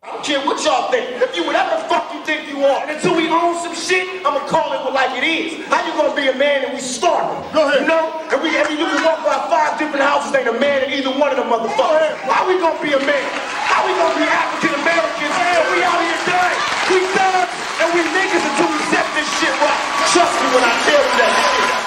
I don't care what y'all think. If you whatever the fuck you think you are. And until we own some shit, I'ma call it like it is. How you gonna be a man and we starving? Go ahead. You know? And you can walk by 5 different houses, ain't a man in either one of them motherfuckers. How we gonna be a man? How we gonna be African Americans and we out here dying? We thugs and we niggas until we set this shit right. Trust me when I tell you that shit.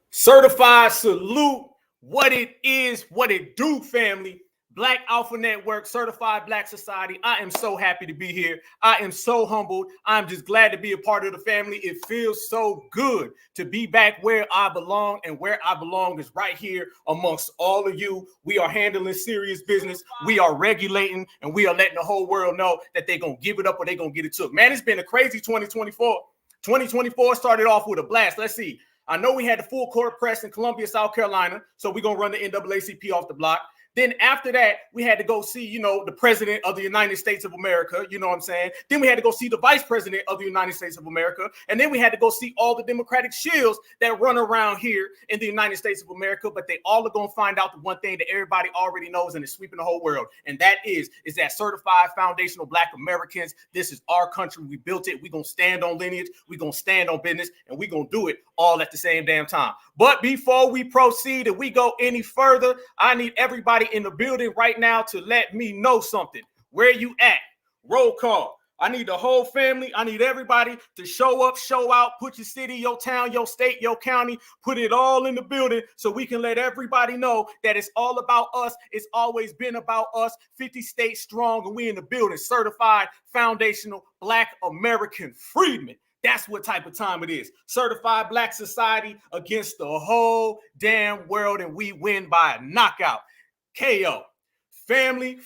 Certified salute, what it is, what it do, family. Black Alpha Network, Certified Black Society. I am so happy to be here. I am so humbled. I'm just glad to be a part of the family. It feels so good to be back where I belong, and where I belong is right here amongst all of you. We are handling serious business. We are regulating, and we are letting the whole world know that they're going to give it up or they're going to get it took. Man, it's been a crazy 2024. 2024 started off with a blast. Let's see. I know we had the full court press in Columbia, South Carolina, so we're going to run the NAACP off the block. Then after that, we had to go see, the president of the United States of America, you know what I'm saying? Then we had to go see the vice president of the United States of America. And then we had to go see all the Democratic shills that run around here in the United States of America. But they all are going to find out the one thing that everybody already knows and is sweeping the whole world. And that is that certified foundational Black Americans. This is our country. We built it. We're going to stand on lineage. We're going to stand on business. And we're going to do it all at the same damn time. But before we proceed and we go any further, I need everybody in the building right now to let me know something. Where you at? Roll call. I need the whole family. I need everybody to show up, show out, put your city, your town, your state, your county, put it all in the building so we can let everybody know that it's all about us. It's always been about us. 50 states strong, and we in the building. Certified foundational Black American freedmen. That's what type of time it is. Certified Black Society against the whole damn world, and we win by a knockout. KO. Family.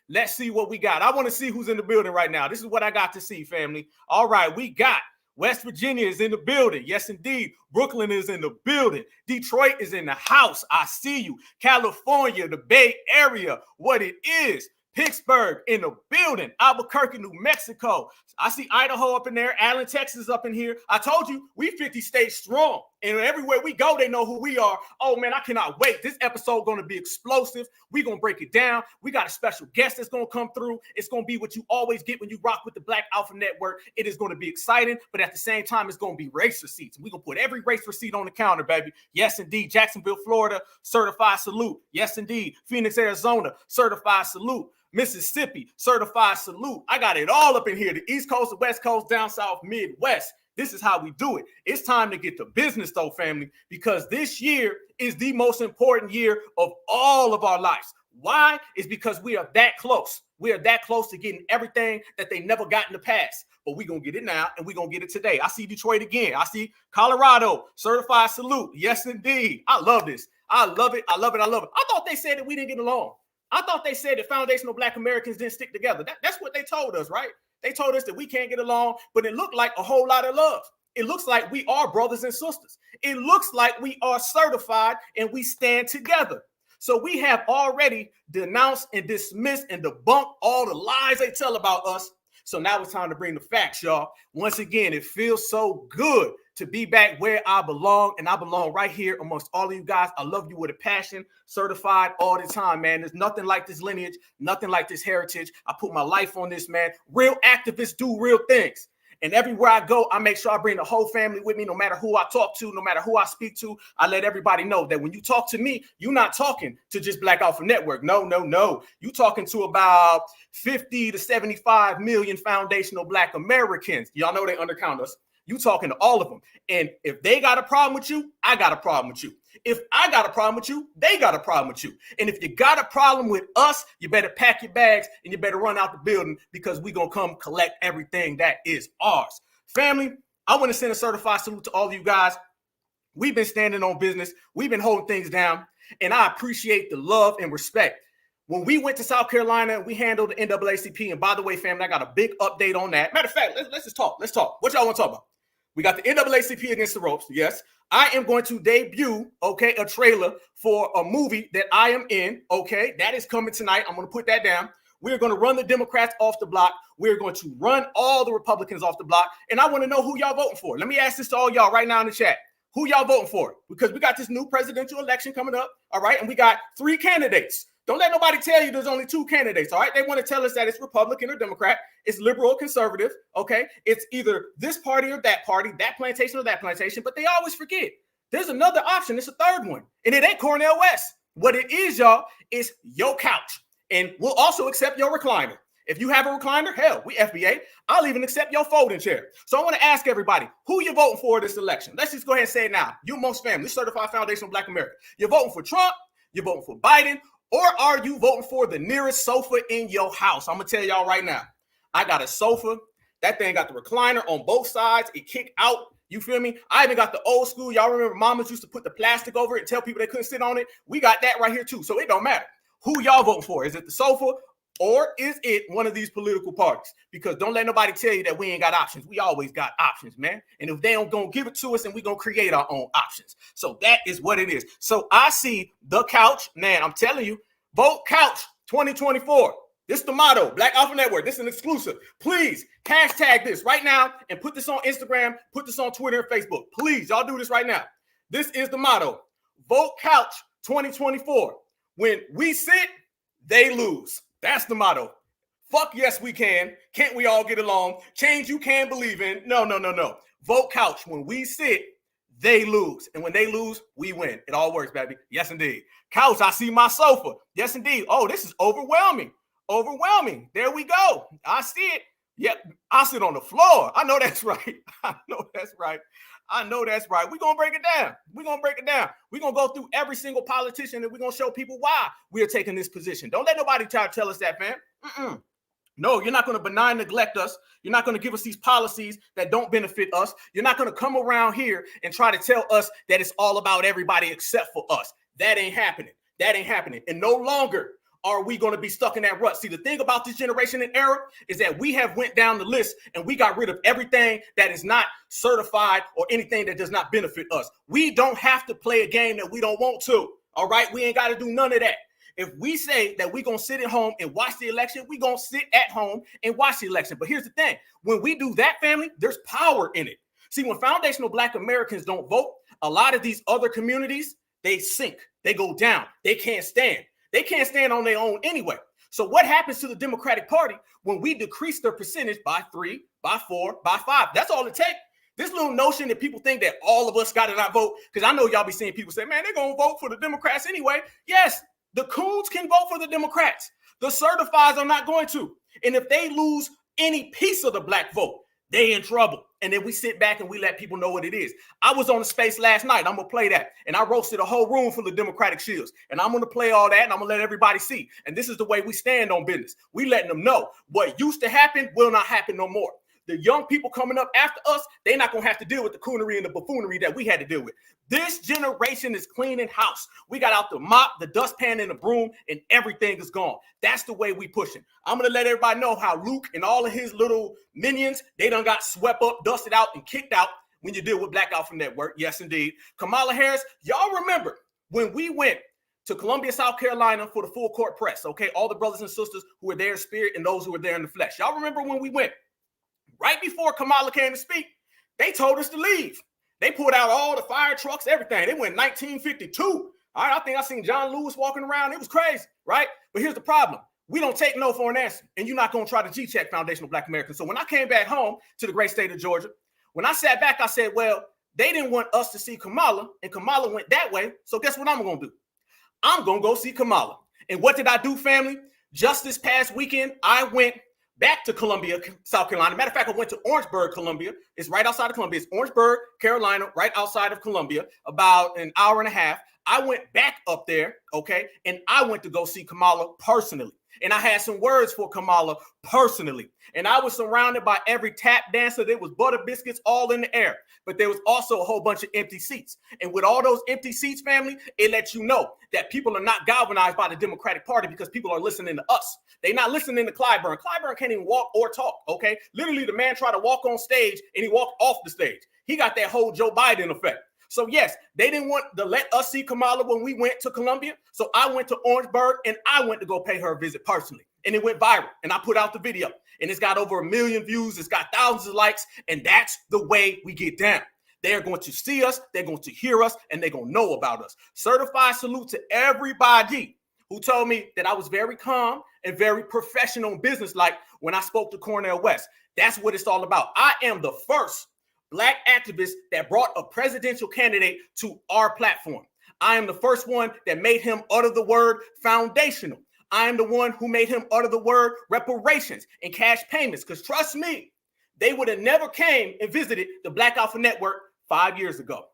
Let's see what we got. I want to see who's in the building right now. This is what I got to see, family. All right, we got West Virginia is in the building. Yes, indeed. Brooklyn is in the building. Detroit is in the house. I see you. California, the Bay Area, what it is. Pittsburgh in the building. Albuquerque, New Mexico. I see Idaho up in there. Allen, Texas up in here. I told you, we 50 states strong. And everywhere we go, they know who we are. Oh, man, I cannot wait. This episode going to be explosive. We're going to break it down. We got a special guest that's going to come through. It's going to be what you always get when you rock with the Black Alpha Network. It is going to be exciting, but at the same time, it's going to be race receipts. We're going to put every race receipt on the counter, baby. Yes, indeed. Jacksonville, Florida, certified salute. Yes, indeed. Phoenix, Arizona, certified salute. Mississippi, certified salute. I got it all up in here. The East Coast, the West Coast, down South, Midwest. This is how we do it. It's time to get to business, though, family, because this year is the most important year of all of our lives. Why? It's because we are that close. We are that close to getting everything that they never got in the past. But we're going to get it now, and we're going to get it today. I see Detroit again. I see Colorado, certified salute. Yes, indeed. I love this. I love it. I love it. I love it. I thought they said that we didn't get along. I thought they said that foundational Black Americans didn't stick together. That's what they told us, right? They told us that we can't get along, but it looked like a whole lot of love. It looks like we are brothers and sisters. It looks like we are certified and we stand together. So we have already denounced and dismissed and debunked all the lies they tell about us. So now it's time to bring the facts, y'all. Once again, it feels so good to be back where I belong, and I belong right here amongst all of you guys. I love you with a passion, certified all the time, man. There's nothing like this lineage, nothing like this heritage. I put my life on this, man. Real activists do real things. And everywhere I go, I make sure I bring the whole family with me, no matter who I talk to, no matter who I speak to. I let everybody know that when you talk to me, you're not talking to just Black Alpha Network. No. You're talking to about 50 to 75 million foundational Black Americans. Y'all know they undercount us. You talking to all of them. And if they got a problem with you, I got a problem with you. If I got a problem with you, they got a problem with you. And if you got a problem with us, you better pack your bags and you better run out the building, because we're going to come collect everything that is ours. Family, I want to send a certified salute to all of you guys. We've been standing on business. We've been holding things down. And I appreciate the love and respect. When we went to South Carolina, we handled the NAACP. And by the way, family, I got a big update on that. Matter of fact, let's just talk. Let's talk. What y'all want to talk about? We got the NAACP against the ropes. Yes. I am going to debut, okay, a trailer for a movie that I am in, okay? That is coming tonight. I'm going to put that down. We're going to run the Democrats off the block. We're going to run all the Republicans off the block. And I want to know who y'all voting for. Let me ask this to all y'all right now in the chat. Who y'all voting for? Because we got this new presidential election coming up, all right? And we got 3 candidates. Don't let nobody tell you there's only 2 candidates, all right? They want to tell us that it's Republican or Democrat. It's liberal or conservative, okay? It's either this party or that party, that plantation or that plantation, but they always forget. There's another option. It's a third one, and it ain't Cornell West. What it is, y'all, is your couch, and we'll also accept your recliner. If you have a recliner, hell, we FBA. I'll even accept your folding chair. So I want to ask everybody, who you voting for this election? Let's just go ahead and say it now. You most family, Certified Foundation of Black America. You're voting for Trump, you're voting for Biden, or are you voting for the nearest sofa in your house? I'm going to tell y'all right now. I got a sofa. That thing got the recliner on both sides. It kicked out. You feel me? I even got the old school. Y'all remember mamas used to put the plastic over it and tell people they couldn't sit on it? We got that right here too. So it don't matter. Who y'all voting for? Is it the sofa or is it one of these political parties? Because don't let nobody tell you that we ain't got options. We always got options, man. And if they don't gonna give it to us, then we gonna create our own options. So that is what it is. So I see the couch, man. I'm telling you, vote couch 2024. This is the motto, Black Alpha Network. This is an exclusive. Please hashtag this right now and put this on Instagram, put this on Twitter and Facebook. Please, y'all do this right now. This is the motto, vote couch 2024. When we sit, they lose. That's the motto. Fuck yes, we can. Can't we all get along? Change you can believe in. No. Vote couch. When we sit, they lose. And when they lose, we win. It all works, baby. Yes, indeed. Couch, I see my sofa. Yes, indeed. Oh, this is overwhelming. Overwhelming. There we go. I see it. Yep. I sit on the floor. I know that's right. I know that's right. We're going to break it down. We're going to go through every single politician and we're going to show people why we are taking this position. Don't let nobody try to tell us that, fam. No, you're not going to benign neglect us. You're not going to give us these policies that don't benefit us. You're not going to come around here and try to tell us that it's all about everybody except for us. That ain't happening. And no longer are we going to be stuck in that rut? See, the thing about this generation and era is that we have went down the list and we got rid of everything that is not certified or anything that does not benefit us. We don't have to play a game that we don't want to. All right. We ain't got to do none of that. If we say that we're going to sit at home and watch the election, we're going to sit at home and watch the election. But here's the thing. When we do that, family, there's power in it. See, when foundational Black Americans don't vote, a lot of these other communities, they sink. They go down. They can't stand. They can't stand on their own anyway. So what happens to the Democratic Party when we decrease their percentage by 3, by 4, by 5? That's all it takes. This little notion that people think that all of us got to not vote, because I know y'all be seeing people say, man, they're going to vote for the Democrats anyway. Yes, the coons can vote for the Democrats. The certifieds are not going to. And if they lose any piece of the Black vote, they in trouble. And then we sit back and we let people know what it is. I was on the space last night. I'm going to play that. And I roasted a whole room full of Democratic shields. And I'm going to play all that and I'm going to let everybody see. And this is the way we stand on business. We letting them know what used to happen will not happen no more. The young people coming up after us, they're not going to have to deal with the coonery and the buffoonery that we had to deal with. This generation is cleaning house. We got out the mop, the dustpan, and the broom, and everything is gone. That's the way we pushing. I'm going to let everybody know how Luke and all of his little minions, they done got swept up, dusted out, and kicked out when you deal with Black Alpha Network. Yes, indeed. Kamala Harris, y'all remember when we went to Columbia, South Carolina for the full court press, okay? All the brothers and sisters who were there in spirit and those who were there in the flesh. Y'all remember when we went? Right before Kamala came to speak, they told us to leave. They pulled out all the fire trucks, everything. They went 1952. All right, I think I seen John Lewis walking around. It was crazy, right? But here's the problem. We don't take no for an answer, and you're not going to try to G-check foundational Black Americans. So when I came back home to the great state of Georgia, when I sat back, I said, well, they didn't want us to see Kamala, and Kamala went that way. So guess what I'm going to do? I'm going to go see Kamala. And what did I do, family? Just this past weekend, I went back to Columbia, South Carolina. Matter of fact, I went to Orangeburg, Columbia. It's right outside of Columbia. It's Orangeburg, Carolina, right outside of Columbia, about an hour and a half. I went back up there, okay, and I went to go see Kamala personally. And I had some words for Kamala personally. And I was surrounded by every tap dancer. There was butter biscuits all in the air. But there was also a whole bunch of empty seats. And with all those empty seats, family, it lets you know that people are not galvanized by the Democratic Party because people are listening to us. They're not listening to Clyburn. Clyburn can't even walk or talk, okay? Literally, the man tried to walk on stage and he walked off the stage. He got that whole Joe Biden effect. So yes, they didn't want to let us see Kamala when we went to Columbia. So I went to Orangeburg and I went to go pay her a visit personally. And it went viral. And I put out the video. And it's got over 1 million views. It's got thousands of likes. And that's the way we get down. They're going to see us. They're going to hear us. And they're going to know about us. Certified salute to everybody who told me that I was very calm and very professional and businesslike when I spoke to Cornell West. That's what it's all about. I am the first Black activist that brought a presidential candidate to our platform. I am the first one that made him utter the word foundational. I am the one who made him utter the word reparations and cash payments. Because trust me, they would have never came and visited the Black Alpha Network 5 years ago.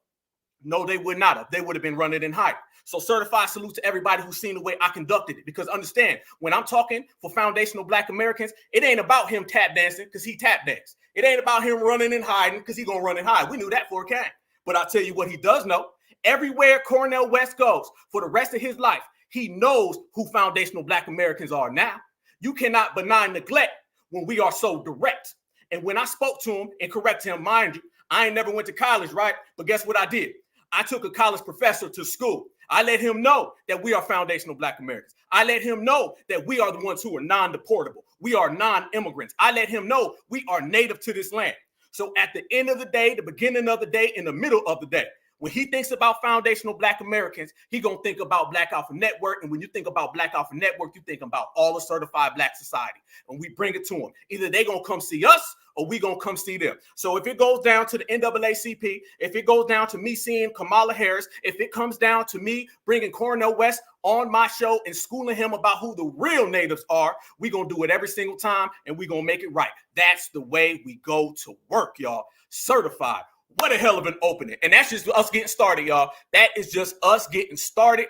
No, they would not have. They would have been running and hiding. So certified salute to everybody who's seen the way I conducted it. Because understand, when I'm talking for foundational Black Americans, it ain't about him tap dancing because he tap danced. It ain't about him running and hiding because he going to run and hide. We knew that before it came. But I'll tell you what he does know. Everywhere Cornell West goes for the rest of his life, he knows who foundational Black Americans are now. You cannot benign neglect when we are so direct. And when I spoke to him and corrected him, mind you, I ain't never went to college, right? But guess what I did? I took a college professor to school. I let him know that we are foundational Black Americans. I let him know that we are the ones who are non-deportable. We are non-immigrants. I let him know we are native to this land. So at the end of the day, the beginning of the day, in the middle of the day, when he thinks about foundational Black Americans, he gonna think about Black Alpha Network. And when you think about Black Alpha Network, you think about all the certified Black society. And we bring it to them. Either they gonna come see us or we gonna come see them. So if it goes down to the NAACP, if it goes down to me seeing Kamala Harris, if it comes down to me bringing Cornell West on my show and schooling him about who the real natives are, we gonna do it every single time and we gonna make it right. That's the way we go to work, y'all. Certified. What a hell of an opening. And that's just us getting started, y'all. That is just us getting started.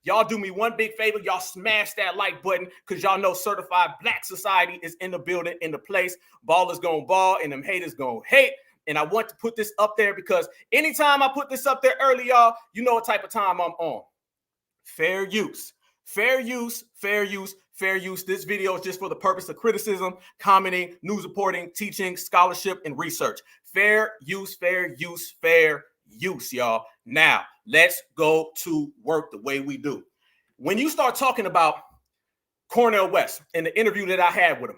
Y'all do me one big favor. Y'all smash that like button because y'all know certified Black society is in the building, in the place. Ballers gonna ball and them haters gonna hate. And I want to put this up there because anytime I put this up there early, y'all, you know what type of time I'm on. Fair use. Fair use, fair use, fair use. This video is just for the purpose of criticism, commenting, news reporting, teaching, scholarship, and research. Fair use, fair use, fair use, y'all. Now, let's go to work the way we do. When you start talking about Cornell West and the interview that I had with him,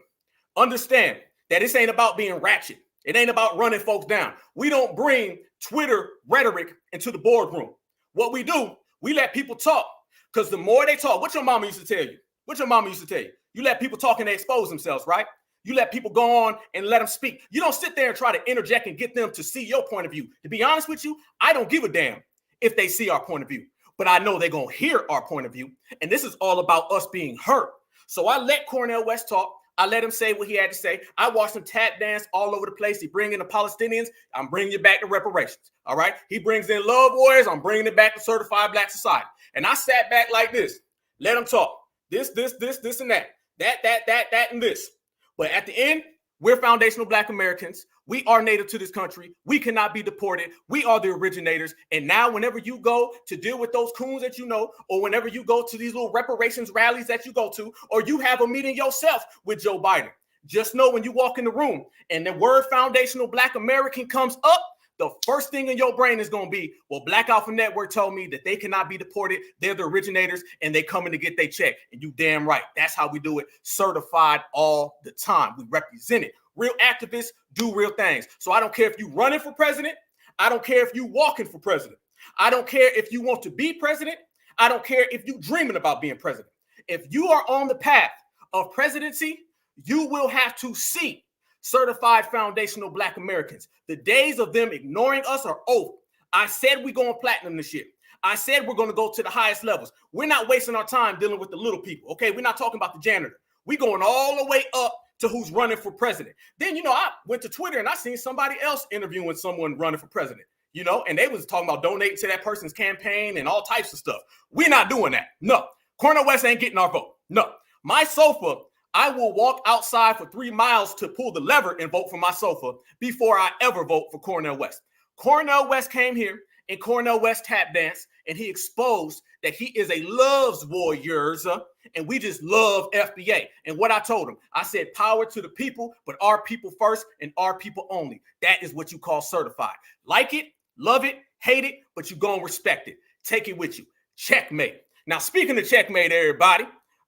understand that this ain't about being ratchet. It ain't about running folks down. We don't bring Twitter rhetoric into the boardroom. What we do, we let people talk. Because the more they talk, what your mama used to tell you? What your mama used to tell you? You let people talk and they expose themselves, right? You let people go on and let them speak. You don't sit there and try to interject and get them to see your point of view. To be honest with you, I don't give a damn if they see our point of view. But I know they're going to hear our point of view. And this is all about us being heard. So I let Cornell West talk. I let him say what he had to say. I watched him tap dance all over the place. He bring in the Palestinians. I'm bringing you back to reparations. All right. He brings in love warriors. I'm bringing it back to certified Black society. And I sat back like this. Let him talk. This, and that. That, and this. But at the end, we're foundational Black Americans. We are native to this country. We cannot be deported. We are the originators. And now whenever you go to deal with those coons that you know, or whenever you go to these little reparations rallies that you go to, or you have a meeting yourself with Joe Biden, just know when you walk in the room and the word foundational Black American comes up, the first thing in your brain is going to be, well, Black Alpha Network told me that they cannot be deported. They're the originators and they coming to get their check. And you damn right. That's how we do it. Certified all the time. We represent it. Real activists do real things. So I don't care if you running for president. I don't care if you walking for president. I don't care if you want to be president. I don't care if you dreaming about being president. If you are on the path of presidency, you will have to see certified foundational Black Americans. The days of them ignoring us are over. I said we're going platinum this year. I said we're going to go to the highest levels. We're not wasting our time dealing with the little people, okay? We're not talking about the janitor. We're going all the way up to who's running for president. Then, I went to Twitter and I seen somebody else interviewing someone running for president, and they was talking about donating to that person's campaign and all types of stuff. We're not doing that. No, Cornell West ain't getting our vote. No, my sofa, I will walk outside for 3 miles to pull the lever and vote for my sofa before I ever vote for Cornell West. Cornell West came here and Cornell West tap danced, and he exposed that he is a loves warriors, and we just love FBA. And what I told him, I said, power to the people, but our people first and our people only. That is what you call certified. Like it, love it, hate it, but you gonna respect it. Take it with you. Checkmate. Now, speaking of checkmate, everybody,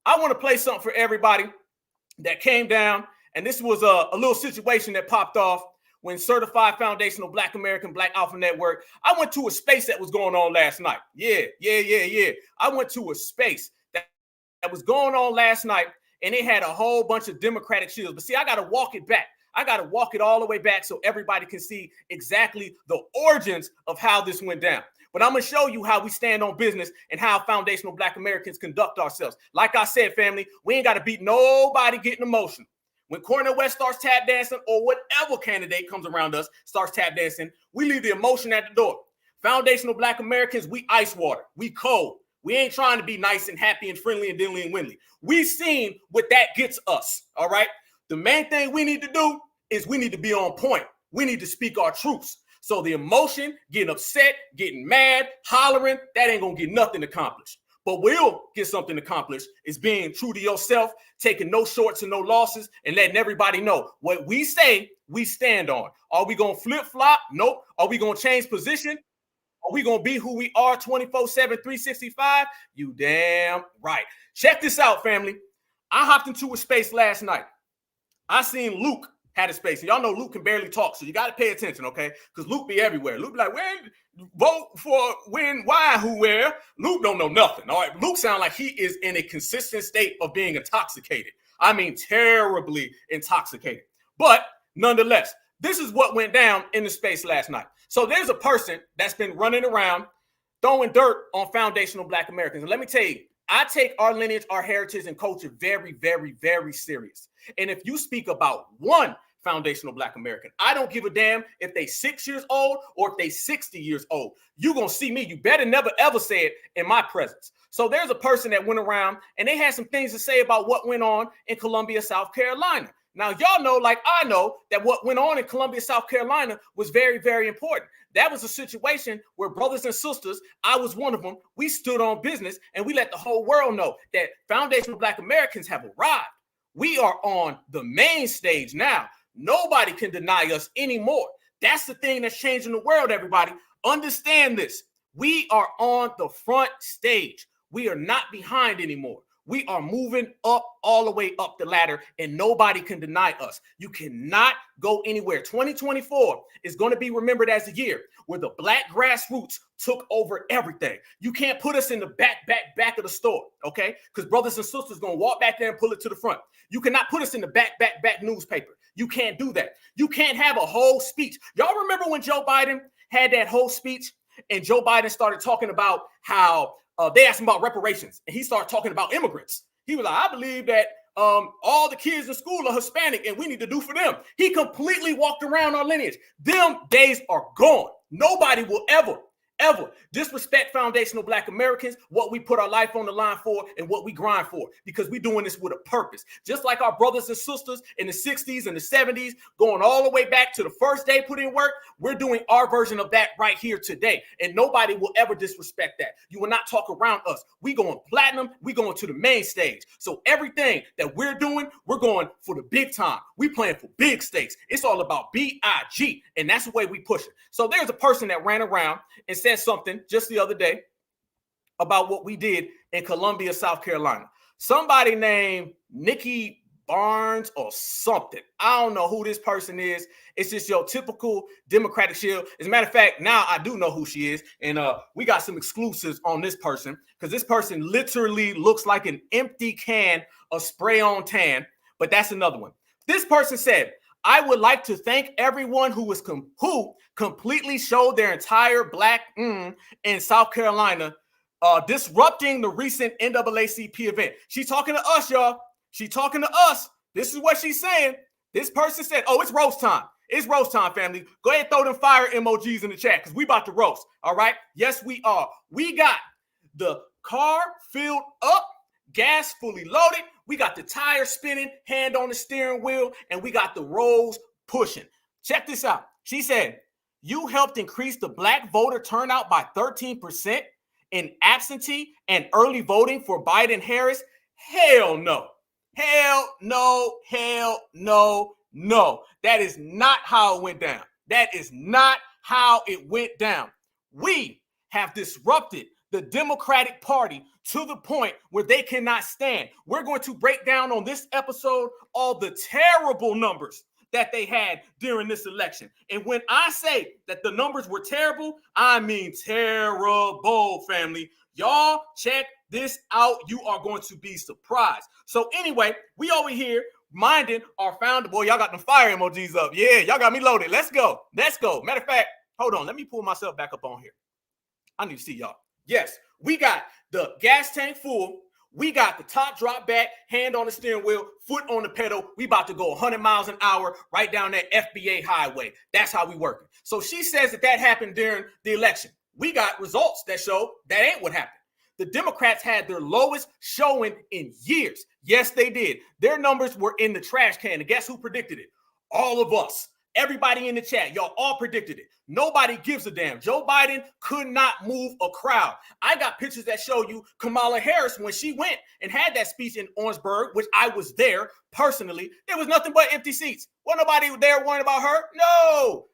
I want to play something for everybody that came down, and this was a little situation that popped off when Certified Foundational Black American Black Alpha Network. I went to a space that was going on last night. Yeah. I went to a space that was going on last night, and it had a whole bunch of Democratic shields. But see, I got to walk it back. I got to walk it all the way back so everybody can see exactly the origins of how this went down. But I'm going to show you how we stand on business and how foundational Black Americans conduct ourselves. Like I said, family, we ain't got to beat nobody getting emotional. When Cornell West starts tap dancing, or whatever candidate comes around us starts tap dancing, we leave the emotion at the door. Foundational Black Americans, we ice water. We cold. We ain't trying to be nice and happy and friendly and diddly and windly. We seen what that gets us, all right? The main thing we need to do is we need to be on point. We need to speak our truths. So the emotion, getting upset, getting mad, hollering, that ain't going to get nothing accomplished. But will get something accomplished is being true to yourself, taking no shorts and no losses, and letting everybody know what we say, we stand on. Are we going to flip-flop? Nope. Are we going to change position? Are we going to be who we are 24/7, 365? You damn right. Check this out, family. I hopped into a space last night. I seen Luke had a space. And y'all know Luke can barely talk, so you got to pay attention, okay? Because Luke be everywhere. Luke be like, when, vote for, when, why, who, where. Luke don't know nothing, all right? Luke sound like he is in a consistent state of being intoxicated. I mean, terribly intoxicated. But nonetheless, this is what went down in the space last night. So there's a person that's been running around throwing dirt on foundational Black Americans. And let me tell you, I take our lineage, our heritage, and culture very, very, very serious. And if you speak about one foundational Black American, I don't give a damn if they 6 years old or if they 60 years old. You're going to see me. You better never, ever say it in my presence. So there's a person that went around and they had some things to say about what went on in Columbia, South Carolina. Now, y'all know, like I know, that what went on in Columbia, South Carolina was very, very important. That was a situation where brothers and sisters, I was one of them, we stood on business and we let the whole world know that foundational Black Americans have arrived. We are on the main stage now. Nobody can deny us anymore. That's the thing that's changing the world, everybody. Understand this. We are on the front stage. We are not behind anymore. We are moving up, all the way up the ladder, and nobody can deny us. You cannot go anywhere. 2024 is going to be remembered as a year where the Black grassroots took over everything. You can't put us in the back of the store, okay? Because brothers and sisters going to walk back there and pull it to the front. You cannot put us in the back newspaper. You can't do that. You can't have a whole speech. Y'all remember when Joe Biden had that whole speech and Joe Biden started talking about how they asked him about reparations, and he started talking about immigrants. He was like, I believe that all the kids in school are Hispanic, and we need to do for them. He completely walked around our lineage. Them days are gone. Nobody will ever disrespect foundational Black Americans, what we put our life on the line for and what we grind for, because we're doing this with a purpose. Just like our brothers and sisters in the 60s and the 70s, going all the way back to the first day put in work, we're doing our version of that right here today. And nobody will ever disrespect that. You will not talk around us. We going platinum. We going to the main stage. So everything that we're doing, we're going for the big time. We playing for big stakes. It's all about BIG. And that's the way we push it. So there's a person that ran around and said something just the other day about what we did in Columbia, South Carolina. Somebody named Nikki Barnes or something. I don't know who this person is. It's just your typical Democratic shield. As a matter of fact, now I do know who she is. And we got some exclusives on this person because this person literally looks like an empty can of spray on tan. But that's another one. This person said, I would like to thank everyone who completely showed their entire Black in South Carolina, disrupting the recent NAACP event. She's talking to us, y'all. She's talking to us. This is what she's saying. This person said, oh, it's roast time. It's roast time, family. Go ahead and throw them fire emojis in the chat because we about to roast, all right? Yes, we are. We got the car filled up. gas fully loaded. We got the tire spinning, hand on the steering wheel, and we got the rolls pushing. Check this out. She said, you helped increase the black voter turnout by 13% in absentee and early voting for Biden Harris. Hell no. Hell no. Hell no. No. That is not how it went down. That is not how it went down. We have disrupted the Democratic Party to the point where they cannot stand. We're going to break down on this episode all the terrible numbers that they had during this election. And when I say that the numbers were terrible, I mean terrible, family. Y'all check this out. You are going to be surprised. So anyway, we over here minding our founder. Boy, y'all got the fire emojis up. Yeah, y'all got me loaded. Let's go. Let's go. Matter of fact, hold on. Let me pull myself back up on here. I need to see y'all. Yes, we got the gas tank full. We got the top drop back, hand on the steering wheel, foot on the pedal. We about to go 100 miles an hour right down that FBA highway. That's how we working. So she says that happened during the election. We got results that show that ain't what happened. The Democrats had their lowest showing in years. Yes, they did. Their numbers were in the trash can. And guess who predicted it? All of us. Everybody in the chat, y'all all predicted it. Nobody gives a damn. Joe Biden could not move a crowd. I got pictures that show you Kamala Harris when she went and had that speech in Orangeburg, which I was there personally. There was nothing but empty seats. Wasn't nobody there worrying about her? No.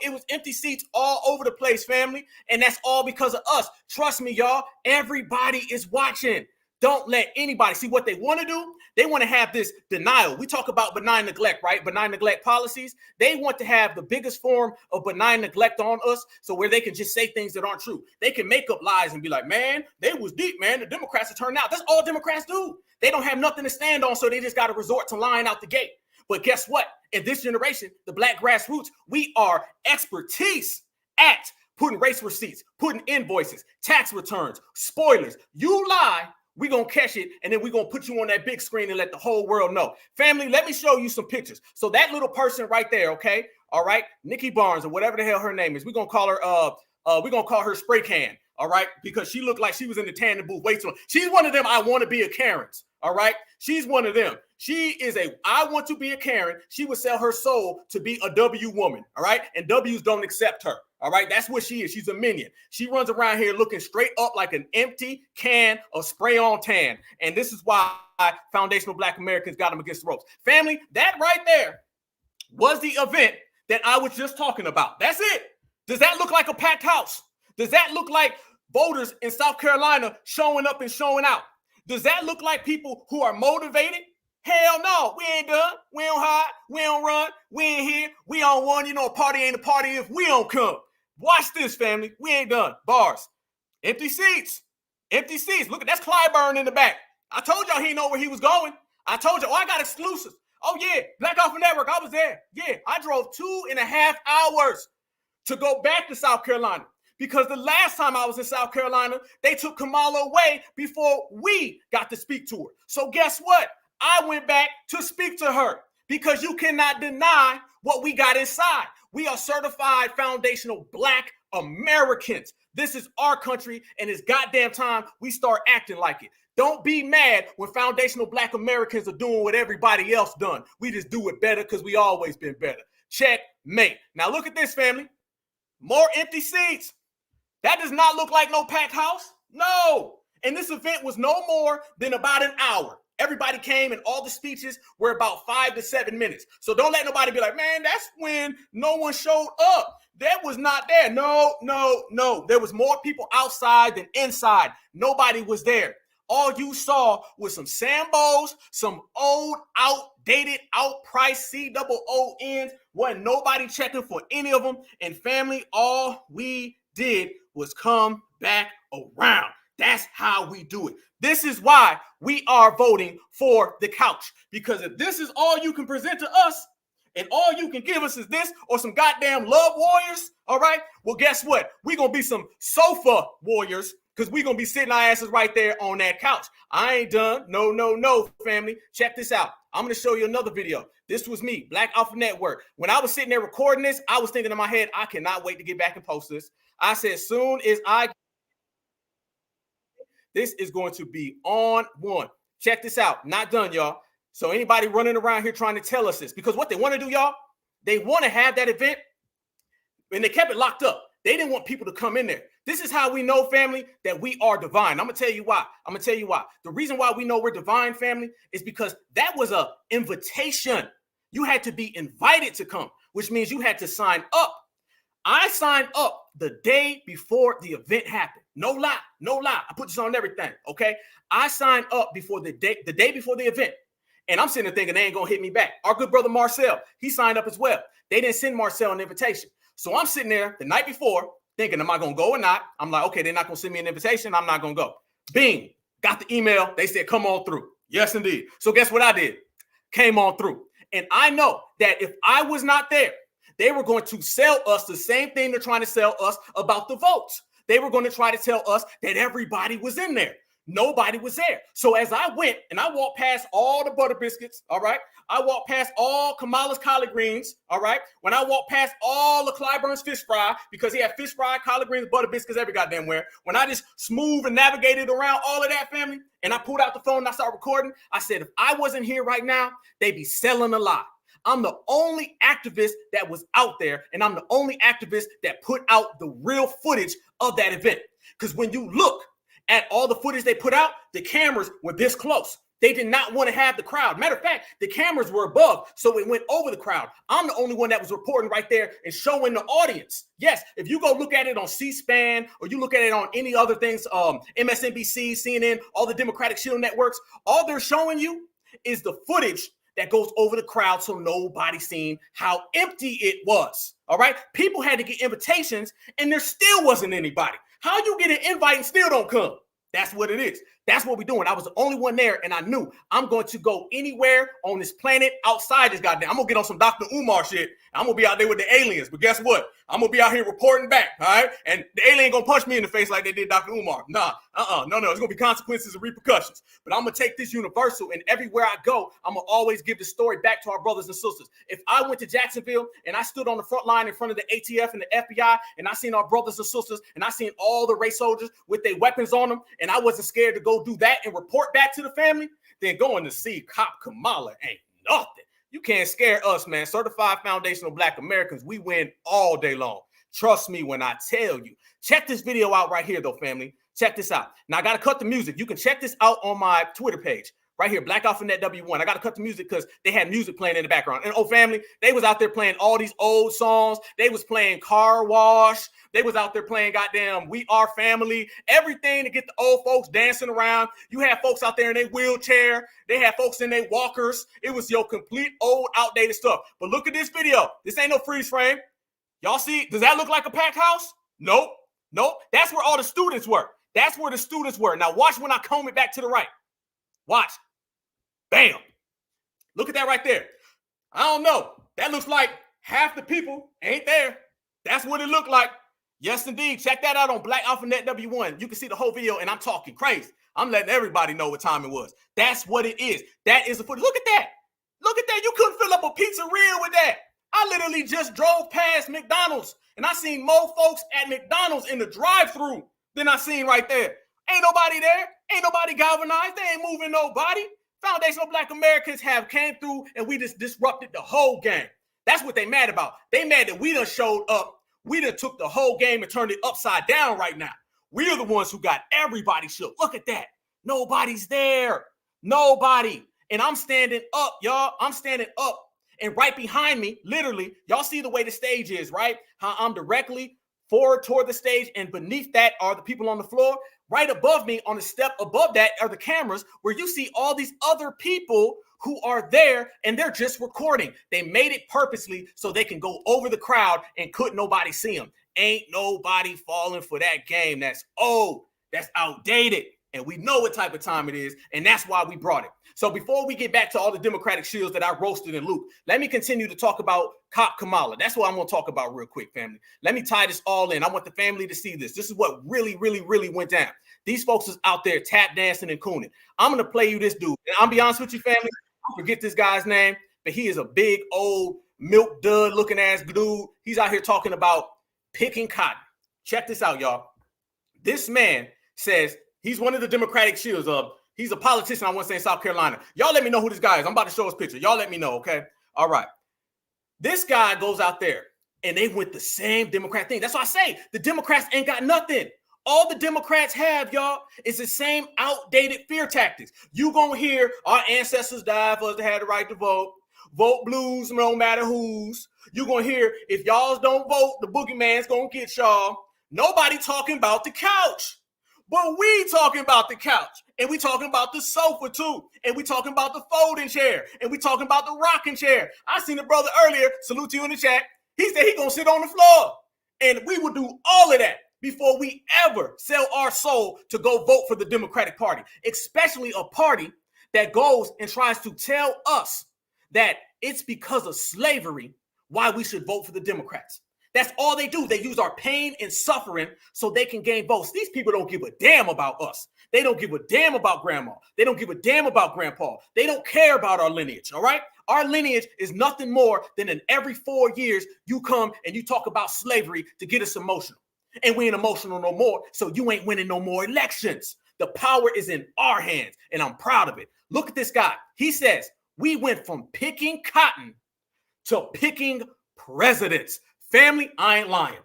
It was empty seats all over the place, family. And that's all because of us. Trust me, y'all. Everybody is watching. Don't let anybody see what they want to do. They want to have this denial. We talk about benign neglect, right? Benign neglect policies. They want to have the biggest form of benign neglect on us, so where they can just say things that aren't true. They can make up lies and be like, man, they was deep, man. The Democrats have turned out. That's all Democrats do. They don't have nothing to stand on, so they just got to resort to lying out the gate. But guess what? In this generation, the Black grassroots, we are expertise at putting race receipts, putting invoices, tax returns, spoilers. You lie, we're going to catch it, and then we're going to put you on that big screen and let the whole world know. Family, let me show you some pictures. So that little person right there, okay? All right? Nikki Barnes or whatever the hell her name is. We're going to call her Spray Can, all right? Because she looked like she was in the tandem booth way too long. She's one of them I want to be a Karen's, all right? She's one of them. She is I want to be a Karen. She would sell her soul to be a W woman, all right? And W's don't accept her. All right, that's what she is. She's a minion. She runs around here looking straight up like an empty can of spray-on tan. And this is why foundational Black Americans got them against the ropes. Family, that right there was the event that I was just talking about. That's it. Does that look like a packed house? Does that look like voters in South Carolina showing up and showing out? Does that look like people who are motivated? Hell no, we ain't done. We don't hide. We don't run. We ain't here. We on one. You know, a party ain't a party if we don't come. Watch this, family. We ain't done. Bars. Empty seats. Empty seats. Look, that's Clyburn in the back. I told y'all he know where he was going. I told you. Oh, I got exclusives. Oh, yeah. Black Alpha Network. I was there. Yeah. I drove 2.5 hours to go back to South Carolina because the last time I was in South Carolina, they took Kamala away before we got to speak to her. So guess what? I went back to speak to her because you cannot deny what we got inside. We are certified foundational Black Americans. This is our country, and it's goddamn time we start acting like it. Don't be mad when foundational Black Americans are doing what everybody else done. We just do it better because we always been better. Checkmate. Now look at this, family. More empty seats. That does not look like no packed house. No. And this event was no more than about an hour. Everybody came and all the speeches were about 5 to 7 minutes. So don't let nobody be like, man, that's when no one showed up. That was not there. No. There was more people outside than inside. Nobody was there. All you saw was some Sambos, some old, outdated, outpriced COONs. Wasn't nobody checking for any of them. And family, all we did was come back around. That's how we do it. This is why we are voting for the couch. Because if this is all you can present to us and all you can give us is this or some goddamn love warriors, all right? Well, guess what? We're going to be some sofa warriors because we're going to be sitting our asses right there on that couch. I ain't done. No, family. Check this out. I'm going to show you another video. This was me, Black Alpha Network. When I was sitting there recording this, I was thinking in my head, I cannot wait to get back and post this. I said, soon as I This is going to be on one. Check this out. Not done, y'all. So anybody running around here trying to tell us this, because what they want to do, y'all, they want to have that event, and they kept it locked up. They didn't want people to come in there. This is how we know, family, that we are divine. I'm going to tell you why. The reason why we know we're divine, family, is because that was an invitation. You had to be invited to come, which means you had to sign up. I signed up the day before the event happened. No lie. I put this on everything, okay? I signed up before the day before the event. And I'm sitting there thinking they ain't going to hit me back. Our good brother Marcel, he signed up as well. They didn't send Marcel an invitation. So I'm sitting there the night before thinking, am I going to go or not? I'm like, okay, they're not going to send me an invitation. I'm not going to go. Bing, got the email. They said, come on through. Yes, indeed. So guess what I did? Came on through. And I know that if I was not there, they were going to sell us the same thing they're trying to sell us about the votes. They were going to try to tell us that everybody was in there. Nobody was there. So as I went and I walked past all the butter biscuits, all right? I walked past all Kamala's collard greens, all right? When I walked past all the Clyburn's fish fry, because he had fish fry, collard greens, butter biscuits, every goddamn where. When I just smooth and navigated around all of that, family, and I pulled out the phone and I started recording, I said, if I wasn't here right now, they'd be selling a lie. I'm the only activist that was out there, and I'm the only activist that put out the real footage of that event. Because when you look at all the footage they put out, the cameras were this close. They did not want to have the crowd. Matter of fact, the cameras were above, so it went over the crowd. I'm the only one that was reporting right there and showing the audience. Yes, if you go look at it on C-SPAN or you look at it on any other things, MSNBC, CNN, all the Democratic Shield networks, all they're showing you is the footage that goes over the crowd so nobody seen how empty it was. All right? People had to get invitations and there still wasn't anybody. How you get an invite and still don't come? That's what it is. That's what we're doing. I was the only one there, and I knew I'm going to go anywhere on this planet outside this goddamn. I'm going to get on some Dr. Umar shit. I'm going to be out there with the aliens. But guess what? I'm going to be out here reporting back, all right? And the alien going to punch me in the face like they did Dr. Umar. No. It's going to be consequences and repercussions. But I'm going to take this universal, and everywhere I go, I'm going to always give the story back to our brothers and sisters. If I went to Jacksonville and I stood on the front line in front of the ATF and the FBI, and I seen our brothers and sisters, and I seen all the race soldiers with their weapons on them, and I wasn't scared to go do that and report back to the family, then going to see Cop Kamala ain't nothing. You can't scare us, man. Certified Foundational Black Americans, we win all day long. Trust me when I tell you. Check this video out right here, though, family. Check this out. Now, I got to cut the music. You can check this out on my Twitter page. Right here, Black Alphanet W1. I got to cut the music because they had music playing in the background. And family, they was out there playing all these old songs. They was playing Car Wash. They was out there playing goddamn We Are Family. Everything to get the old folks dancing around. You had folks out there in their wheelchair. They had folks in their walkers. It was your complete old outdated stuff. But look at this video. This ain't no freeze frame. Y'all see, does that look like a packed house? Nope. That's where all the students were. That's where the students were. Now watch when I comb it back to the right. Watch. Bam. Look at that right there. I don't know. That looks like half the people ain't there. That's what it looked like. Yes, indeed. Check that out on Black Alphanet W1. You can see the whole video, and I'm talking crazy. I'm letting everybody know what time it was. That's what it is. That is the footage. Look at that. Look at that. You couldn't fill up a pizzeria with that. I literally just drove past McDonald's, and I seen more folks at McDonald's in the drive-thru than I seen right there. Ain't nobody there. Ain't nobody galvanized. They ain't moving nobody. Foundational Black Americans have came through and we just disrupted the whole game. That's what they mad about. They mad that we done showed up. We done took the whole game and turned it upside down right now. We are the ones who got everybody shook. Look at that. Nobody's there. Nobody. And I'm standing up, y'all. I'm standing up. And right behind me, literally, y'all see the way the stage is, right? How I'm directly forward toward the stage, and beneath that are the people on the floor. Right above me, on the step above that, are the cameras where you see all these other people who are there, and they're just recording. They made it purposely so they can go over the crowd and couldn't nobody see them. Ain't nobody falling for that game. That's old. That's outdated. And we know what type of time it is, and that's why we brought it. So before we get back to all the Democratic shields that I roasted and looped, let me continue to talk about Cop Kamala. That's what I'm going to talk about real quick, family. Let me tie this all in. I want the family to see this. This is what really went down. These folks is out there tap dancing and cooning. I'm going to play you this dude. And I'll be honest with you, family. I forget this guy's name, but he is a big, old, milk dud looking ass dude. He's out here talking about picking cotton. Check this out, y'all. This man says He's one of the Democratic shields. He's a politician, I want to say, in South Carolina. Y'all let me know who this guy is. I'm about to show his picture. Y'all let me know, okay? All right. This guy goes out there, and they went the same Democrat thing. That's why I say the Democrats ain't got nothing. All the Democrats have, y'all, is the same outdated fear tactics. You gonna hear our ancestors died for us to have the right to vote. Vote blues, no matter whose. You gonna hear if y'all don't vote, the boogeyman's gonna get y'all. Nobody talking about the couch. But we talking about the couch, and we talking about the sofa too, and we talking about the folding chair, and we talking about the rocking chair. I seen a brother earlier, salute to you in the chat. He said he gonna sit on the floor, and we will do all of that before we ever sell our soul to go vote for the Democratic Party, especially a party that goes and tries to tell us that it's because of slavery why we should vote for the Democrats. That's all they do. They use our pain and suffering so they can gain votes. These people don't give a damn about us. They don't give a damn about grandma. They don't give a damn about grandpa. They don't care about our lineage, all right? Our lineage is nothing more than in every 4 years you come and you talk about slavery to get us emotional. And we ain't emotional no more, so you ain't winning no more elections. The power is in our hands, and I'm proud of it. Look at this guy. He says, we went from picking cotton to picking presidents. Family, I ain't lying.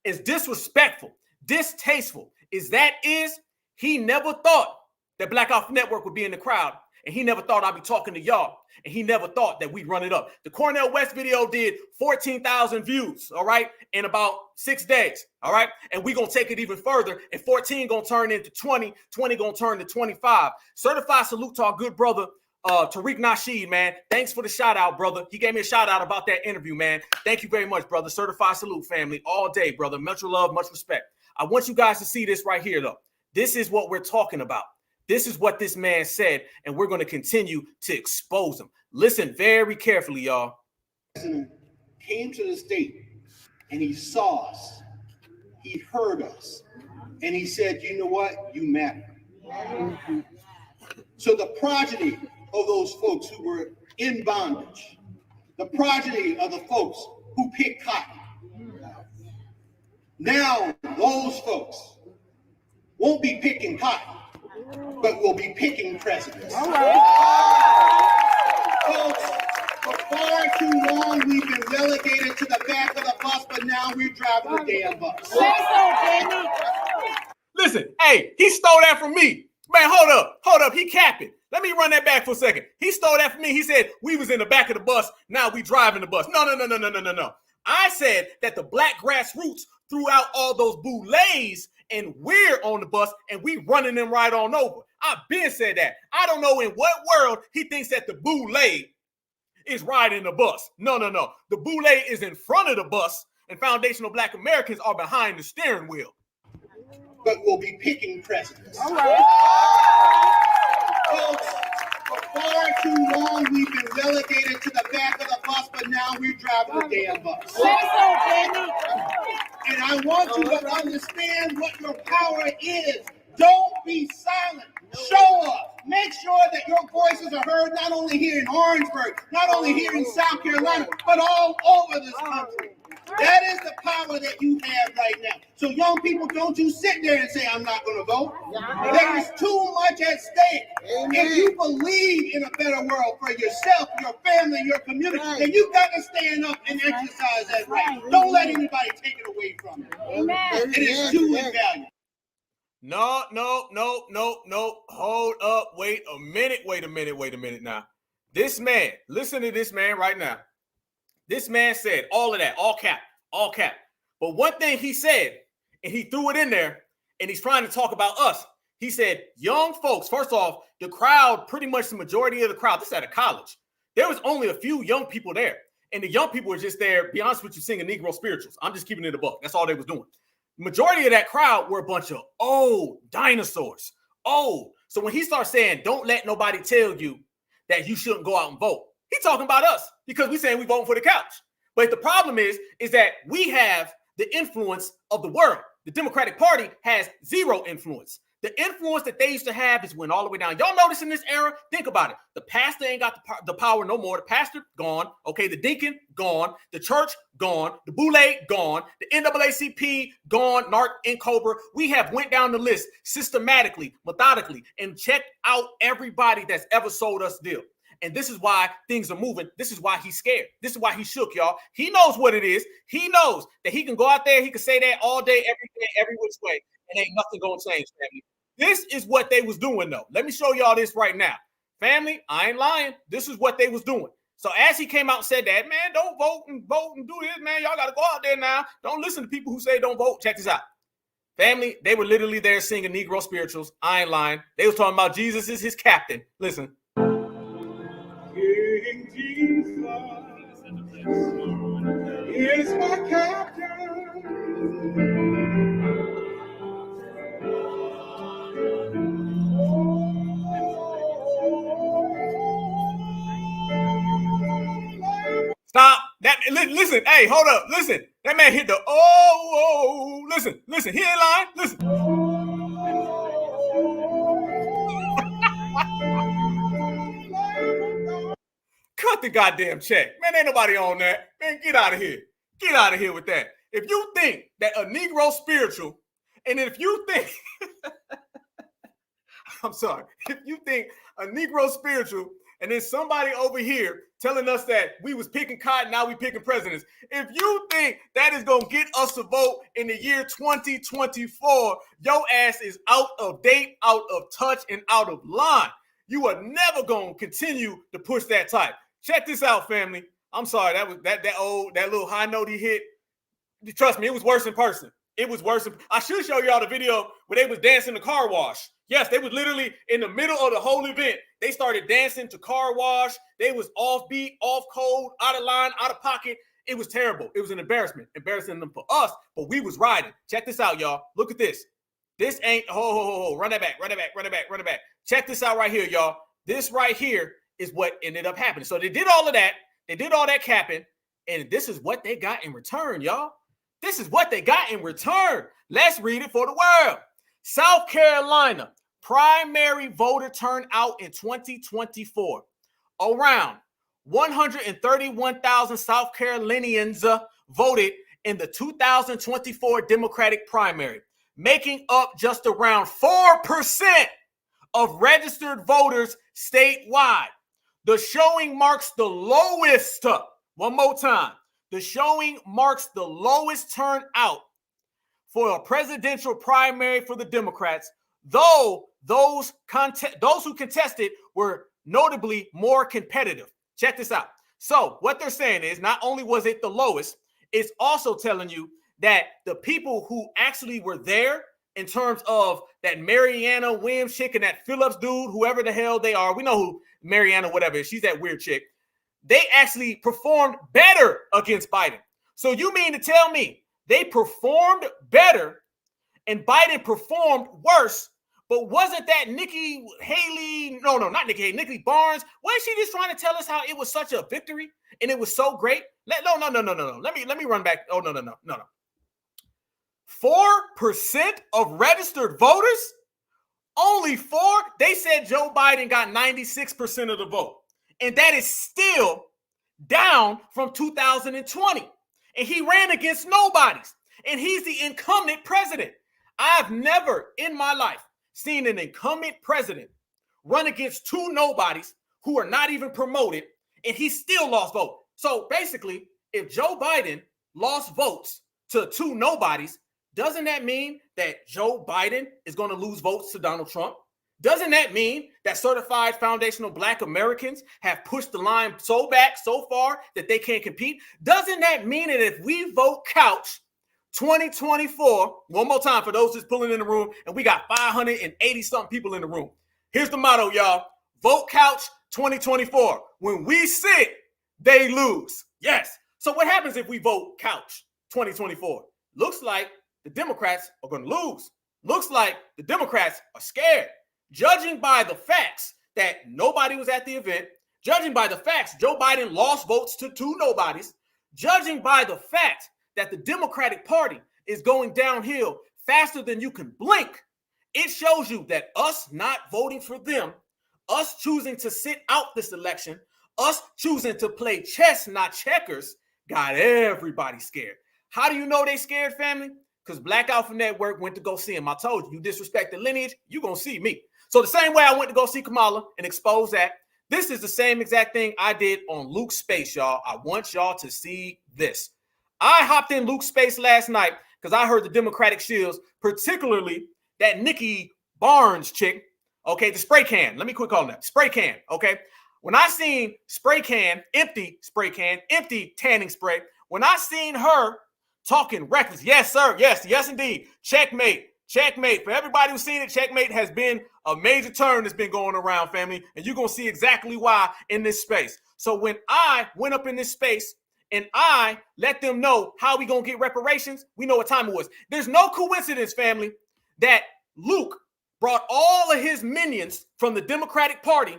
As disrespectful, distasteful as that is, he never thought that Black Alpha Network would be in the crowd, and he never thought I'd be talking to y'all, and he never thought that we'd run it up. The Cornell West video did 14,000 views, all right, in about 6 days, all right? And we're going to take it even further, and 14 going to turn into 20, 20 going to turn to 25. Certified salute to our good brother, Tariq Nasheed, man. Thanks for the shout out, brother. He gave me a shout out about that interview, man. Thank you very much, brother. Certified salute, family, all day, brother. Much love, much respect. I want you guys to see this right here, though. This is what we're talking about. This is what this man said, and we're going to continue to expose him. Listen very carefully, y'all. President came to the state, and he saw us. He heard us, and he said, "You know what? You matter." So the progeny of those folks who were in bondage, the progeny of the folks who picked cotton, now those folks won't be picking cotton, but will be picking presidents. All right. Folks, for far too long we've been relegated to the back of the bus, but now we're driving the damn bus. Listen, hey, he stole that from me. Man, hold up, he capping. Let me run that back for a second. He stole that from me. He said we was in the back of the bus, now we driving the bus. No. I said that the Black Grassroots threw out all those boulets and we're on the bus and we running them right on over. I've been said that. I don't know in what world he thinks that the boule is riding the bus. No. The boule is in front of the bus and foundational Black Americans are behind the steering wheel. But we'll be picking presidents. All right. Folks, for far too long we've been relegated to the back of the bus, but now we're driving the damn bus. And I want you to understand what your power is. Don't be silent. Show up. Make sure that your voices are heard not only here in Orangeburg, not only here in South Carolina, but all over this country. That is the power that you have right now. So young people, don't you sit there and say, I'm not going to vote. There is too much at stake. If you believe in a better world for yourself, your family, your community, then you've got to stand up and exercise that right. Don't let anybody take it away from you. It is too invaluable. No. Hold up. Wait a minute now. This man, listen to this man right now. This man said all of that, all cap. But one thing he said, and he threw it in there, and he's trying to talk about us. He said, young folks, first off, the crowd, pretty much the majority of the crowd, this is at a college. There was only a few young people there. And the young people were just there, be honest with you, singing Negro spirituals. I'm just keeping it a buck. That's all they was doing. Majority of that crowd were a bunch of old dinosaurs. Old. So when he starts saying, don't let nobody tell you that you shouldn't go out and vote, he's talking about us because we saying we voting for the couch. But the problem is that we have the influence of the world. The Democratic Party has zero influence. The influence that they used to have is went all the way down. Y'all notice in this era, think about it. The pastor ain't got the power no more. The pastor gone. Okay, the deacon gone. The church gone. The boule gone. The NAACP gone. NARC and Cobra. We have went down the list systematically, methodically, and checked out everybody that's ever sold us deal. And this is why things are moving. This is why he's scared. This is why he shook, y'all. He knows what it is. He knows that he can go out there. He can say that all day, every which way. And ain't nothing going to change, family. This is what they was doing, though. Let me show y'all this right now. Family, I ain't lying. This is what they was doing. So as he came out and said that, man, don't vote and do this, man. Y'all got to go out there now. Don't listen to people who say don't vote. Check this out. Family, they were literally there singing Negro spirituals. I ain't lying. They was talking about Jesus is his captain. Listen. King Jesus is my captain. Stop. That listen. Hey, hold up. Listen. That man hit the listen. He ain't lying. Listen. Cut the goddamn check. Man, ain't nobody on that. Man, get out of here. Get out of here with that. If you think that a Negro spiritual, and if you think, I'm sorry, if you think a Negro spiritual, and then somebody over here telling us that we was picking cotton, now we picking presidents. If you think that is going to get us to vote in the year 2024, your ass is out of date, out of touch, and out of line. You are never going to continue to push that type. Check this out, family. I'm sorry, that was that little high note he hit. Trust me, it was worse in person. It was worse. I should show y'all the video where they was dancing the car wash. Yes, they was literally in the middle of the whole event. They started dancing to car wash. They was off beat, off code, out of line, out of pocket. It was terrible. It was an embarrassment. Embarrassing them for us, but we was riding. Check this out, y'all. Look at this. This ain't, run it back. Check this out right here, y'all. This right here is what ended up happening. So they did all of that. They did all that capping, and this is what they got in return, y'all. This is what they got in return. Let's read it for the world. South Carolina primary voter turnout in 2024. Around 131,000 South Carolinians voted in the 2024 Democratic primary, making up just around 4% of registered voters statewide. The showing marks the lowest, one more time, the showing marks the lowest turnout for a presidential primary for the Democrats, though those who contested were notably more competitive. Check this out. So what they're saying is not only was it the lowest, it's also telling you that the people who actually were there in terms of that Mariana Williams chick and that Phillips dude, whoever the hell they are, we know who Mariana whatever is, she's that weird chick, they actually performed better against Biden. So you mean to tell me they performed better and Biden performed worse, but wasn't that Nikki Haley, no, not Nikki Haley, Nikki Barnes, wasn't she just trying to tell us how it was such a victory and it was so great? No. Let me run back. Oh, no. 4% of registered voters? Only 4? They said Joe Biden got 96% of the vote. And that is still down from 2020. And he ran against nobodies. And he's the incumbent president. I've never in my life seen an incumbent president run against two nobodies who are not even promoted, and he still lost votes. So basically, if Joe Biden lost votes to two nobodies, doesn't that mean that Joe Biden is going to lose votes to Donald Trump? Doesn't that mean that certified foundational Black Americans have pushed the line so back so far that they can't compete? Doesn't that mean that if we vote couch 2024, one more time for those just pulling in the room, and we got 580 something people in the room. Here's the motto, y'all. Vote couch 2024. When we sit, they lose. Yes. So what happens if we vote couch 2024? Looks like the Democrats are going to lose. Looks like the Democrats are scared. Judging by the facts that nobody was at the event, judging by the facts Joe Biden lost votes to two nobodies, judging by the fact that the Democratic Party is going downhill faster than you can blink, It shows you that us not voting for them, us choosing to sit out this election, us choosing to play chess, not checkers, got everybody scared. How do you know they scared, family? Because Black Alpha Network went to go see him. I told you, you disrespect the lineage, you gonna see me. So the same way I went to go see Kamala and expose that, this is the same exact thing I did on Luke's space, y'all. I want y'all to see this. I hopped in Luke's space last night because I heard the Democratic shills, particularly that Nikki Barnes chick, okay, the spray can. Let me quick call that. Spray can, okay? When I seen spray can, empty tanning spray, when I seen her talking reckless, yes, sir, yes, indeed, checkmate. For everybody who's seen it, checkmate has been a major turn that's been going around, family, and you're going to see exactly why in this space. So when I went up in this space and I let them know how we going to get reparations, we know what time it was. There's no coincidence, family, that Luke brought all of his minions from the Democratic Party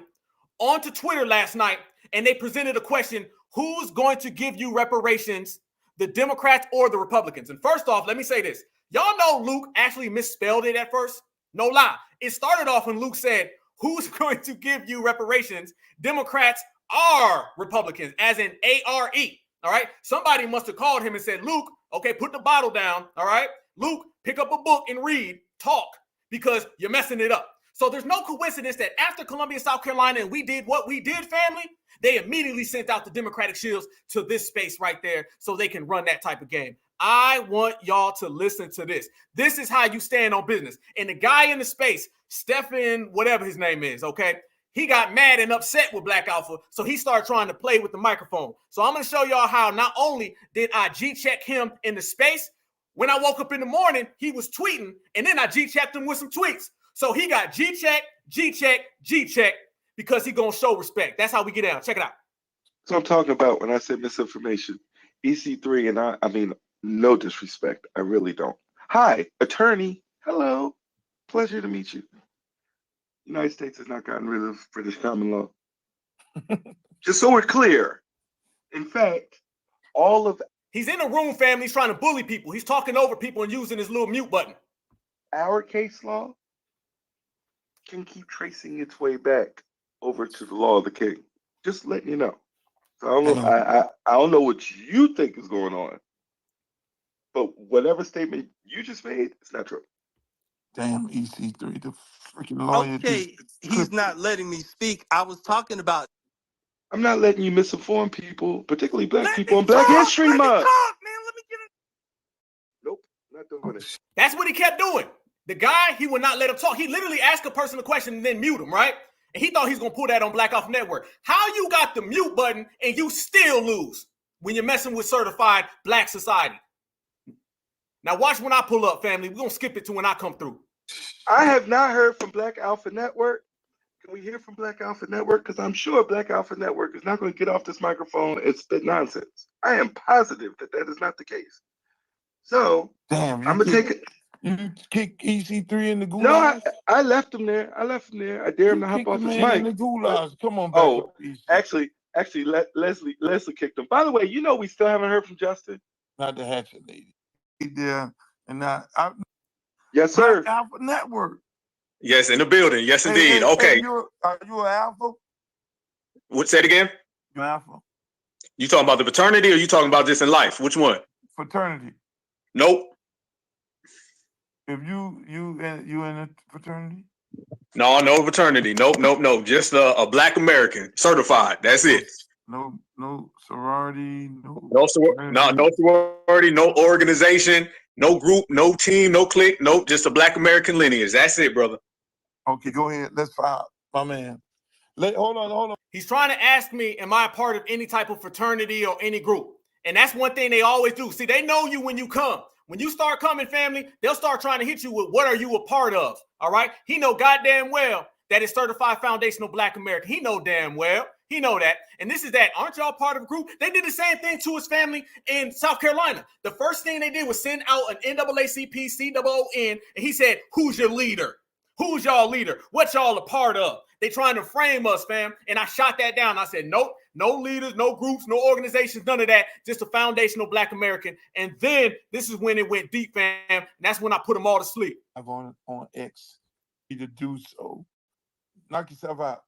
onto Twitter last night, and they presented a question, who's going to give you reparations, the Democrats or the Republicans? And first off, let me say this. Y'all know Luke actually misspelled it at first. No lie. It started off when Luke said, who's going to give you reparations? Democrats are Republicans, as in A-R-E. All right. Somebody must have called him and said, Luke, okay, put the bottle down. All right. Luke, pick up a book and read, talk, because you're messing it up. So there's no coincidence that after Columbia, South Carolina, and we did what we did, family, they immediately sent out the Democratic shields to this space right there so they can run that type of game. I want y'all to listen to this. This is how you stand on business. And the guy in the space, Stephen, whatever his name is, okay, he got mad and upset with Black Alpha, so he started trying to play with the microphone. So I'm going to show y'all how not only did I G-check him in the space, when I woke up in the morning, he was tweeting, and then I G-checked him with some tweets. So he got G-check, because he going to show respect. That's how we get down. Check it out. So I'm talking about when I said misinformation. EC3, and I mean, no disrespect. I really don't. Hi, attorney. Hello. Pleasure to meet you. United States has not gotten rid of British common law. Just so we're clear. In fact, all of he's in a room, family. He's trying to bully people. He's talking over people and using his little mute button. Our case law can keep tracing its way back over to the law of the king. Just letting you know. So I don't know. I don't know what you think is going on, but whatever statement you just made, it's not true. Damn, EC3, the freaking lawyer. Okay, he's not letting me speak. I was talking about. I'm not letting you misinform people, particularly Black people on Black History Month. Let me talk, man. Let me get it. Nope, not doing it. That's what he kept doing. The guy, he would not let him talk. He literally asked a person a question and then mute him, right? And he thought he's going to pull that on Black Alpha Network. How you got the mute button and you still lose when you're messing with certified Black society? Now watch when I pull up, family. We're going to skip it to when I come through. I have not heard from Black Alpha Network. Can we hear from Black Alpha Network? Because I'm sure Black Alpha Network is not going to get off this microphone and spit nonsense. I am positive that that is not the case. So, damn, I'm going to take it. You kick EC3 in the gulag? No, I left him there. I dare him to hop off his mic. In the gulag. Come on back. Oh, actually, Leslie kicked him. By the way, you know we still haven't heard from Justin. Not the hatchet lady. Yeah, and yes, sir. Black Alpha Network. Yes, in the building. Yes, indeed. Okay. Are you an alpha? What? Say it again. You alpha? You talking about the fraternity, or you talking about this in life? Which one? Fraternity. Nope. If you in a fraternity? No fraternity. Nope. Just a Black American certified. That's it. No sorority. No sorority. No organization. No group. No team. No clique. Nope. Just a Black American lineage. That's it, brother. Okay, go ahead. Let's file, my man. Hold on. He's trying to ask me, am I a part of any type of fraternity or any group? And that's one thing they always do. See, they know you when you come. When you start coming, family, they'll start trying to hit you with what are you a part of, all right? He know goddamn well that it's certified foundational Black American. He know damn well. He know that. And this is that. Aren't y'all part of a group? They did the same thing to his family in South Carolina. The first thing they did was send out an NAACP, COON, and he said, who's your leader? Who's y'all leader? What y'all a part of? They trying to frame us, fam. And I shot that down. I said, nope, no leaders, no groups, no organizations, none of that. Just a foundational Black American. And then this is when it went deep, fam. And that's when I put them all to sleep. I'm on X. to do so. Knock yourself out.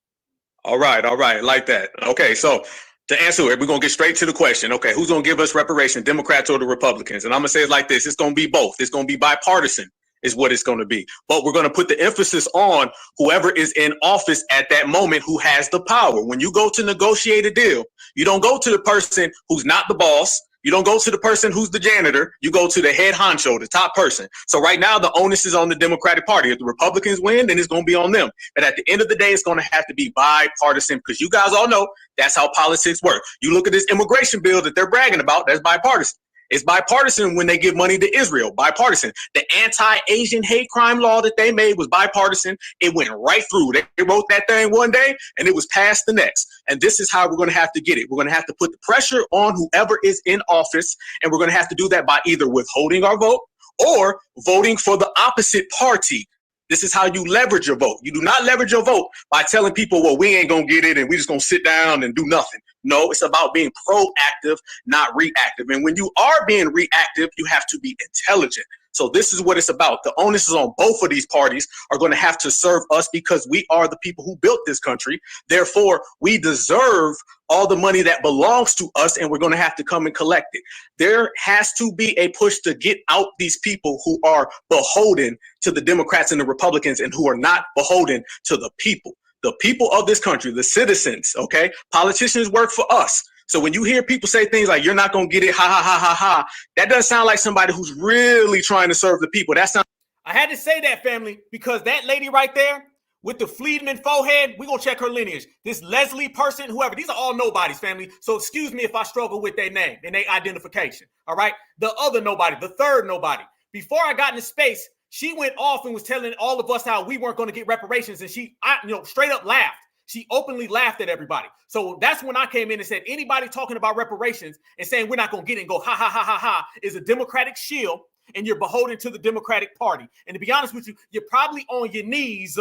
All right, like that. Okay, so to answer it, we're going to get straight to the question. Okay, who's going to give us reparations, Democrats or the Republicans? And I'm going to say it like this. It's going to be both. It's going to be bipartisan is what it's going to be. But we're going to put the emphasis on whoever is in office at that moment who has the power. When you go to negotiate a deal, you don't go to the person who's not the boss. You don't go to the person who's the janitor. You go to the head honcho, the top person. So right now, the onus is on the Democratic Party. If the Republicans win, then it's going to be on them. But at the end of the day, it's going to have to be bipartisan because you guys all know that's how politics work. You look at this immigration bill that they're bragging about, that's bipartisan. It's bipartisan when they give money to Israel, bipartisan. The anti-Asian hate crime law that they made was bipartisan. It went right through. They wrote that thing one day and it was passed the next. And this is how we're going to have to get it. We're going to have to put the pressure on whoever is in office, and we're going to have to do that by either withholding our vote or voting for the opposite party. This is how you leverage your vote. You do not leverage your vote by telling people, well, we ain't going to get it and we just going to sit down and do nothing. No, it's about being proactive, not reactive. And when you are being reactive, you have to be intelligent. So this is what it's about. The onus is on both of these parties are going to have to serve us because we are the people who built this country. Therefore, we deserve all the money that belongs to us, and we're going to have to come and collect it. There has to be a push to get out these people who are beholden to the Democrats and the Republicans and who are not beholden to the people. The people of this country, the citizens, okay? Politicians work for us. So when you hear people say things like, you're not going to get it, ha, ha, ha, ha, ha, that doesn't sound like somebody who's really trying to serve the people. That sounds. I had to say that, family, because that lady right there with the Fleedman forehead, we're going to check her lineage. This Leslie person, whoever, these are all nobodies, family. So excuse me if I struggle with their name and their identification, all right? The other nobody, the third nobody. Before I got into space, she went off and was telling all of us how we weren't going to get reparations, and she straight up laughed. She openly laughed at everybody. So that's when I came in and said, anybody talking about reparations and saying we're not going to get it and go, ha, ha, ha, ha, ha, is a Democratic shield, and you're beholden to the Democratic Party. And to be honest with you, you're probably on your knees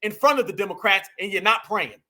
in front of the Democrats, and you're not praying.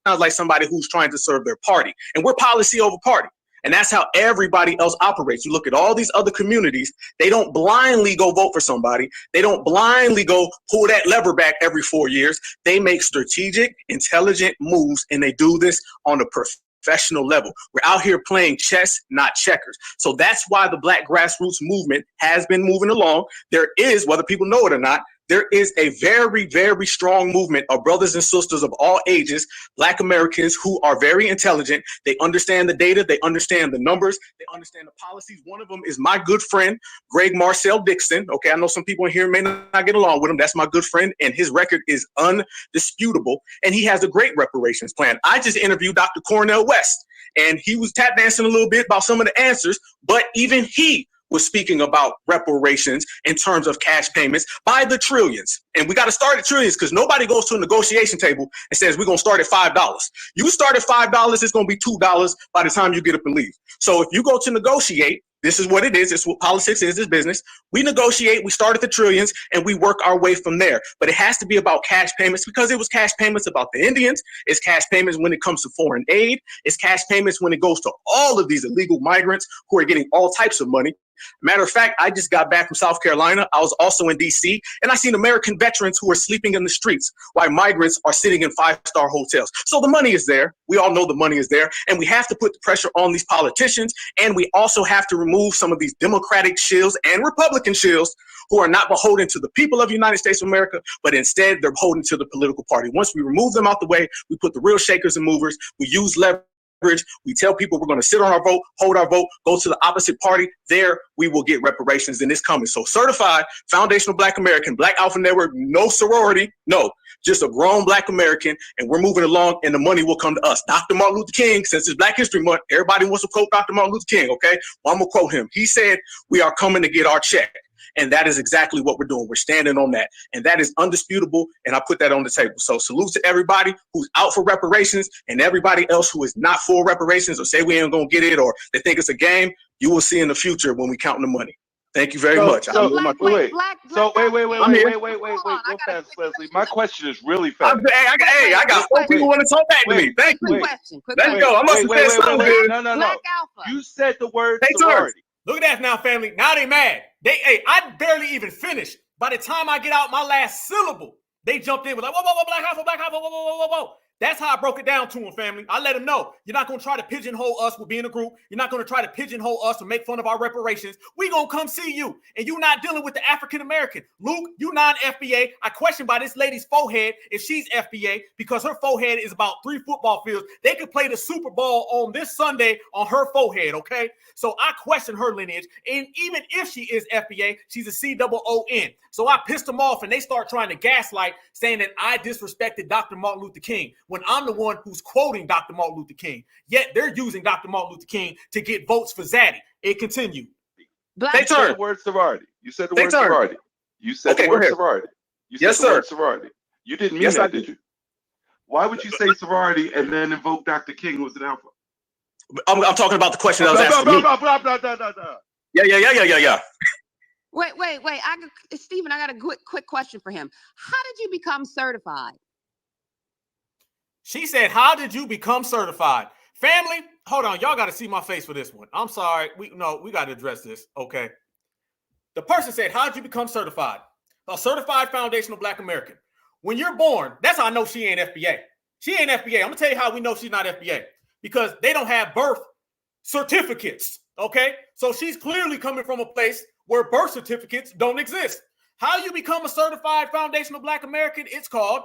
Sounds like somebody who's trying to serve their party. And we're policy over party. And that's how everybody else operates. You look at all these other communities, they don't blindly go vote for somebody. They don't blindly go pull that lever back every 4 years. They make strategic, intelligent moves, and they do this on a professional level. We're out here playing chess, not checkers. So that's why the Black Grassroots movement has been moving along. There is, whether people know it or not, there is a very, very strong movement of brothers and sisters of all ages, Black Americans who are very intelligent. They understand the data. They understand the numbers. They understand the policies. One of them is my good friend, Greg Marcel Dixon. Okay, I know some people in here may not get along with him. That's my good friend, and his record is undisputable, and he has a great reparations plan. I just interviewed Dr. Cornell West, and he was tap dancing a little bit about some of the answers, but even he was speaking about reparations in terms of cash payments by the trillions. And we got to start at trillions because nobody goes to a negotiation table and says, we're going to start at $5. You start at $5, it's going to be $2 by the time you get up and leave. So if you go to negotiate, this is what it is. It's what politics is, it's business. We negotiate, we start at the trillions, and we work our way from there. But it has to be about cash payments because it was cash payments about the Indians. It's cash payments when it comes to foreign aid. It's cash payments when it goes to all of these illegal migrants who are getting all types of money. Matter of fact, I just got back from South Carolina. I was also in D.C., and I seen American veterans who are sleeping in the streets while migrants are sitting in five-star hotels. So the money is there. We all know the money is there, and we have to put the pressure on these politicians, and we also have to remove some of these Democratic shills and Republican shills who are not beholden to the people of the United States of America, but instead they're beholden to the political party. Once we remove them out the way, we put the real shakers and movers, we use leverage. We tell people we're going to sit on our vote, hold our vote, go to the opposite party. There we will get reparations, and it's coming. So certified, foundational Black American, Black Alpha Network, no sorority, no, just a grown Black American, and we're moving along, and the money will come to us. Dr. Martin Luther King, since it's Black History Month, everybody wants to quote Dr. Martin Luther King, okay? Well, I'm going to quote him. He said, we are coming to get our check. And that is exactly what we're doing. We're standing on that. And that is undisputable. And I put that on the table. So salute to everybody who's out for reparations and everybody else who is not for reparations or say we ain't going to get it or they think it's a game. You will see in the future when we count the money. Thank you very much. Wait, real fast, Leslie. My question is really fast. I got 4 people want to talk back to me. Thank you. Let's go. I must have said something good. No. You said the word sorority. Look at that now, family. Now they mad. I barely even finished. By the time I get out my last syllable, they jumped in with like, whoa, whoa, whoa, black Alpha, whoa, whoa, whoa, whoa, whoa. That's how I broke it down to them, family. I let them know you're not going to try to pigeonhole us with being a group. You're not going to try to pigeonhole us or make fun of our reparations. We're going to come see you. And you're not dealing with the African-American. Luke, you non-FBA. I question by this lady's forehead if she's FBA because her forehead is about 3 football fields. They could play the Super Bowl on this Sunday on her forehead, okay? So I question her lineage. And even if she is FBA, she's a COON. So I pissed them off and they start trying to gaslight, saying that I disrespected Dr. Martin Luther King when I'm the one who's quoting Dr. Martin Luther King. Yet they're using Dr. Martin Luther King to get votes for Zaddy. It continued. You said the word sorority. You said the word sorority. You said the word sorority. You said the word sorority. You didn't mean that, did you? Why would you say sorority and then invoke Dr. King who was an alpha? I'm talking about the question that was asked. Yeah. Wait. Stephen, I got a quick question for him. How did you become certified? She said, how did you become certified? Family, hold on. Y'all got to see my face for this one. I'm sorry. We got to address this. Okay. The person said, how did you become certified? A certified foundational Black American. When you're born, that's how I know she ain't FBA. She ain't FBA. I'm going to tell you how we know she's not FBA. Because they don't have birth certificates. Okay. So she's clearly coming from a place where birth certificates don't exist. How you become a certified foundational Black American? It's called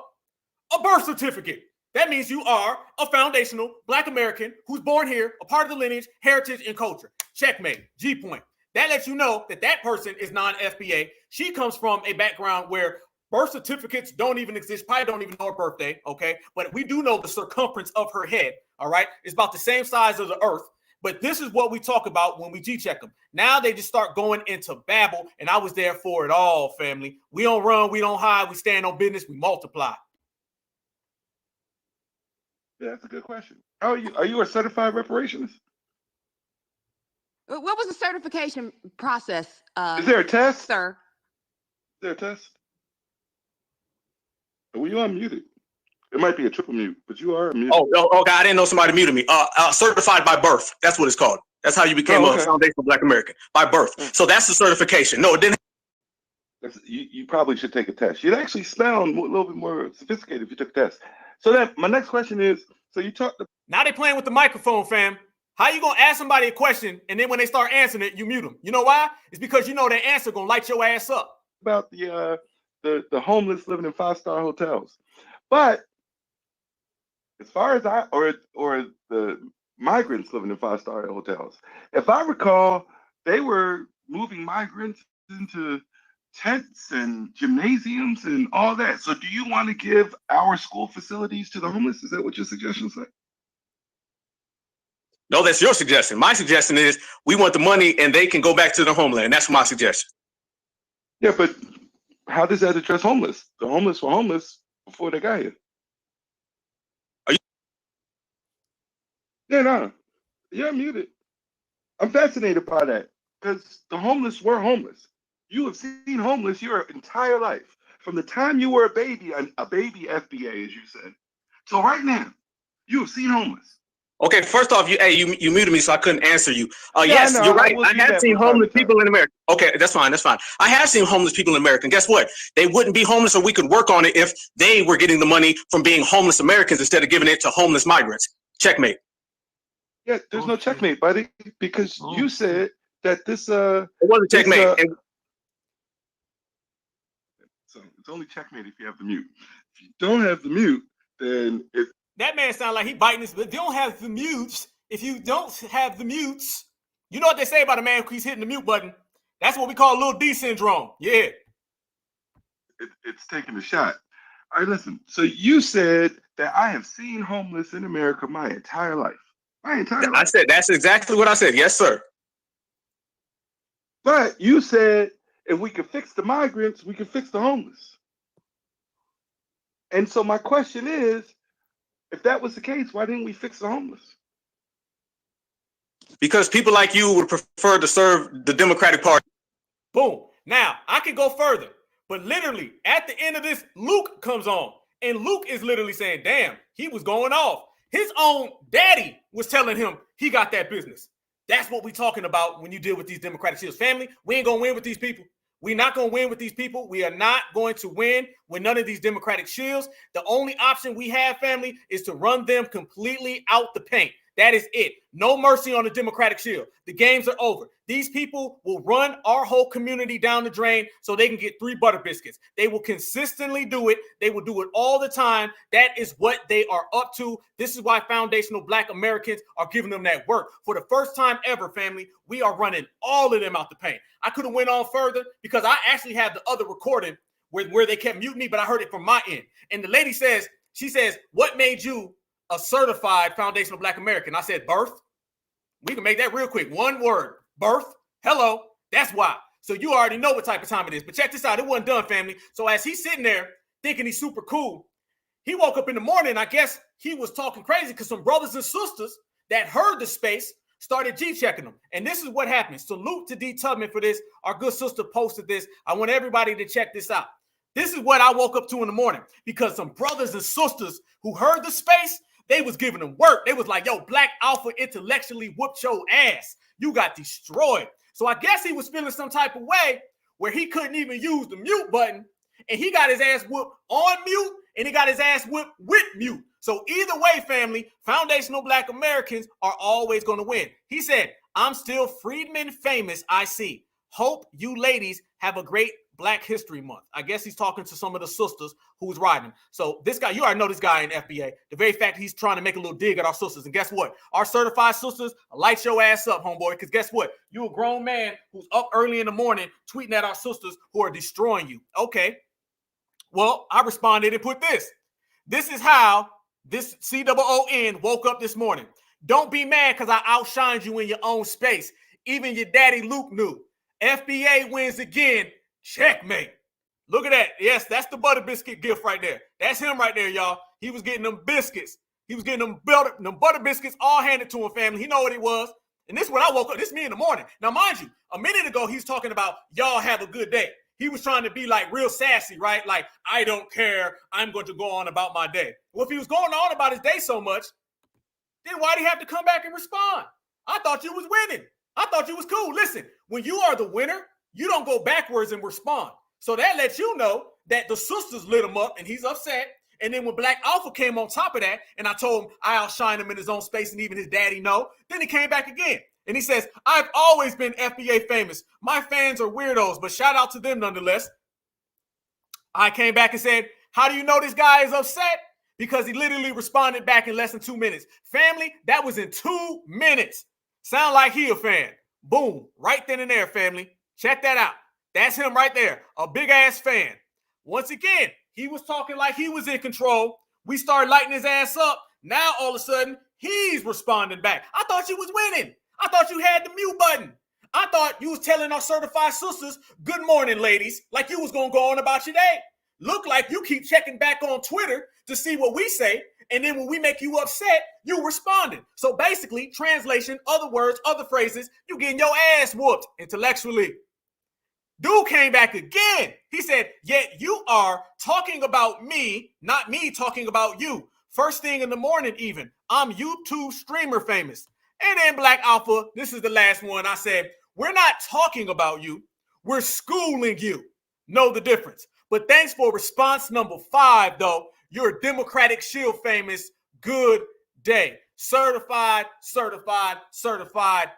a birth certificate. That means you are a foundational Black American who's born here, a part of the lineage, heritage, and culture. Checkmate. G point. That lets you know that that person is non-FBA. She comes from a background where birth certificates don't even exist. Probably don't even know her birthday, okay? But we do know the circumference of her head, all right? It's about the same size as the earth. But this is what we talk about when we G-check them. Now they just start going into babble, and I was there for it all, family. We don't run, we don't hide, we stand on business, we multiply. Yeah, that's a good question. Are you a certified reparationist? What was the certification process? Is there a test? Sir? Is there a test? Well, you unmuted. It might be a triple mute, but you are muted. Oh, God, I didn't know somebody muted me. Certified by birth. That's what it's called. That's how you became a foundational Black American, by birth. So that's the certification. No, it didn't. You probably should take a test. You'd actually sound a little bit more sophisticated if you took a test. So then my next question is, so you talked. Now they playing with the microphone, fam. How you gonna ask somebody a question and then when they start answering it, you mute them? You know why? It's because you know their answer gonna light your ass up. About the homeless living in 5-star hotels, but as far as or the migrants living in 5-star hotels, if I recall, they were moving migrants into tents and gymnasiums and all that. So do you want to give our school facilities to the homeless? Is that what your suggestion said? No, that's your suggestion. My suggestion is we want the money and they can go back to the homeland. That's my suggestion. Yeah, but how does that address homeless? The homeless were homeless before they got here. You're muted. I'm fascinated by that because the homeless were homeless. You have seen homeless your entire life. From the time you were a baby FBA, as you said. So right now, you have seen homeless. Okay, first off, you muted me, so I couldn't answer you. Yes, you're right. I have seen homeless people in America. Okay, that's fine. I have seen homeless people in America. And guess what? They wouldn't be homeless, or we could work on it if they were getting the money from being homeless Americans instead of giving it to homeless migrants. Checkmate. Yeah, there's no checkmate, buddy, because you said that this it wasn't checkmate. So it's only checkmate if you have the mute. If you don't have the mute, then it. That man sounds like he biting his. But if you don't have the mutes, if you don't have the mutes, you know what they say about a man who keeps hitting the mute button? That's what we call Little D syndrome. Yeah. It's taking a shot. All right, listen. So you said that I have seen homeless in America my entire life. I said that's exactly what I said. Yes, sir. But you said if we could fix the migrants, we could fix the homeless. And so my question is, if that was the case, why didn't we fix the homeless? Because people like you would prefer to serve the Democratic Party. Boom. Now, I can go further, but literally at the end of this, Luke comes on. And Luke is literally saying, damn, he was going off. His own daddy was telling him he got that business. That's what we're talking about when you deal with these Democratic shields. Family, we ain't going to win with these people. We're not going to win with these people. We are not going to win with none of these Democratic shills. The only option we have, family, is to run them completely out the paint. That is it. No mercy on the Democratic shield. The games are over. These people will run our whole community down the drain so they can get 3 butter biscuits. They will consistently do it. They will do it all the time. That is what they are up to. This is why foundational Black Americans are giving them that work. For the first time ever, family, we are running all of them out the paint. I could have went on further because I actually have the other recording where they kept muting me, but I heard it from my end. And the lady says, what made you a certified foundational Black American? I said, birth. We can make that real quick. One word, birth. Hello. That's why. So you already know what type of time it is. But check this out. It wasn't done, family. So as he's sitting there thinking he's super cool, he woke up in the morning. I guess he was talking crazy because some brothers and sisters that heard the space started G-checking him. And this is what happened. Salute to D. Tubman for this. Our good sister posted this. I want everybody to check this out. This is what I woke up to in the morning because some brothers and sisters who heard the space, they was giving them work. They was like, yo, Black Alpha intellectually whooped your ass. You got destroyed. So I guess he was feeling some type of way where he couldn't even use the mute button. And he got his ass whooped on mute and he got his ass whooped with mute. So either way, family, foundational Black Americans are always going to win. He said, I'm still Freedman famous, I see. Hope you ladies have a great Black History Month. I guess he's talking to some of the sisters who's riding. So this guy, you already know this guy in FBA. The very fact he's trying to make a little dig at our sisters. And guess what? Our certified sisters, light your ass up, homeboy. Because guess what? You a grown man who's up early in the morning tweeting at our sisters who are destroying you. Okay. Well, I responded and put this. This is how this COON woke up this morning. Don't be mad because I outshined you in your own space. Even your daddy Luke knew. FBA wins again. Checkmate. Look at that. Yes, that's the butter biscuit gift right there. That's him right there, y'all. He was getting them biscuits. He was getting them butter biscuits all handed to him, family. He know what it was. And this is when I woke up. This is me in the morning. Now, mind you, a minute ago, he's talking about y'all have a good day. He was trying to be like real sassy, right? Like, I don't care. I'm going to go on about my day. Well, if he was going on about his day so much, then why'd he have to come back and respond? I thought you was winning. I thought you was cool. Listen, when you are the winner, you don't go backwards and respond. So that lets you know that the sisters lit him up and he's upset. And then when Black Alpha came on top of that, and I told him I outshine him in his own space and even his daddy know, then he came back again. And he says, I've always been FBA famous. My fans are weirdos, but shout out to them nonetheless. I came back and said, how do you know this guy is upset? Because he literally responded back in less than 2 minutes. Family, that was in 2 minutes. Sound like he a fan. Boom. Right then and there, family. Check that out. That's him right there. A big ass fan. Once again, he was talking like he was in control. We started lighting his ass up. Now, all of a sudden, he's responding back. I thought you was winning. I thought you had the mute button. I thought you was telling our certified sisters, good morning, ladies, like you was going to go on about your day. Look like you keep checking back on Twitter to see what we say. And then when we make you upset, you responding. So basically, translation, other words, other phrases, you getting your ass whooped intellectually. Dude came back again. He said, yet you are talking about me, not me talking about you. First thing in the morning even. I'm YouTube streamer famous. And then Black Alpha, this is the last one. I said, we're not talking about you. We're schooling you. Know the difference. But thanks for response number 5, though. You're Democratic Shield famous. Good day. Certified, certified, certified.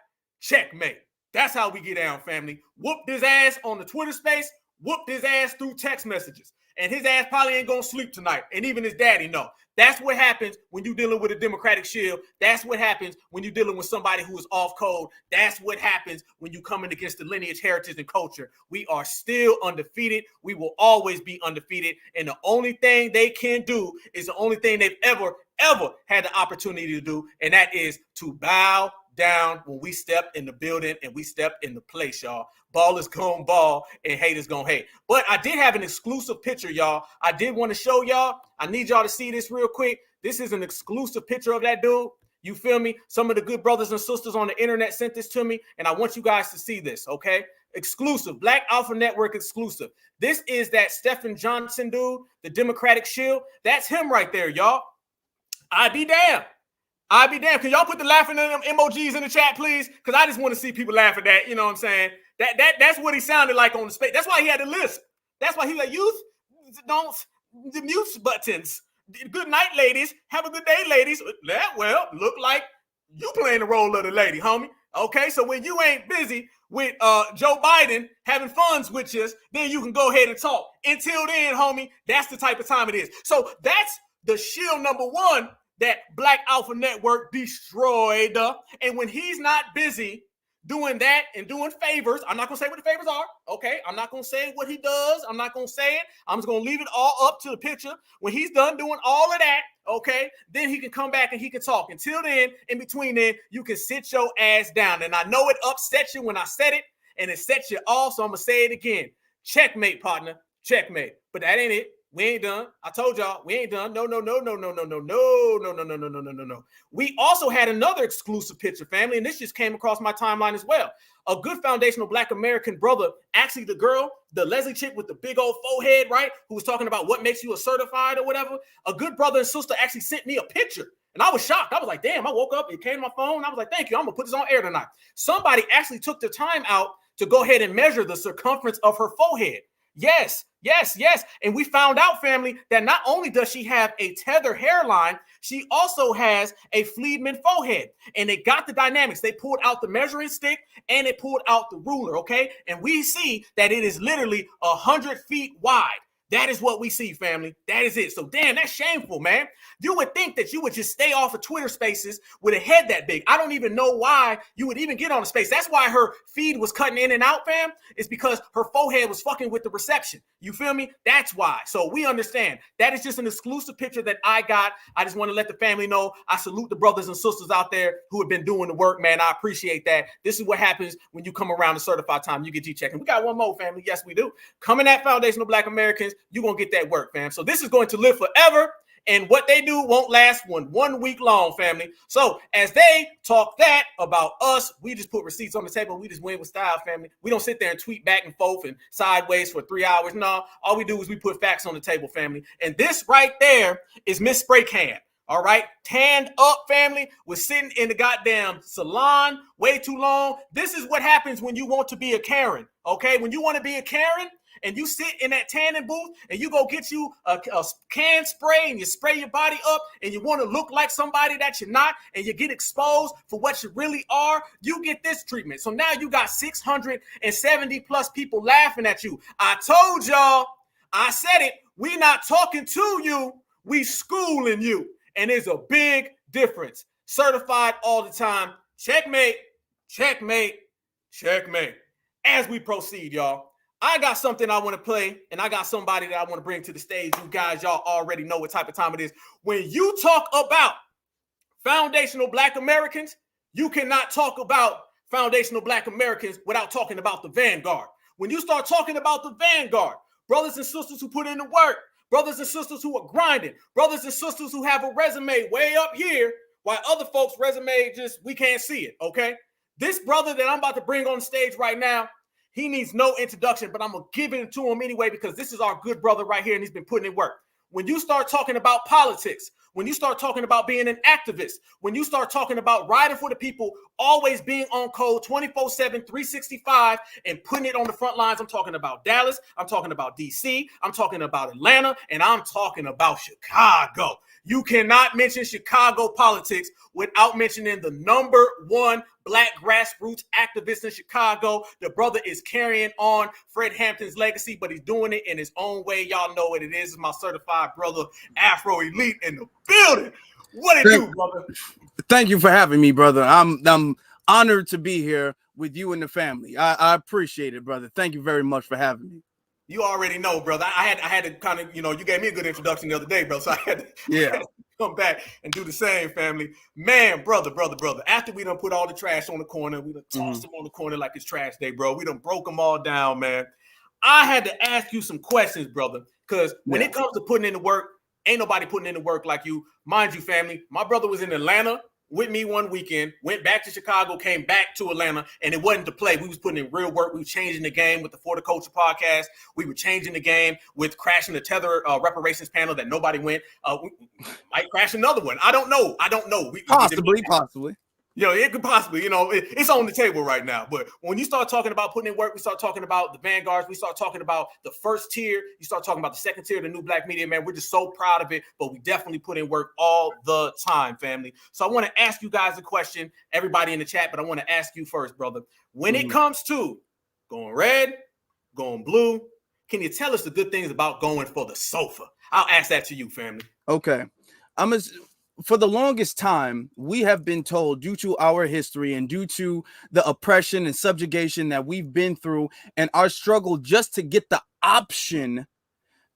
Checkmate. That's how we get down, family. Whooped his ass on the Twitter space. Whooped his ass through text messages. And his ass probably ain't going to sleep tonight. And even his daddy know. That's what happens when you're dealing with a Democratic Shield. That's what happens when you're dealing with somebody who is off code. That's what happens when you're coming against the lineage, heritage, and culture. We are still undefeated. We will always be undefeated. And the only thing they can do is the only thing they've ever had the opportunity to do. And that is to bow down when we step in the building and we step in the place, y'all. Ballers gon' ball and haters gon' hate. But I did have an exclusive picture, y'all. I did want to show y'all. I need y'all to see this real quick. This is an exclusive picture of that dude. You feel me? Some of the good brothers and sisters on the internet sent this to me, and I want you guys to see this, okay? Exclusive, Black Alpha Network exclusive. This is that Stephen Johnson dude, the Democratic Shield. That's him right there, y'all. I'd be damned. I'd be damned. Can y'all put the laughing emojis in the chat, please? Because I just want to see people laugh at that. You know what I'm saying? That's what he sounded like on the space. That's why he had a lisp. That's why he like, youth don't the mute buttons. Good night, ladies. Have a good day, ladies. Well, look like you playing the role of the lady, homie. Okay, so when you ain't busy with Joe Biden having funs with you, then you can go ahead and talk. Until then, homie, that's the type of time it is. So that's the shield number one that Black Alpha Network destroyed. And when he's not busy doing that and doing favors, I'm not going to say what the favors are, okay? I'm not going to say what he does. I'm not going to say it. I'm just going to leave it all up to the picture. When he's done doing all of that, okay, then he can come back and he can talk. Until then, in between then, you can sit your ass down. And I know it upset you when I said it, and it sets you off, so I'm going to say it again. Checkmate, partner. Checkmate. But that ain't it. We ain't done. I told y'all we ain't done. No. We also had another exclusive picture, family, and this just came across my timeline as well. A good foundational Black American brother, actually the girl, the Leslie chick with the big old forehead, right, who was talking about what makes you a certified or whatever. A good brother and sister actually sent me a picture, and I was shocked. I was like, damn, I woke up, it came to my phone. I was like, thank you. I'm going to put this on air tonight. Somebody actually took the time out to go ahead and measure the circumference of her forehead. Yes. And we found out, family, that not only does she have a tether hairline, she also has a Friedman forehead. And they got the dynamics. They pulled out the measuring stick and it pulled out the ruler, okay? And we see that it is literally 100 feet wide. That is what we see, family. That is it. So, damn, that's shameful, man. You would think that you would just stay off of Twitter Spaces with a head that big. I don't even know why you would even get on a space. That's why her feed was cutting in and out, fam. It's because her forehead was fucking with the reception. You feel me? That's why. So we understand. That is just an exclusive picture that I got. I just want to let the family know. I salute the brothers and sisters out there who have been doing the work, man. I appreciate that. This is what happens when you come around to certified time. You get G-checking. We got one more, family. Yes, we do. Coming at Foundational Black Americans, you're going to get that work, fam. So this is going to live forever. And what they do won't last one week long, family. So as they talk that about us, we just put receipts on the table. We just win with style, family. We don't sit there and tweet back and forth and sideways for 3 hours. No, all we do is we put facts on the table, family. And this right there is Miss Spray Can. All right, tanned up, family, was sitting in the goddamn salon way too long. This is what happens when you want to be a Karen, okay? When you want to be a Karen, and you sit in that tanning booth and you go get you a can spray and you spray your body up and you want to look like somebody that you're not and you get exposed for what you really are, you get this treatment. So now you got 670 plus people laughing at you. I told y'all, I said it, we not talking to you, we schooling you. And there's a big difference. Certified all the time. Checkmate, checkmate, checkmate. As we proceed, y'all, I got something I want to play, and I got somebody that I want to bring to the stage. You guys, y'all already know what type of time it is. When you talk about foundational Black Americans, you cannot talk about foundational Black Americans without talking about the vanguard. When you start talking about the vanguard, brothers and sisters who put in the work, brothers and sisters who are grinding, brothers and sisters who have a resume way up here, while other folks' resume just, we can't see it, okay? This brother that I'm about to bring on stage right now, he needs no introduction, but I'm going to give it to him anyway because this is our good brother right here, and he's been putting in work. When you start talking about politics, when you start talking about being an activist, when you start talking about riding for the people, always being on code 24/7, 365, and putting it on the front lines, I'm talking about Dallas, I'm talking about DC, I'm talking about Atlanta, and I'm talking about Chicago. You cannot mention Chicago politics without mentioning the #1 Black grassroots activist in Chicago. The brother is carrying on Fred Hampton's legacy, but he's doing it in his own way. Y'all know what it is. It's my certified brother, Afro Elite in the building. What it do, brother? Thank you for having me, brother. I'm honored to be here with you and the family. I appreciate it, brother. Thank you very much for having me. You already know, brother. I had to kind of, you gave me a good introduction the other day, bro. So I had to come back and do the same, family. Man, brother. After we done put all the trash on the corner, we done tossed them on the corner like it's trash day, bro. We done broke them all down, man. I had to ask you some questions, brother, because when it comes to putting in the work, ain't nobody putting in the work like you. Mind you, family, my brother was in Atlanta with me one weekend, went back to Chicago, came back to Atlanta, and it wasn't to play. We was putting in real work. We were changing the game with the For the Culture podcast. We were changing the game with crashing the tether reparations panel that nobody went. We might crash another one. I don't know. Possibly. It could possibly, it's on the table right now. But when you start talking about putting in work, we start talking about the vanguards, we start talking about the first tier, you start talking about the second tier, the new black media, man. We're just so proud of it, but we definitely put in work all the time, family. So I want to ask you guys a question, everybody in the chat, but I want to ask you first, brother. When it comes to going red, going blue, can you tell us the good things about going for the sofa? I'll ask that to you, family. Okay. For the longest time, we have been told, due to our history and due to the oppression and subjugation that we've been through and our struggle just to get the option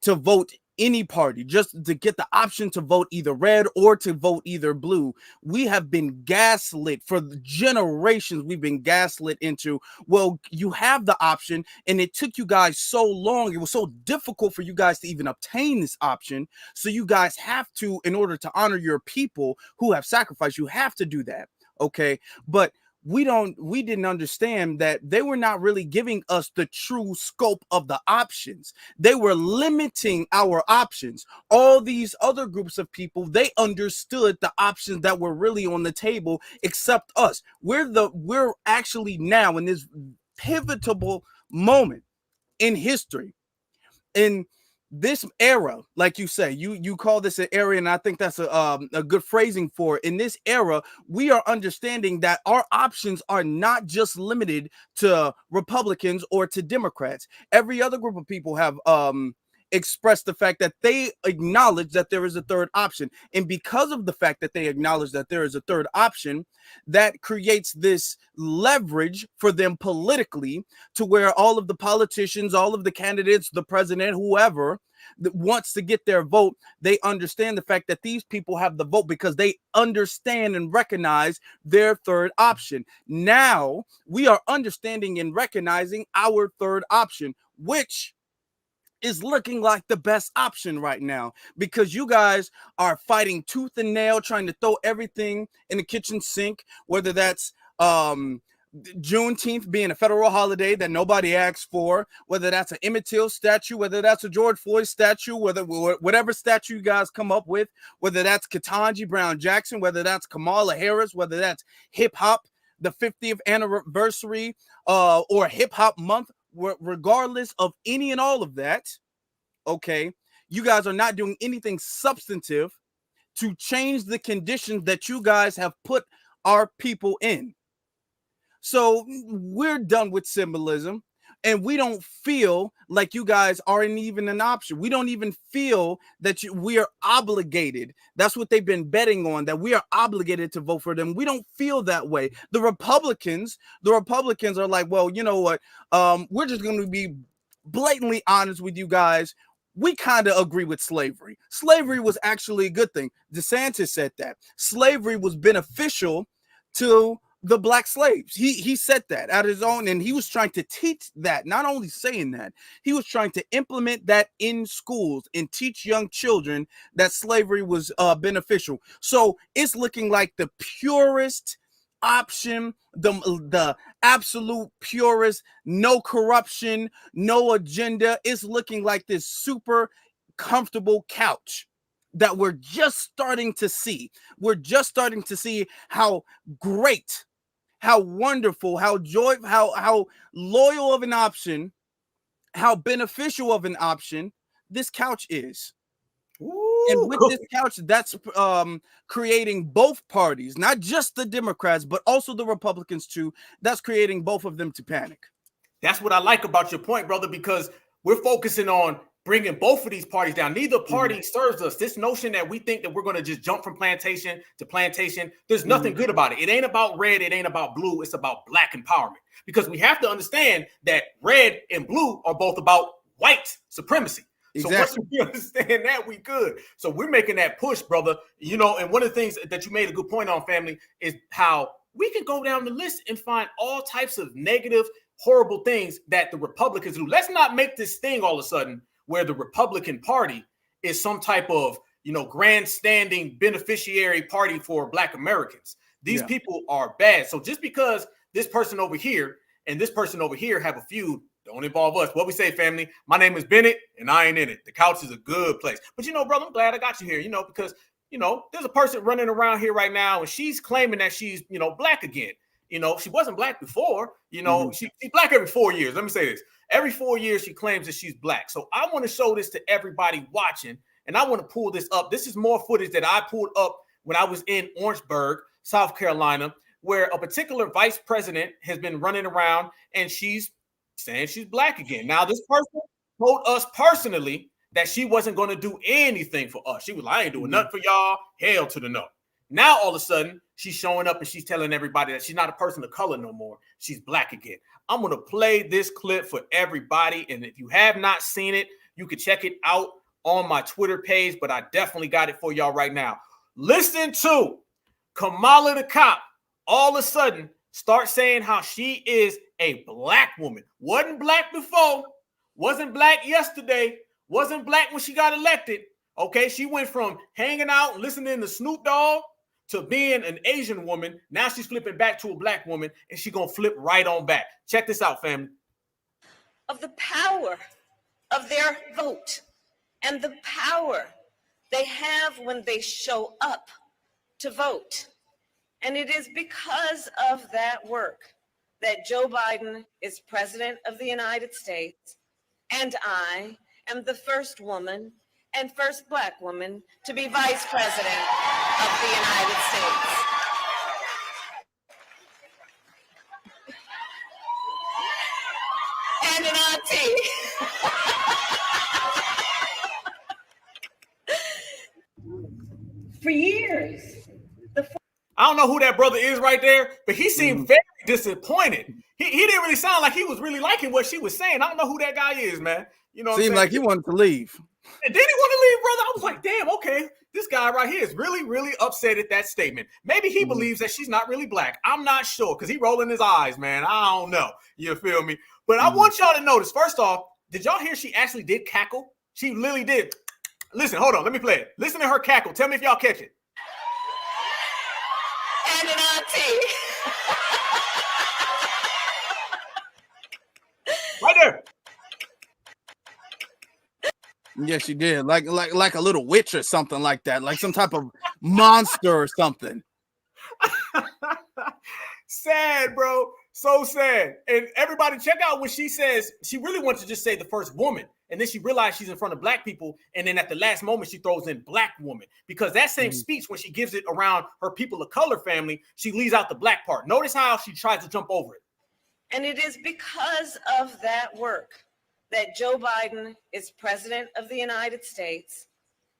to vote any party, just to get the option to vote either red or to vote either blue, we have been gaslit for generations. We've been gaslit into, well, you have the option, and it took you guys so long. It was so difficult for you guys to even obtain this option. So you guys have to, in order to honor your people who have sacrificed, you have to do that. Okay. But we didn't understand that they were not really giving us the true scope of the options. They were limiting our options. All these other groups of people, they understood the options that were really on the table, except us. We're actually now in this pivotal moment in history, in this era, like you say, you call this an era, and I think that's a good phrasing for it. In this era, we are understanding that our options are not just limited to Republicans or to Democrats. Every other group of people have expressed the fact that they acknowledge that there is a third option. And because of the fact that they acknowledge that there is a third option, that creates this leverage for them politically, to where all of the politicians, all of the candidates, the president, whoever that wants to get their vote, they understand the fact that these people have the vote because they understand and recognize their third option. Now we are understanding and recognizing our third option, which is looking like the best option right now, because you guys are fighting tooth and nail, trying to throw everything in the kitchen sink, whether that's Juneteenth being a federal holiday that nobody asked for, whether that's an Emmett Till statue, whether that's a George Floyd statue, whatever statue you guys come up with, whether that's Ketanji Brown Jackson, whether that's Kamala Harris, whether that's hip hop, the 50th anniversary or hip hop month. Regardless of any and all of that, okay, you guys are not doing anything substantive to change the conditions that you guys have put our people in. So we're done with symbolism, and we don't feel like you guys aren't even an option. We don't even feel that we are obligated. That's what they've been betting on, that we are obligated to vote for them. We don't feel that way. The Republicans are like, well, you know what? We're just going to be blatantly honest with you guys. We kind of agree with slavery. Slavery was actually a good thing. DeSantis said that. Slavery was beneficial to the black slaves. He said that out of his own, and he was trying to teach that. Not only saying that, he was trying to implement that in schools and teach young children that slavery was beneficial. So it's looking like the purest option, the absolute purest, no corruption, no agenda. It's looking like this super comfortable couch that we're just starting to see. We're just starting to see how great, how wonderful, how joyful, how loyal of an option, how beneficial of an option this couch is. Ooh. And with this couch, that's creating both parties, not just the Democrats, but also the Republicans too. That's creating both of them to panic. That's what I like about your point, brother, because we're focusing on bringing both of these parties down. Neither party serves us. This notion that we think that we're going to just jump from plantation to plantation, there's nothing good about it. It ain't about red. It ain't about blue. It's about black empowerment, because we have to understand that red and blue are both about white supremacy. Exactly. So once we understand that, we good. So we're making that push, brother. You know, and one of the things that you made a good point on, family, is how we can go down the list and find all types of negative, horrible things that the Republicans do. Let's not make this thing all of a sudden where the Republican Party is some type of, you know, grandstanding beneficiary party for Black Americans. These people are bad. So just because this person over here and this person over here have a feud, don't involve us. What we say, family, my name is Bennett and I ain't in it. The couch is a good place. But, you know, brother, I'm glad I got you here, you know, because you know, there's a person running around here right now and she's claiming that she's, you know, black again. You know, she wasn't black before. You know, she's black every 4 years. Let me say this. Every 4 years, she claims that she's black. So I want to show this to everybody watching, and I want to pull this up. This is more footage that I pulled up when I was in Orangeburg, South Carolina, where a particular vice president has been running around and she's saying she's black again. Now, this person told us personally that she wasn't going to do anything for us. She was like, I ain't doing nothing for y'all. Hell to the no. Now, all of a sudden, she's showing up and she's telling everybody that she's not a person of color no more. She's black again. I'm going to play this clip for everybody. And if you have not seen it, you can check it out on my Twitter page, but I definitely got it for y'all right now. Listen to Kamala the cop all of a sudden start saying how she is a black woman. Wasn't black before, wasn't black yesterday, wasn't black when she got elected. Okay, she went from hanging out and listening to Snoop Dogg to being an Asian woman. Now she's flipping back to a black woman, and she's going to flip right on back. Check this out, family. Of the power of their vote and the power they have when they show up to vote. And it is because of that work that Joe Biden is president of the United States, and I am the first woman and first black woman to be vice president of the United States. And an auntie. For years. I don't know who that brother is right there, but he seemed very disappointed. He didn't really sound like he was really liking what she was saying. I don't know who that guy is, man. You know, seemed like he wanted to leave. And did he want to leave, brother? I was like, damn, okay. This guy right here is really, really upset at that statement. Maybe he believes that she's not really black. I'm not sure because he rolling his eyes, man. I don't know. You feel me? But I want y'all to notice, first off, did y'all hear she actually did cackle? She literally did. Listen, hold on. Let me play it. Listen to her cackle. Tell me if y'all catch it. And an auntie. Right there. Yeah, she did. Like a little witch or something like that. Like some type of monster or something. Sad, bro. So sad. And everybody check out when she says she really wants to just say the first woman. And then she realized she's in front of black people. And then at the last moment, she throws in black woman. Because that same speech, when she gives it around her people of color family, she leaves out the black part. Notice how she tries to jump over it. And it is because of that work that Joe Biden is president of the United States,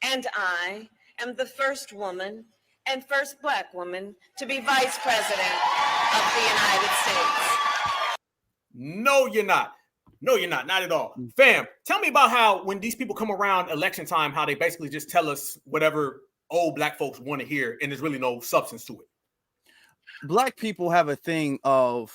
and I am the first woman and first black woman to be vice president of the United States. No, you're not. No, you're not. Not at all. Fam, tell me about how when these people come around election time, how they basically just tell us whatever old black folks want to hear, and there's really no substance to it. Black people have a thing of,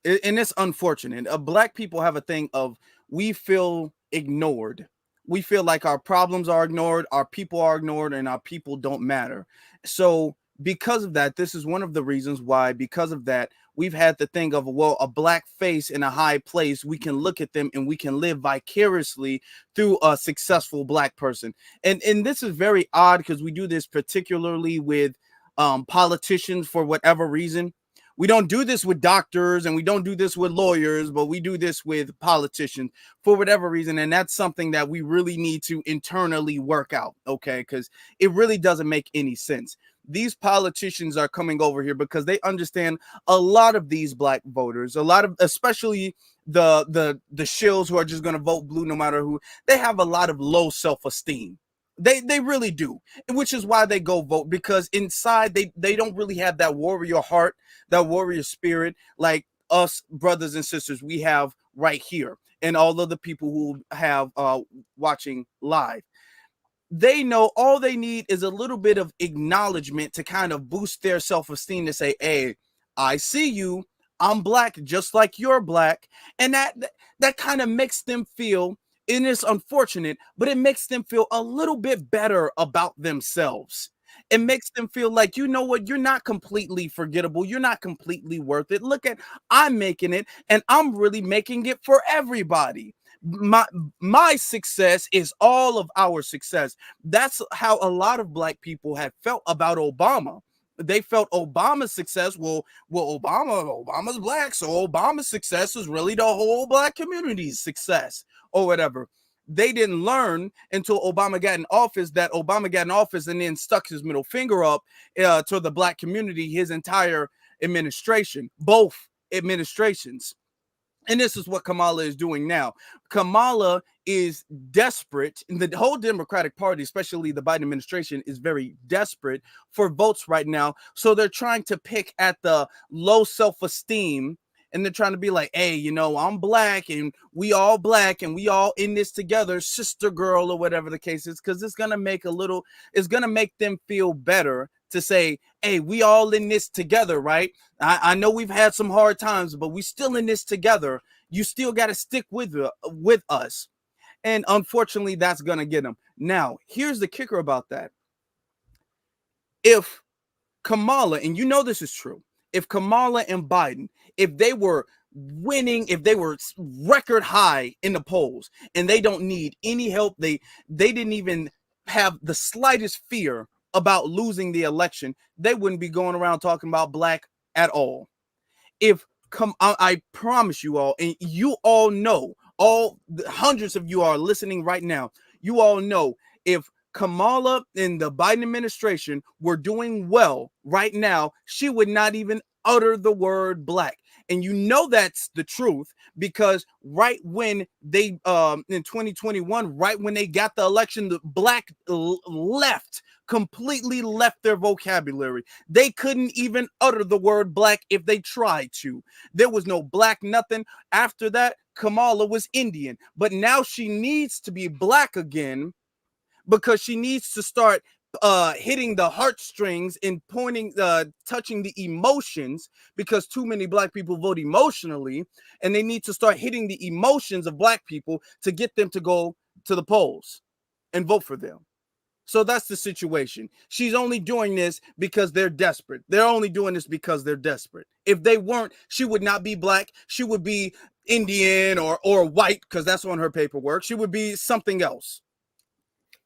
and it's unfortunate, black people have a thing of, we feel ignored. We feel like our problems are ignored, our people are ignored, and our people don't matter. So because of that, this is one of the reasons why, because of that, we've had the thing of, well, a black face in a high place, we can look at them and we can live vicariously through a successful black person. And this is very odd because we do this particularly with politicians for whatever reason. We don't do this with doctors and we don't do this with lawyers, but we do this with politicians for whatever reason. And that's something that we really need to internally work out, okay? Because it really doesn't make any sense. These politicians are coming over here because they understand a lot of these black voters, a lot of, especially the shills who are just going to vote blue no matter who, they have a lot of low self-esteem. They really do, which is why they go vote, because inside they don't really have that warrior heart, that warrior spirit like us brothers and sisters we have right here, and all of the people who have watching live. They know all they need is a little bit of acknowledgement to kind of boost their self-esteem, to say, hey, I see you, I'm black just like you're black, and that kind of makes them feel, and it's unfortunate, but it makes them feel a little bit better about themselves. It makes them feel like, you know what, you're not completely forgettable. You're not completely worth it. Look at, I'm making it, and I'm really making it for everybody. my success is all of our success. That's how a lot of black people have felt about Obama. They felt Obama's success. Well, Obama's black, so Obama's success is really the whole black community's success or whatever. They didn't learn until Obama got in office that Obama got in office and then stuck his middle finger up to the black community his entire administration, both administrations. And this is what Kamala is doing now. Kamala is desperate, and the whole Democratic Party, especially the Biden administration, is very desperate for votes right now. So they're trying to pick at the low self-esteem, and they're trying to be like, hey, you know, I'm black and we all in this together, sister girl, or whatever the case is, because it's gonna make them feel better to say, hey, we all in this together, right? I know we've had some hard times, but we still in this together. You still got to stick with us. And unfortunately, that's going to get them. Now, here's the kicker about that. If Kamala, and you know this is true, if Kamala and Biden, if they were winning, if they were record high in the polls, and they don't need any help, they didn't even have the slightest fear about losing the election, they wouldn't be going around talking about black at all. I promise you all, and you all know, all the hundreds of you are listening right now, you all know, if Kamala and the Biden administration were doing well right now, she would not even utter the word black. And you know that's the truth, because right when they in 2021, right when they got the election, the black completely left their vocabulary. They couldn't even utter the word black if they tried to. There was no black nothing. After that, Kamala was Indian, but now she needs to be black again, because she needs to start hitting the heartstrings and touching the emotions, because too many black people vote emotionally, and they need to start hitting the emotions of black people to get them to go to the polls and vote for them. So that's the situation. She's only doing this because they're desperate. They're only doing this because they're desperate. If they weren't, she would not be black. She would be Indian or white, because that's on her paperwork. She would be something else.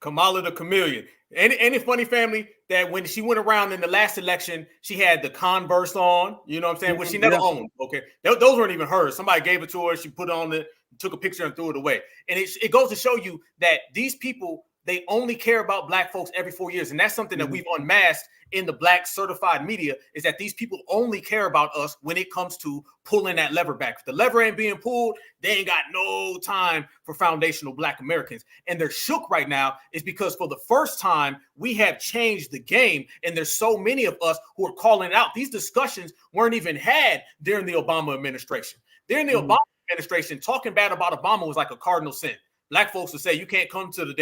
Kamala the chameleon. And it's funny, family, that when she went around in the last election, she had the Converse on, you know what I'm saying, which she never owned. Okay. Those weren't even hers. Somebody gave it to her. She put it on took a picture and threw it away. And it goes to show you that these people, they only care about black folks every 4 years. And that's something that we've unmasked in the black certified media, is that these people only care about us when it comes to pulling that lever back. If the lever ain't being pulled, they ain't got no time for foundational black Americans. And they're shook right now is because for the first time, we have changed the game. And there's so many of us who are calling it out. These discussions weren't even had during the Obama administration. During the Obama administration, talking bad about Obama was like a cardinal sin. Black folks would say, you can't come to the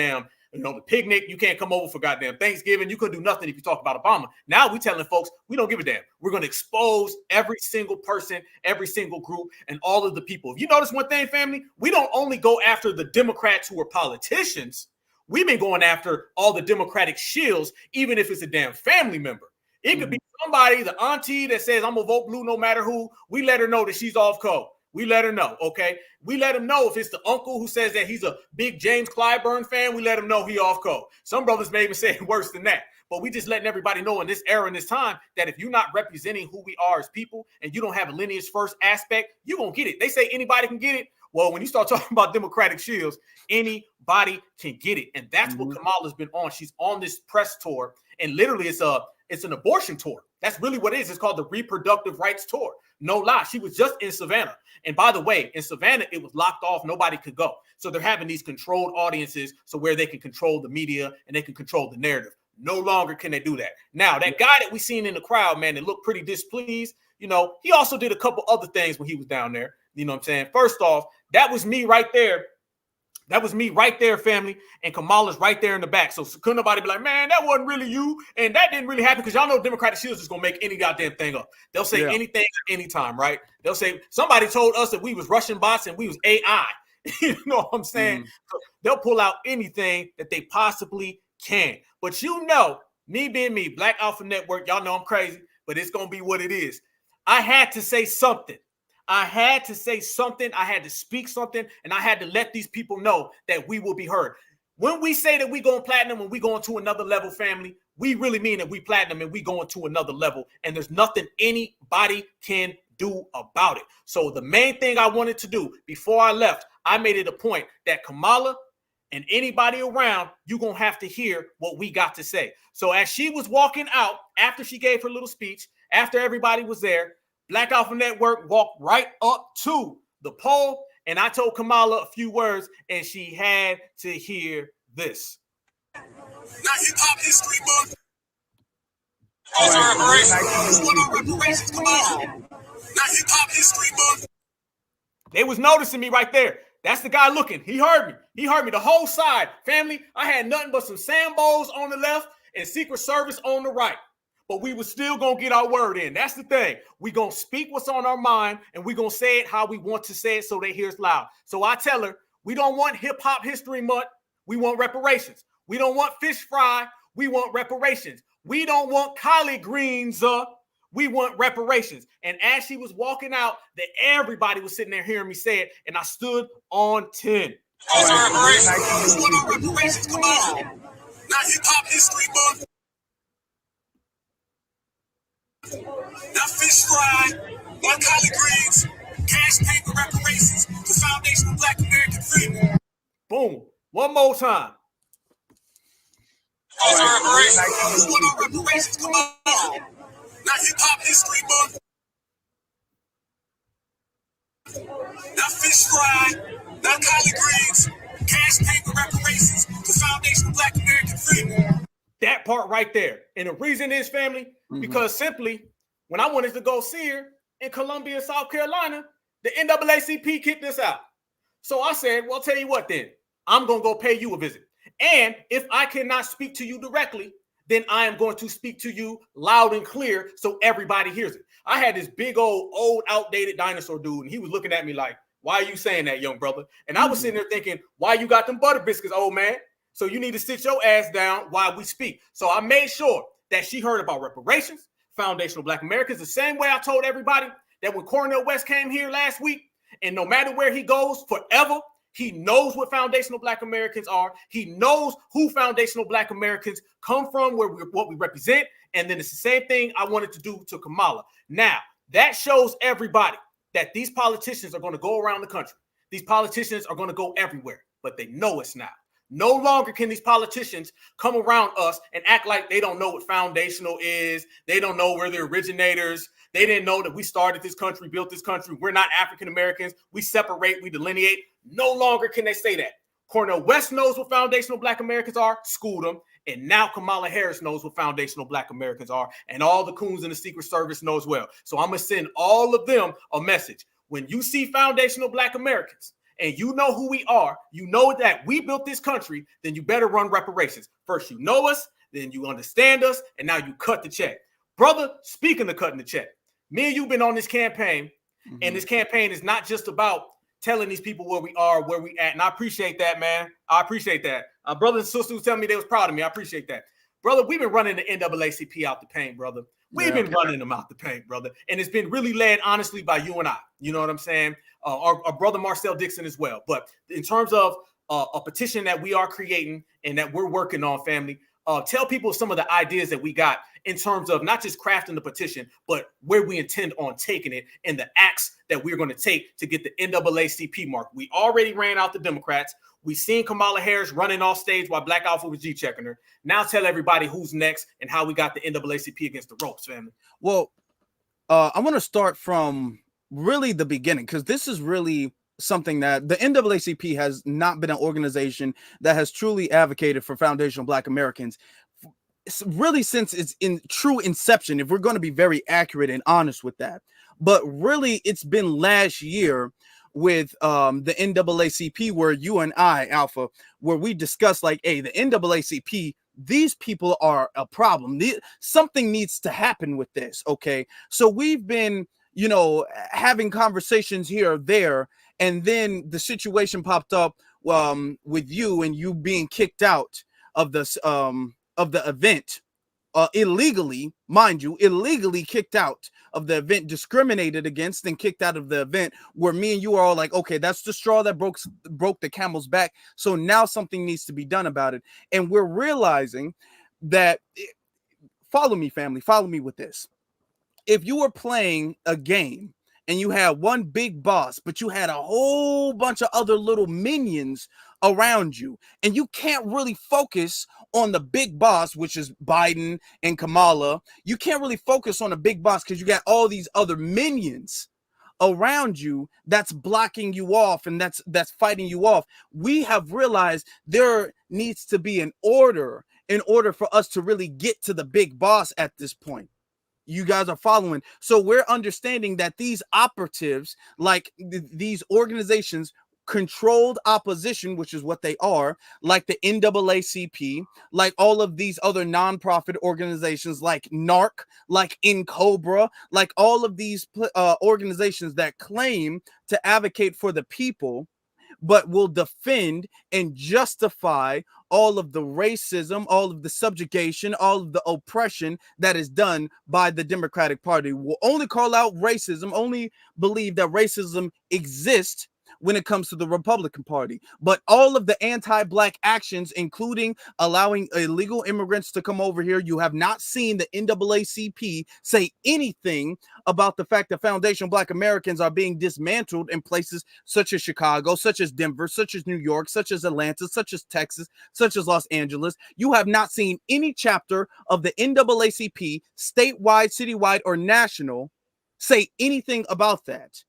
the picnic, you can't come over for goddamn Thanksgiving, you couldn't do nothing if you talk about Obama. Now we telling folks, we don't give a damn. We're going to expose every single person, every single group, and all of the people. If you notice one thing, family, we don't only go after the Democrats who are politicians. We've been going after all the Democratic shills, even if it's a damn family member. It could be somebody, the auntie that says, I'm going to vote blue no matter who. We let her know that she's off code. We let her know, okay? We let him know if it's the uncle who says that he's a big James Clyburn fan, we let him know he off code. Some brothers may even say worse than that. But we just letting everybody know in this era, in this time, that if you're not representing who we are as people and you don't have a lineage first aspect, you're going to get it. They say anybody can get it. Well, when you start talking about Democratic shields, anybody can get it. And that's what Kamala's been on. She's on this press tour. And literally it's an abortion tour. That's really what it is. It's called the Reproductive Rights Tour. No lie. She was just in Savannah. And by the way, in Savannah, it was locked off. Nobody could go. So they're having these controlled audiences so where they can control the media and they can control the narrative. No longer can they do that. Now, that guy that we seen in the crowd, man, that looked pretty displeased, he also did a couple other things when he was down there. You know what I'm saying? First off, that was me right there. That was me right there, family, and Kamala's right there in the back. So couldn't nobody be like, man, that wasn't really you, and that didn't really happen, because y'all know Democratic shields is going to make any goddamn thing up. They'll say anything at any time, right? They'll say, somebody told us that we was Russian bots and we was AI. You know what I'm saying? So they'll pull out anything that they possibly can. But me being me, Black Alpha Network, y'all know I'm crazy, but it's going to be what it is. I had to say something. I had to say something. I had to speak something, and I had to let these people know that we will be heard. When we say that we going platinum and we going to another level, family, we really mean that we platinum and we going to another level, and there's nothing anybody can do about it. So the main thing I wanted to do before I left, I made it a point that Kamala and anybody around, you're going to have to hear what we got to say. So as she was walking out, after she gave her little speech, after everybody was there, Black Alpha Network walked right up to the pole, and I told Kamala a few words, and she had to hear this. Now hip-hop history month. Reparations, Kamala. Now hip-hop history month. They was noticing me right there. That's the guy looking. He heard me. He heard me the whole side. Family, I had nothing but some Sambos on the left and Secret Service on the right. But we was still going to get our word in. That's the thing. We going to speak what's on our mind, and we going to say it how we want to say it so they hear us loud. So I tell her, we don't want hip-hop history month. We want reparations. We don't want fish fry. We want reparations. We don't want collard greens. We want reparations. And as she was walking out, that everybody was sitting there hearing me say it, and I stood on 10. Reparations, Kamala. Now hip-hop history month. Now fish fry, now collard greens, cash paper reparations, the foundation of Black American freedom. Boom. One more time. Reparations, Kamala. Now hip-hop history month. Now fish fry, now collard greens, cash paper reparations, the foundation of Black American freedom. That part right there. And the reason is, family, because simply when I wanted to go see her in Columbia, South Carolina, the NAACP kicked us out. So I said, well, tell you what then, I'm going to go pay you a visit. And if I cannot speak to you directly, then I am going to speak to you loud and clear so everybody hears it. I had this big old outdated dinosaur dude, and he was looking at me like, why are you saying that, young brother? And I was sitting there thinking, why you got them butter biscuits, old man? So you need to sit your ass down while we speak. So I made sure that she heard about reparations, foundational Black Americans, the same way I told everybody that when Cornell West came here last week, and no matter where he goes forever, he knows what foundational Black Americans are. He knows who foundational Black Americans come from, what we represent. And then it's the same thing I wanted to do to Kamala. Now, that shows everybody that these politicians are going to go around the country. These politicians are going to go everywhere, but they know it's now. No longer can these politicians come around us and act like they don't know what foundational is. They don't know where the originators. They didn't know that we started this country, built this country. We're not African Americans. We separate, we delineate. No longer can they say that. Cornell West knows what foundational Black Americans are, schooled them. And now Kamala Harris knows what foundational Black Americans are. And all the coons in the Secret Service know as well. So I'm going to send all of them a message. When you see foundational Black Americans, and you know who we are, you know that we built this country, then you better run reparations. First, you know us, then you understand us, and now you cut the check. Brother, speaking of cutting the check, me and you been on this campaign, and this campaign is not just about telling these people where we are, where we at, and I appreciate that, man. I appreciate that. Brothers and sisters telling me they was proud of me. I appreciate that. Brother, we've been running the NAACP out the paint, brother. We've been running them out the paint, brother. And it's been really led, honestly, by you and I. You know what I'm saying? Our brother Marcel Dixon as well. But in terms of a petition that we are creating and that we're working on, family, tell people some of the ideas that we got in terms of not just crafting the petition, but where we intend on taking it and the acts that we're going to take to get the NAACP mark. We already ran out the Democrats. We seen Kamala Harris running off stage while Black Alpha was G-checking her. Now tell everybody who's next and how we got the NAACP against the ropes, family. Well, I want to start from really the beginning, because this is really something that the NAACP has not been an organization that has truly advocated for foundational Black Americans really since its in true inception, if we're going to be very accurate and honest with that. But really, it's been last year with the NAACP, where you and I, Alpha, where we discussed like, hey, the NAACP, these people are a problem. Something needs to happen with this. Okay. So we've been, you know, having conversations here or there, and then the situation popped up with you and you being kicked out of this of the event illegally, mind you, illegally kicked out of the event, discriminated against, and kicked out of the event, where me and you are all like, okay, that's the straw that broke the camel's back. So now something needs to be done about it. And we're realizing that, follow me, family, follow me with this. If you were playing a game and you had one big boss, but you had a whole bunch of other little minions around you, and you can't really focus on the big boss, which is Biden and Kamala. You can't really focus on the big boss because you got all these other minions around you that's blocking you off and that's fighting you off. We have realized there needs to be an order in order for us to really get to the big boss at this point. You guys are following. So we're understanding that these operatives, like these organizations, controlled opposition, which is what they are, like the NAACP, like all of these other nonprofit organizations, like NARC, like InCobra, like all of these organizations that claim to advocate for the people, but will defend and justify all of the racism, all of the subjugation, all of the oppression that is done by the Democratic Party. Will only call out racism, only believe that racism exists when it comes to the Republican Party. But all of the anti-Black actions, including allowing illegal immigrants to come over here, you have not seen the NAACP say anything about the fact that foundational Black Americans are being dismantled in places such as Chicago, such as Denver, such as New York, such as Atlanta, such as Texas, such as Los Angeles. You have not seen any chapter of the NAACP, statewide, citywide, or national, say anything about that.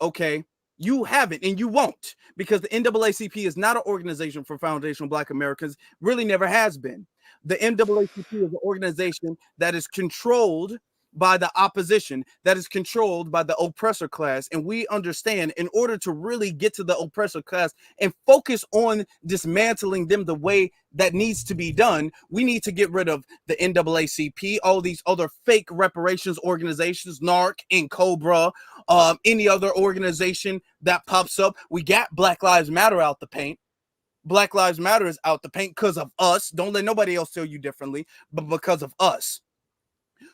Okay? You haven't, and you won't, because the NAACP is not an organization for foundational Black Americans, really never has been. The NAACP is an organization that is controlled by the opposition, that is controlled by the oppressor class. And we understand, in order to really get to the oppressor class and focus on dismantling them the way that needs to be done, we need to get rid of the NAACP, all these other fake reparations organizations, NARC and Cobra, any other organization that pops up. We got Black Lives Matter out the paint. Black Lives Matter is out the paint because of us. Don't let nobody else tell you differently, but because of us.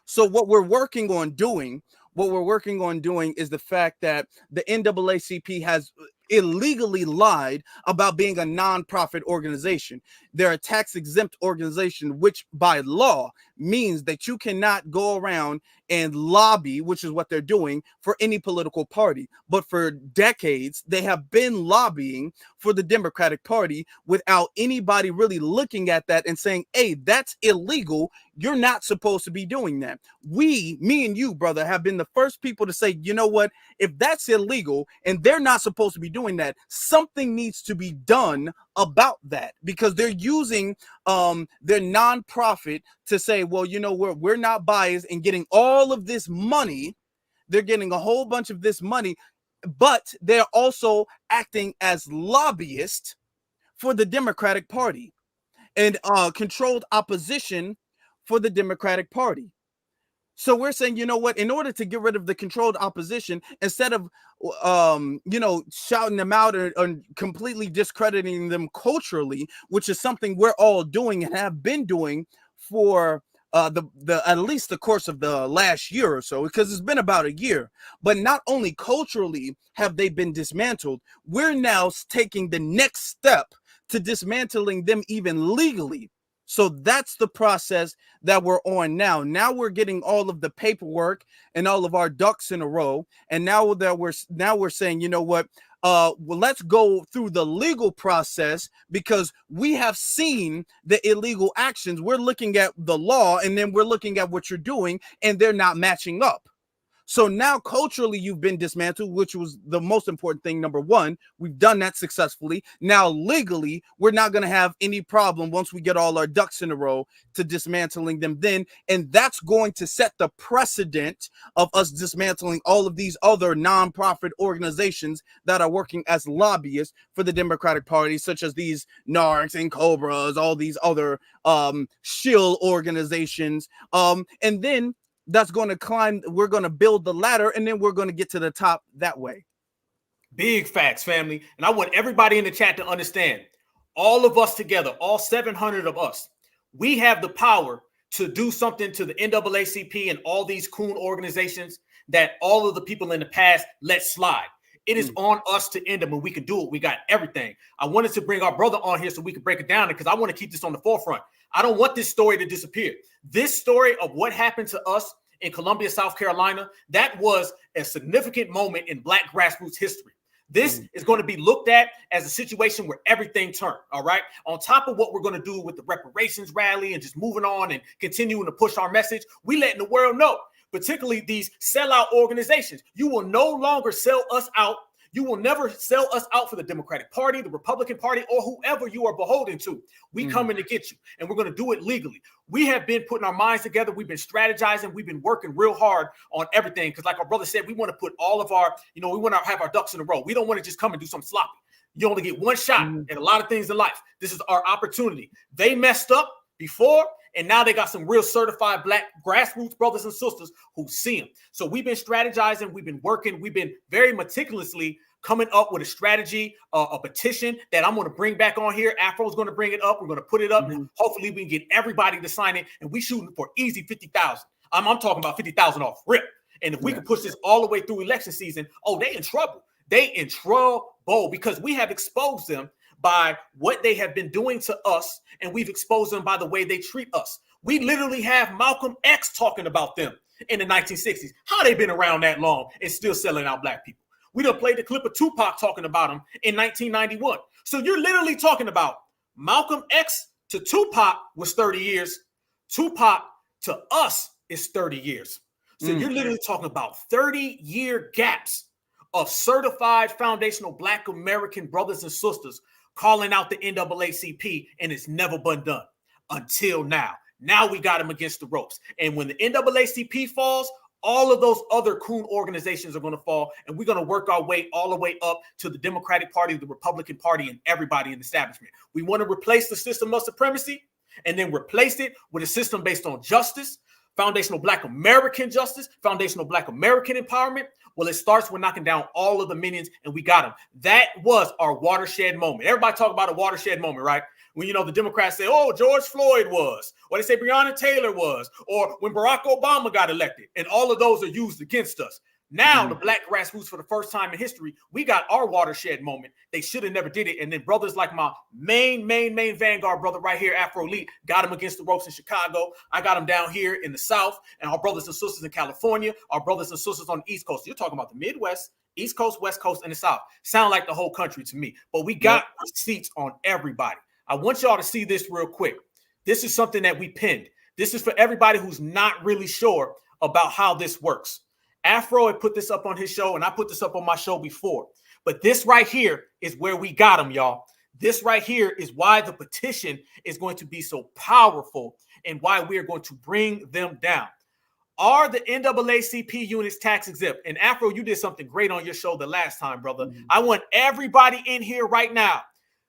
So what we're working on doing is the fact that the NAACP has illegally lied about being a nonprofit organization. They're a tax-exempt organization, which by law means that you cannot go around and lobby, which is what they're doing, for any political party. But for decades, they have been lobbying for the Democratic Party without anybody really looking at that and saying, hey, that's illegal. You're not supposed to be doing that. Me and you, brother, have been the first people to say, you know what? If that's illegal and they're not supposed to be doing that, something needs to be done about that, because they're using their nonprofit to say, well, you know, we're not biased and getting all of this money. They're getting a whole bunch of this money, but they're also acting as lobbyists for the Democratic Party and controlled opposition for the Democratic Party. So we're saying, you know what, in order to get rid of the controlled opposition, instead of, shouting them out or completely discrediting them culturally, which is something we're all doing and have been doing for the at least the course of the last year or so, because it's been about a year. But not only culturally have they been dismantled, we're now taking the next step to dismantling them even legally. So that's the process that we're on now. Now we're getting all of the paperwork and all of our ducks in a row. And now we're saying, you know what? Well, let's go through the legal process, because we have seen the illegal actions. We're looking at the law, and then we're looking at what you're doing, and they're not matching up. So now culturally you've been dismantled, which was the most important thing. Number one, we've done that successfully. Now legally, we're not going to have any problem once we get all our ducks in a row to dismantling them then. And that's going to set the precedent of us dismantling all of these other nonprofit organizations that are working as lobbyists for the Democratic Party, such as these NARCs and Cobras, all these other shill organizations. And then that's going to climb. We're going to build the ladder, and then we're going to get to the top that way. Big facts, family. And I want everybody in the chat to understand, all of us together, all 700 of us, we have the power to do something to the NAACP and all these coon organizations that all of the people in the past let slide. It is on us to end them, and we can do it. We got everything. I wanted to bring our brother on here so we can break it down because I want to keep this on the forefront. I don't want this story to disappear. This story of what happened to us in Columbia, South Carolina, that was a significant moment in Black grassroots history. This is going to be looked at as a situation where everything turned, all right? On top of what we're going to do with the reparations rally and just moving on and continuing to push our message, we letting the world know, particularly these sellout organizations, you will no longer sell us out. You will never sell us out for the Democratic Party, the Republican Party, or whoever you are beholden to. We coming to get you, and we're going to do it legally. We have been putting our minds together. We've been strategizing. We've been working real hard on everything because like our brother said, we want to put all of our, we want to have our ducks in a row. We don't want to just come and do something sloppy. You only get one shot at a lot of things in life. This is our opportunity. They messed up before, and now they got some real certified Black grassroots brothers and sisters who see them. So we've been strategizing. We've been working. We've been very meticulously coming up with a strategy, a petition that I'm going to bring back on here. Afro's going to bring it up. We're going to put it up. Hopefully we can get everybody to sign it. And we shooting for easy 50,000. I'm talking about 50,000 off rip. And if we can push this all the way through election season, they in trouble. They in trouble because we have exposed them by what they have been doing to us, and we've exposed them by the way they treat us. We literally have Malcolm X talking about them in the 1960s. How they been around that long and still selling out Black people? We done played the clip of Tupac talking about them in 1991. So you're literally talking about Malcolm X to Tupac was 30 years. Tupac to us is 30 years. So you're literally talking about 30-year gaps of certified foundational Black American brothers and sisters calling out the NAACP, and it's never been done until now. Now we got them against the ropes. And when the NAACP falls, all of those other coon organizations are going to fall, and we're going to work our way all the way up to the Democratic Party, the Republican Party, and everybody in the establishment. We want to replace the system of supremacy and then replace it with a system based on justice, foundational Black American justice, foundational Black American empowerment. Well, it starts with knocking down all of the minions, and we got them. That was our watershed moment. Everybody talk about a watershed moment, right? When, the Democrats say, George Floyd was, or they say Breonna Taylor was, or when Barack Obama got elected, and all of those are used against us. Now, the Black grassroots, for the first time in history, we got our watershed moment. They should have never did it. And then brothers like my main vanguard brother right here, Afro Elite, got him against the ropes in Chicago. I got him down here in the South, and our brothers and sisters in California, our brothers and sisters on the East Coast. You're talking about the Midwest, East Coast, West Coast, and the South. Sound like the whole country to me. But we got seats on everybody. I want y'all to see this real quick. This is something that we pinned. This is for everybody who's not really sure about how this works. Afro had put this up on his show, and I put this up on my show before. But this right here is where we got them, y'all. This right here is why the petition is going to be so powerful and why we are going to bring them down. Are the NAACP units tax exempt? And Afro, you did something great on your show the last time, brother. I want everybody in here right now,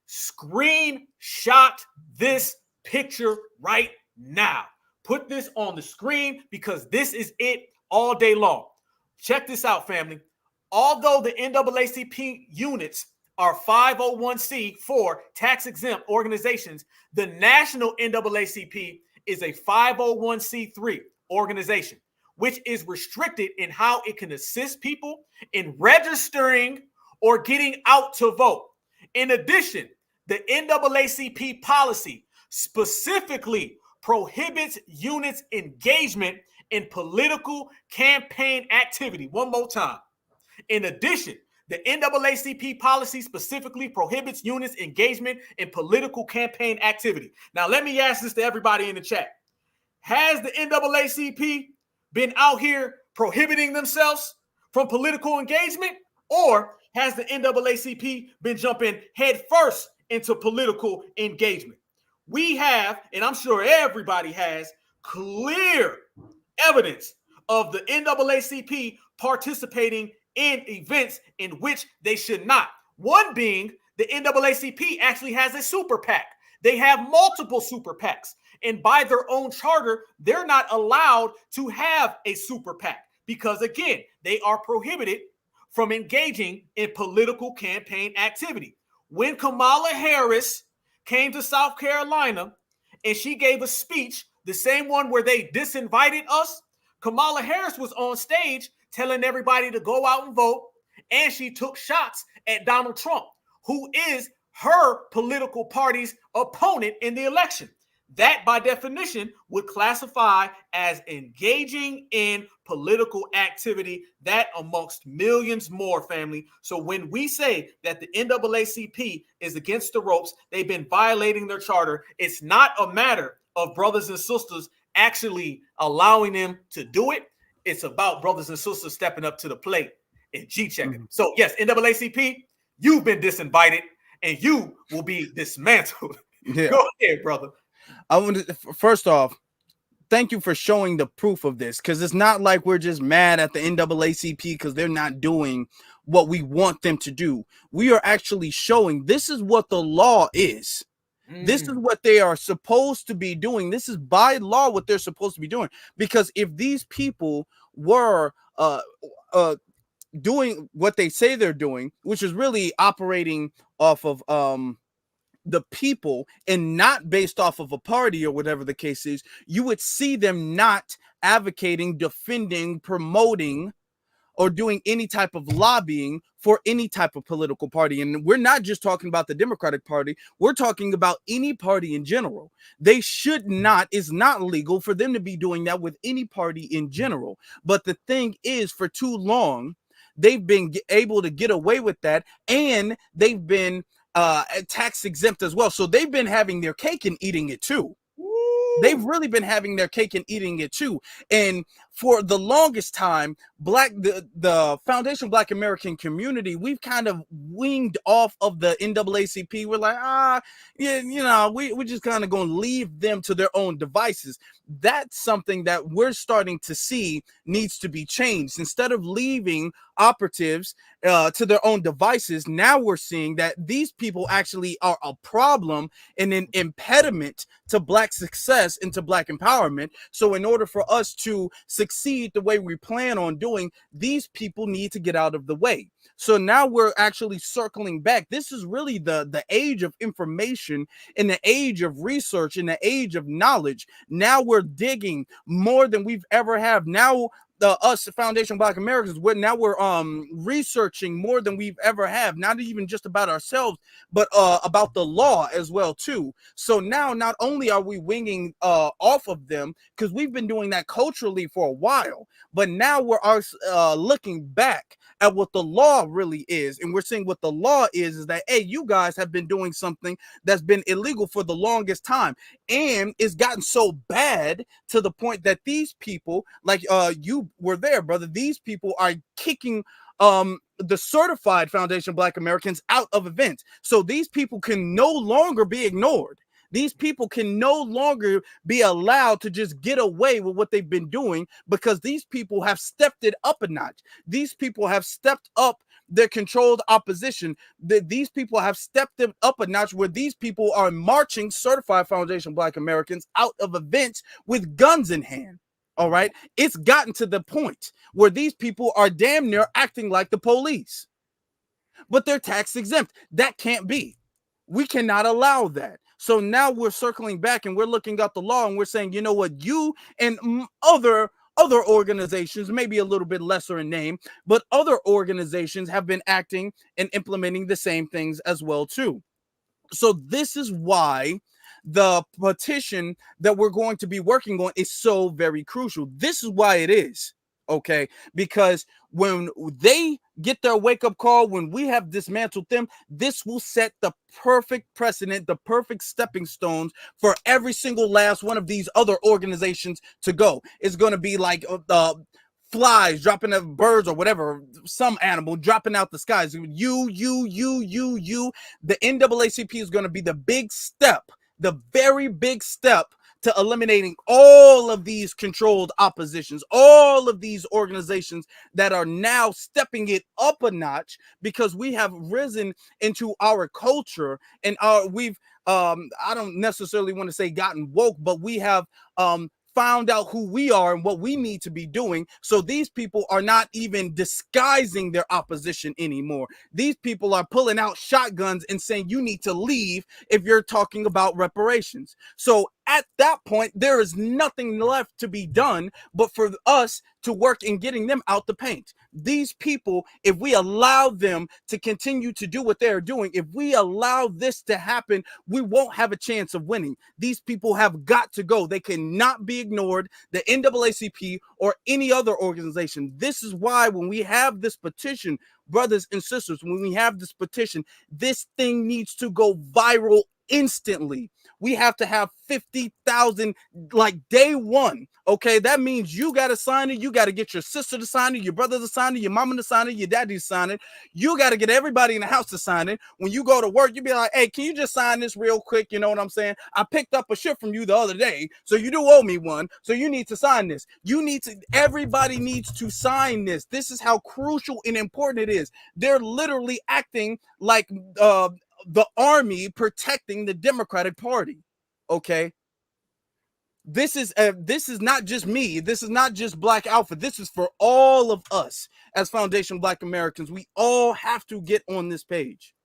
screenshot this picture right now. Put this on the screen because this is it all day long. Check this out, family. Although the NAACP units are 501c4 tax-exempt organizations, the national NAACP is a 501c3 organization, which is restricted in how it can assist people in registering or getting out to vote. In addition, the NAACP policy specifically prohibits units' engagement in political campaign activity. One more time. In addition, the NAACP policy specifically prohibits units' engagement in political campaign activity. Now, let me ask this to everybody in the chat. Has the NAACP been out here prohibiting themselves from political engagement, or has the NAACP been jumping headfirst into political engagement? We have, and I'm sure everybody has, clear evidence of the NAACP participating in events in which they should not. One being the NAACP actually has a super PAC. They have multiple super PACs. And by their own charter, they're not allowed to have a super PAC because, again, they are prohibited from engaging in political campaign activity. When Kamala Harris came to South Carolina and she gave a speech the same one where they disinvited us, Kamala Harris was on stage telling everybody to go out and vote, and she took shots at Donald Trump, who is her political party's opponent in the election. That, by definition, would classify as engaging in political activity, that amongst millions more, family. So when we say that the NAACP is against the ropes, they've been violating their charter, it's not a matter of brothers and sisters actually allowing them to do it. It's about brothers and sisters stepping up to the plate and G-checking. So yes, NAACP, you've been disinvited and you will be dismantled. Yeah. Go ahead, brother. I want to, first off, thank you for showing the proof of this, because it's not like we're just mad at the NAACP because they're not doing what we want them to do. We are actually showing this is what the law is. This is what they are supposed to be doing. This is by law what they're supposed to be doing. Because if these people were doing what they say they're doing, which is really operating off of the people and not based off of a party or whatever the case is, you would see them not advocating, defending, promoting, or doing any type of lobbying for any type of political party. And we're not just talking about the Democratic Party. We're talking about any party in general. They should not, it's not legal for them to be doing that with any party in general. But the thing is, for too long, they've been able to get away with that, and they've been tax exempt as well. So they've been having their cake and eating it too. They've really been having their cake and eating it too. And for the longest time, the Foundation Black American Community, we've kind of winged off of the NAACP. We're like, yeah, you know, we're just kind of going to leave them to their own devices. That's something that we're starting to see needs to be changed. Instead of leaving operatives to their own devices, now we're seeing that these people actually are a problem and an impediment to Black success and to Black empowerment. So in order for us to succeed the way we plan on doing, these people need to get out of the way. So now we're actually circling back. This is really the age of information, and the age of research, and the age of knowledge. Now we're digging more than we've ever have. Now us Foundation Black Americans, we're researching more than we've ever have, not even just about ourselves, but about the law as well too. So now not only are we winging off of them, because we've been doing that culturally for a while, but now we're looking back at what the law really is, and we're seeing what the law is that, hey, you guys have been doing something that's been illegal for the longest time, and it's gotten so bad to the point that these people, like you were there, brother, these people are kicking the certified Foundation Black Americans out of events. So these people can no longer be ignored. These people can no longer be allowed to just get away with what they've been doing, because these people have stepped it up a notch. These people have stepped up their controlled opposition. These people have stepped it up a notch, where these people are marching certified Foundation Black Americans out of events with guns in hand. All right. It's gotten to the point where these people are damn near acting like the police, but they're tax exempt. That can't be. We cannot allow that. So now we're circling back and we're looking at the law and we're saying, you know what, you and other organizations, maybe a little bit lesser in name, but other organizations have been acting and implementing the same things as well too. So this is why the petition that we're going to be working on is so very crucial. This is why it is. Okay, because when they get their wake-up call, when we have dismantled them, this will set the perfect precedent, the perfect stepping stones for every single last one of these other organizations to go. It's going to be like flies dropping out, birds or whatever, some animal dropping out the skies. The NAACP is going to be the big step, the very big step to eliminating all of these controlled oppositions, all of these organizations that are now stepping it up a notch, because we have risen into our culture and we've I don't necessarily want to say gotten woke, but we have found out who we are and what we need to be doing. So these people are not even disguising their opposition anymore. These people are pulling out shotguns and saying you need to leave if you're talking about reparations. So At that point, there is nothing left to be done but for us to work in getting them out the paint. These people, if we allow them to continue to do what they're doing, if we allow this to happen, we won't have a chance of winning. These people have got to go. They cannot be ignored, the NAACP or any other organization. This is why when we have this petition, brothers and sisters, when we have this petition, this thing needs to go viral instantly. We have to have 50,000 like day one. Okay, that means you got to sign it. You got to get your sister to sign it, your brother to sign it, your mama to sign it, your daddy to sign it. You got to get everybody in the house to sign it. When you go to work, you be like, hey, can you just sign this real quick? You know what I'm saying? I picked up a shift from you the other day, so you do owe me one. So you need to sign this. Everybody needs to sign this. This is how crucial and important it is. They're literally acting like the army protecting the Democratic Party. Okay, this is not just me. This is not just Black Alpha. This is for all of us as Foundation Black Americans. We all have to get on this page.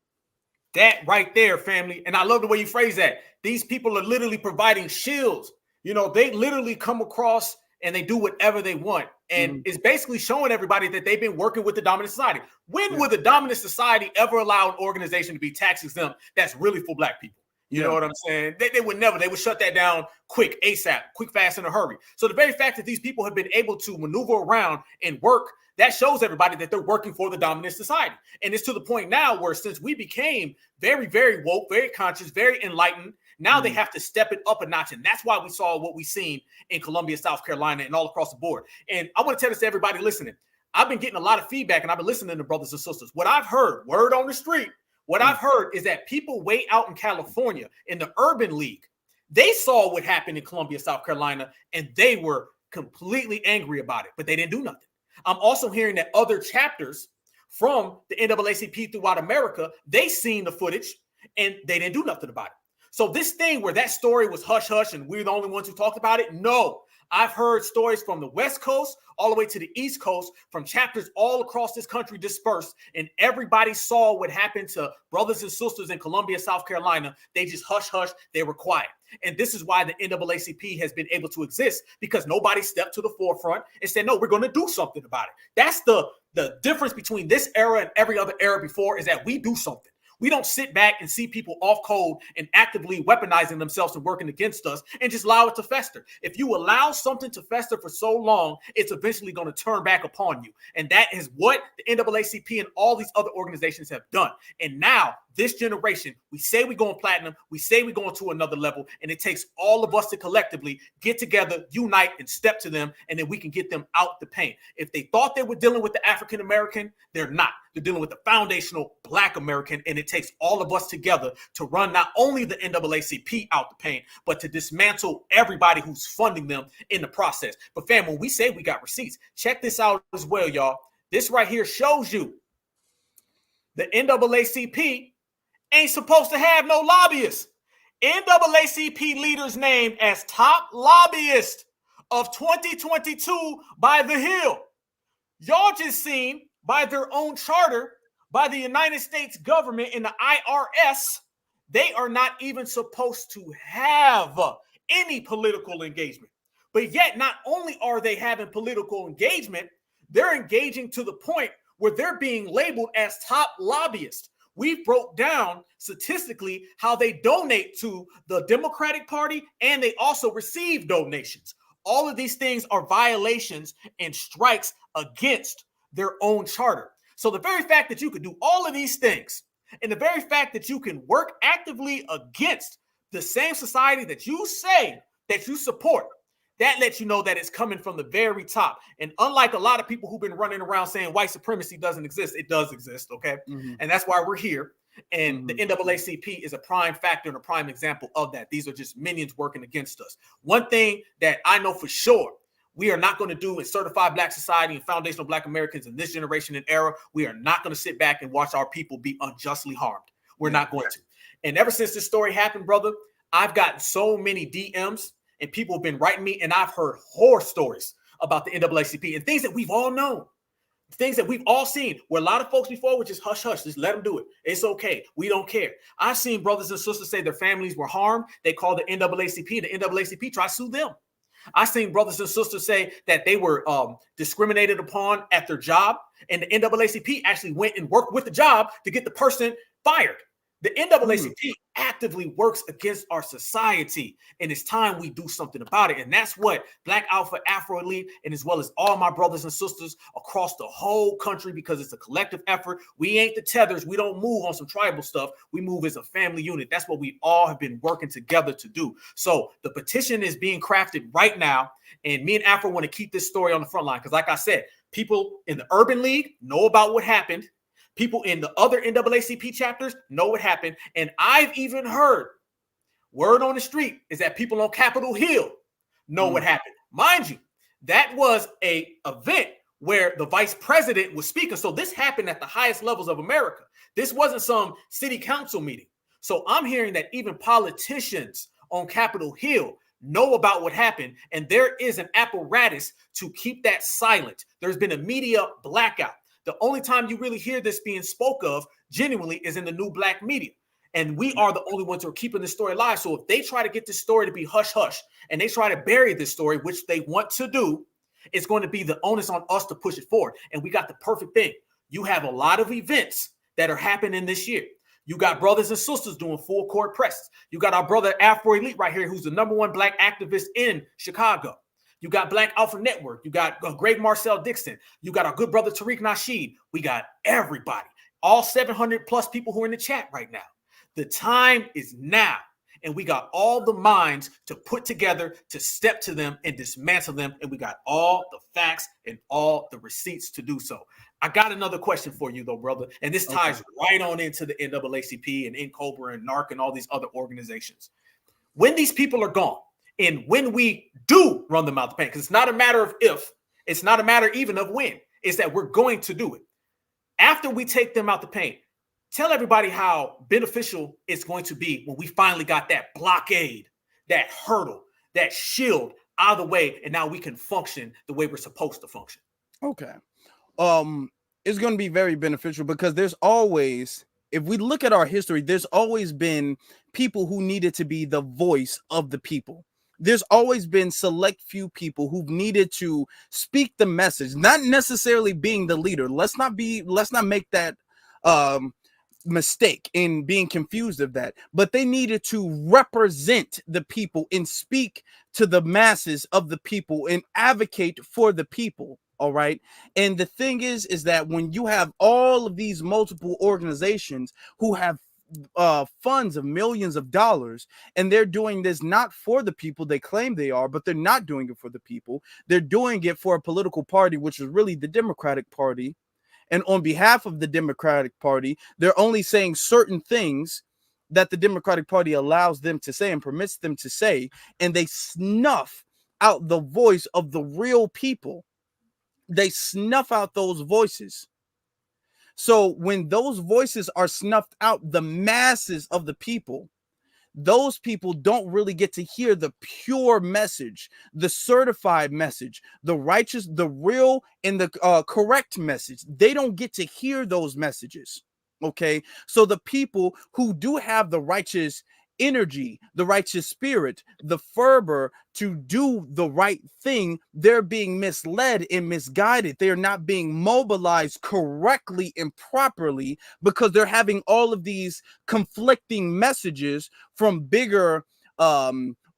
That right there, family. And I love the way you phrase that. These people are literally providing shields. You know, they literally come across and they do whatever they want. And it's basically showing everybody that they've been working with the dominant society. When would the dominant society ever allow an organization to be tax exempt that's really for Black people? You know what I'm saying? They would never. They would shut that down quick, ASAP, quick, fast, in a hurry. So the very fact that these people have been able to maneuver around and work, that shows everybody that they're working for the dominant society. And it's to the point now where since we became very, very woke, very conscious, very enlightened, now they have to step it up a notch. And that's why we saw what we've seen in Columbia, South Carolina, and all across the board. And I want to tell this to everybody listening. I've been getting a lot of feedback, and I've been listening to brothers and sisters. What I've heard, word on the street, what I've heard is that people way out in California in the Urban League, they saw what happened in Columbia, South Carolina, and they were completely angry about it, but they didn't do nothing. I'm also hearing that other chapters from the NAACP throughout America, they seen the footage and they didn't do nothing about it. So this thing where that story was hush hush and we're the only ones who talked about it, no. I've heard stories from the West Coast all the way to the East Coast, from chapters all across this country dispersed, and everybody saw what happened to brothers and sisters in Columbia, South Carolina. They just hush hush, they were quiet. And this is why the NAACP has been able to exist, because nobody stepped to the forefront and said, no, we're going to do something about it. That's the difference between this era and every other era before, is that we do something. We don't sit back and see people off code and actively weaponizing themselves and working against us and just allow it to fester. If you allow something to fester for so long, it's eventually going to turn back upon you. And that is what the NAACP and all these other organizations have done. And now this generation, we say we're going platinum, we say we're going to another level, and it takes all of us to collectively get together, unite, and step to them, and then we can get them out the pain. If they thought they were dealing with the African American, they're not. They're dealing with the foundational Black American, and it takes all of us together to run not only the NAACP out the pain, but to dismantle everybody who's funding them in the process. But fam, when we say we got receipts, check this out as well, y'all. This right here shows you the NAACP ain't supposed to have no lobbyists. NAACP leaders named as top lobbyist of 2022 by The Hill. Y'all just seen by their own charter, by the United States government and the IRS, they are not even supposed to have any political engagement. But yet, not only are they having political engagement, they're engaging to the point where they're being labeled as top lobbyists. We broke down statistically how they donate to the Democratic Party, and they also receive donations. All of these things are violations and strikes against their own charter. So the very fact that you could do all of these things, and the very fact that you can work actively against the same society that you say that you support, that lets you know that it's coming from the very top. And unlike a lot of people who've been running around saying white supremacy doesn't exist, it does exist, okay? And that's why we're here. And the NAACP is a prime factor and a prime example of that. These are just minions working against us. One thing that I know for sure we are not going to do in certified Black society and foundational Black Americans in this generation and era, we are not going to sit back and watch our people be unjustly harmed. We're not going to. And ever since this story happened, brother, I've gotten so many DMs and people have been writing me, and I've heard horror stories about the NAACP and things that we've all known. Things that we've all seen where a lot of folks before were just hush, hush, just let them do it. It's okay. We don't care. I've seen brothers and sisters say their families were harmed. They called the NAACP. The NAACP tried to sue them. I've seen brothers and sisters say that they were discriminated upon at their job, and the NAACP actually went and worked with the job to get the person fired. The NAACP actively works against our society, and it's time we do something about it. And that's what Black Alpha Afro Elite, and as well as all my brothers and sisters across the whole country, because it's a collective effort. We ain't the tethers. We don't move on some tribal stuff. We move as a family unit. That's what we all have been working together to do. So the petition is being crafted right now, and me and Afro want to keep this story on the front line because, like I said, people in the Urban League know about what happened. People in the other NAACP chapters know what happened. And I've even heard word on the street is that people on Capitol Hill know what happened. Mind you, that was an event where the vice president was speaking. So this happened at the highest levels of America. This wasn't some city council meeting. So I'm hearing that even politicians on Capitol Hill know about what happened. And there is an apparatus to keep that silent. There's been a media blackout. The only time you really hear this being spoke of genuinely is in the new black media. And we are the only ones who are keeping this story alive. So if they try to get this story to be hush hush and they try to bury this story, which they want to do, it's going to be the onus on us to push it forward. And we got the perfect thing. You have a lot of events that are happening this year. You got brothers and sisters doing full court presses. You got our brother Afro Elite right here, who's the #1 black activist in Chicago. You got Black Alpha Network. You got Greg Marcel Dixon. You got our good brother Tariq Nasheed. We got everybody, all 700 plus people who are in the chat right now. The time is now. And we got all the minds to put together to step to them and dismantle them. And we got all the facts and all the receipts to do so. I got another question for you, though, brother. And this ties right on into the NAACP and NCOBRA and NARC and all these other organizations. When these people are gone, and when we do run them out the paint, because it's not a matter of if, it's not a matter even of when, it's that we're going to do it. After we take them out the paint, tell everybody how beneficial it's going to be when we finally got that blockade, that hurdle, that shield out of the way, and now we can function the way we're supposed to function. Okay. It's going to be very beneficial because there's always, if we look at our history, there's always been people who needed to be the voice of the people. There's always been select few people who've needed to speak the message, not necessarily being the leader. Let's not make that mistake in being confused of that, but they needed to represent the people and speak to the masses of the people and advocate for the people. All right. And the thing is that when you have all of these multiple organizations who have funds of millions of dollars, and they're doing this not for the people they claim they are, but they're not doing it for the people. They're doing it for a political party, which is really the Democratic Party. And on behalf of the Democratic Party, they're only saying certain things that the Democratic Party allows them to say and permits them to say, and they snuff out the voice of the real people. They snuff out those voices. So when those voices are snuffed out, the masses of the people, those people don't really get to hear the pure message, the certified message, the righteous, the real, and the correct message. They don't get to hear those messages. Okay. So the people who do have the righteous energy, the righteous spirit, the fervor to do the right thing, they're being misled and misguided. They are not being mobilized correctly and properly because they're having all of these conflicting messages from bigger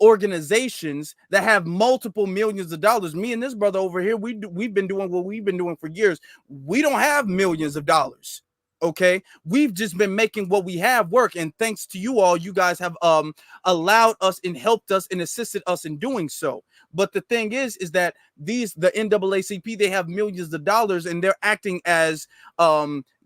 organizations that have multiple millions of dollars. Me and this brother over here, we've been doing what we've been doing for years. We don't have millions of dollars. Okay, we've just been making what we have work, and thanks to you all, you guys have allowed us and helped us and assisted us in doing so. But the thing is that the NAACP, they have millions of dollars, and they're acting as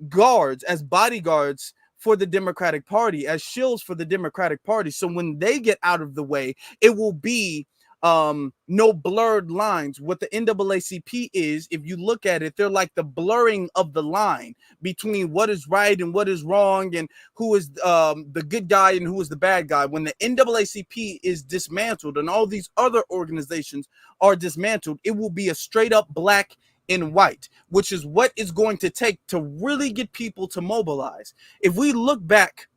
guards, as bodyguards for the Democratic Party, as shields for the Democratic Party. So when they get out of the way, it will be no blurred lines. What the NAACP is, if you look at it, they're like the blurring of the line between what is right and what is wrong, and who is the good guy and who is the bad guy. When the NAACP is dismantled and all these other organizations are dismantled, it will be a straight up black in white, which is what it's going to take to really get people to mobilize. If we look back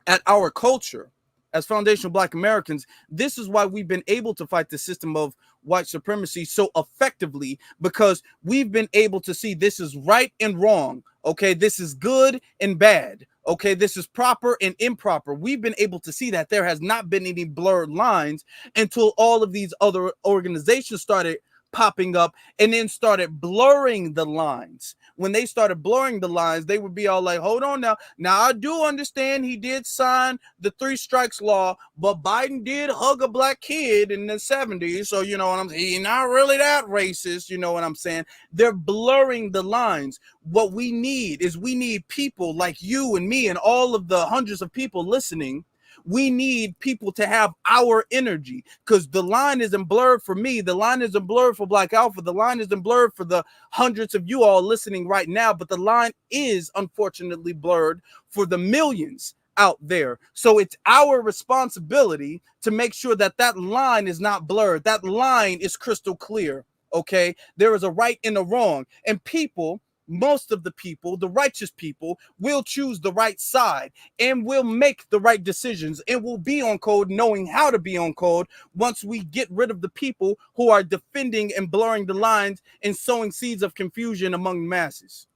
at our culture as foundational Black Americans, this is why we've been able to fight the system of white supremacy so effectively, because we've been able to see this is right and wrong. Okay, this is good and bad. Okay, this is proper and improper. We've been able to see that there has not been any blurred lines until all of these other organizations started popping up and then started blurring the lines. When they started blurring the lines, they would be all like, hold on now. Now, I do understand he did sign the 3 strikes law, but Biden did hug a black kid in the 70s. So, you know what I'm saying? He's not really that racist. You know what I'm saying? They're blurring the lines. What we need is we need people like you and me and all of the hundreds of people listening. We need people to have our energy, because the line isn't blurred for me. The line isn't blurred for Black Alpha. The line isn't blurred for the hundreds of you all listening right now. But the line is unfortunately blurred for the millions out there. So it's our responsibility to make sure that that line is not blurred. That line is crystal clear. Okay, there is a right and a wrong, and people, most of the people, the righteous people, will choose the right side and will make the right decisions and will be on code, knowing how to be on code, once we get rid of the people who are defending and blurring the lines and sowing seeds of confusion among masses.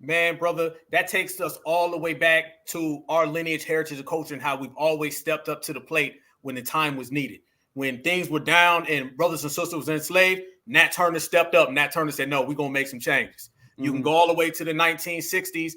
Man, brother, that takes us all the way back to our lineage, heritage, and culture, and how we've always stepped up to the plate when the time was needed. When things were down and brothers and sisters were enslaved, Nat Turner stepped up. Nat Turner said, no, we're going to make some changes. You can go all the way to the 1960s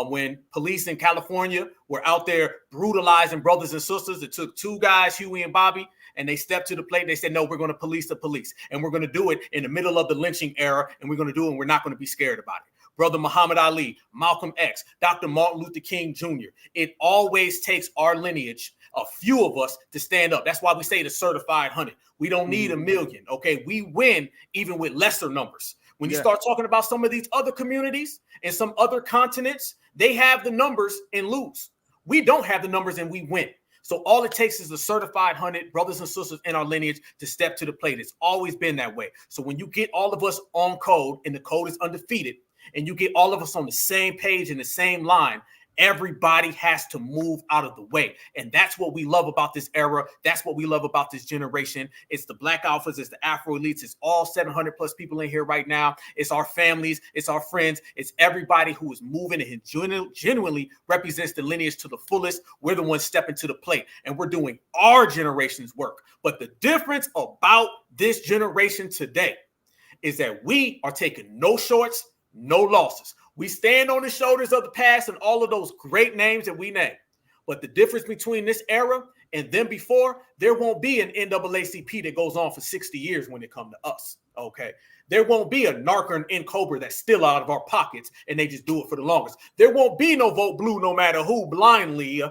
when police in California were out there brutalizing brothers and sisters. It took 2 guys, Huey and Bobby, and they stepped to the plate. They said, no, we're going to police the police, and we're going to do it in the middle of the lynching era, and we're going to do it, and we're not going to be scared about it. Brother Muhammad Ali, Malcolm X, Dr. Martin Luther King Jr. It always takes our lineage, a few of us, to stand up. That's why we say the certified 100. We don't need a million, okay? We win even with lesser numbers. When you start talking about some of these other communities and some other continents, they have the numbers and lose. We don't have the numbers and we win. So all it takes is the certified 100 brothers and sisters in our lineage to step to the plate. It's always been that way. So when you get all of us on code and the code is undefeated, and you get all of us on the same page and the same line, everybody has to move out of the way. And that's what we love about this era. That's what we love about this generation. It's the Black Alphas, it's the Afro Elites, it's all 700 plus people in here right now. It's our families, it's our friends, it's everybody who is moving and genuinely represents the lineage to the fullest. We're the ones stepping to the plate, and we're doing our generation's work. But the difference about this generation today is that we are taking no shorts, no losses. We stand on the shoulders of the past and all of those great names that we name. But the difference between this era and then before, there won't be an NAACP that goes on for 60 years when it comes to us. Okay. There won't be a NARCA and Cobra that's still out of our pockets and they just do it for the longest. There won't be no vote blue no matter who blindly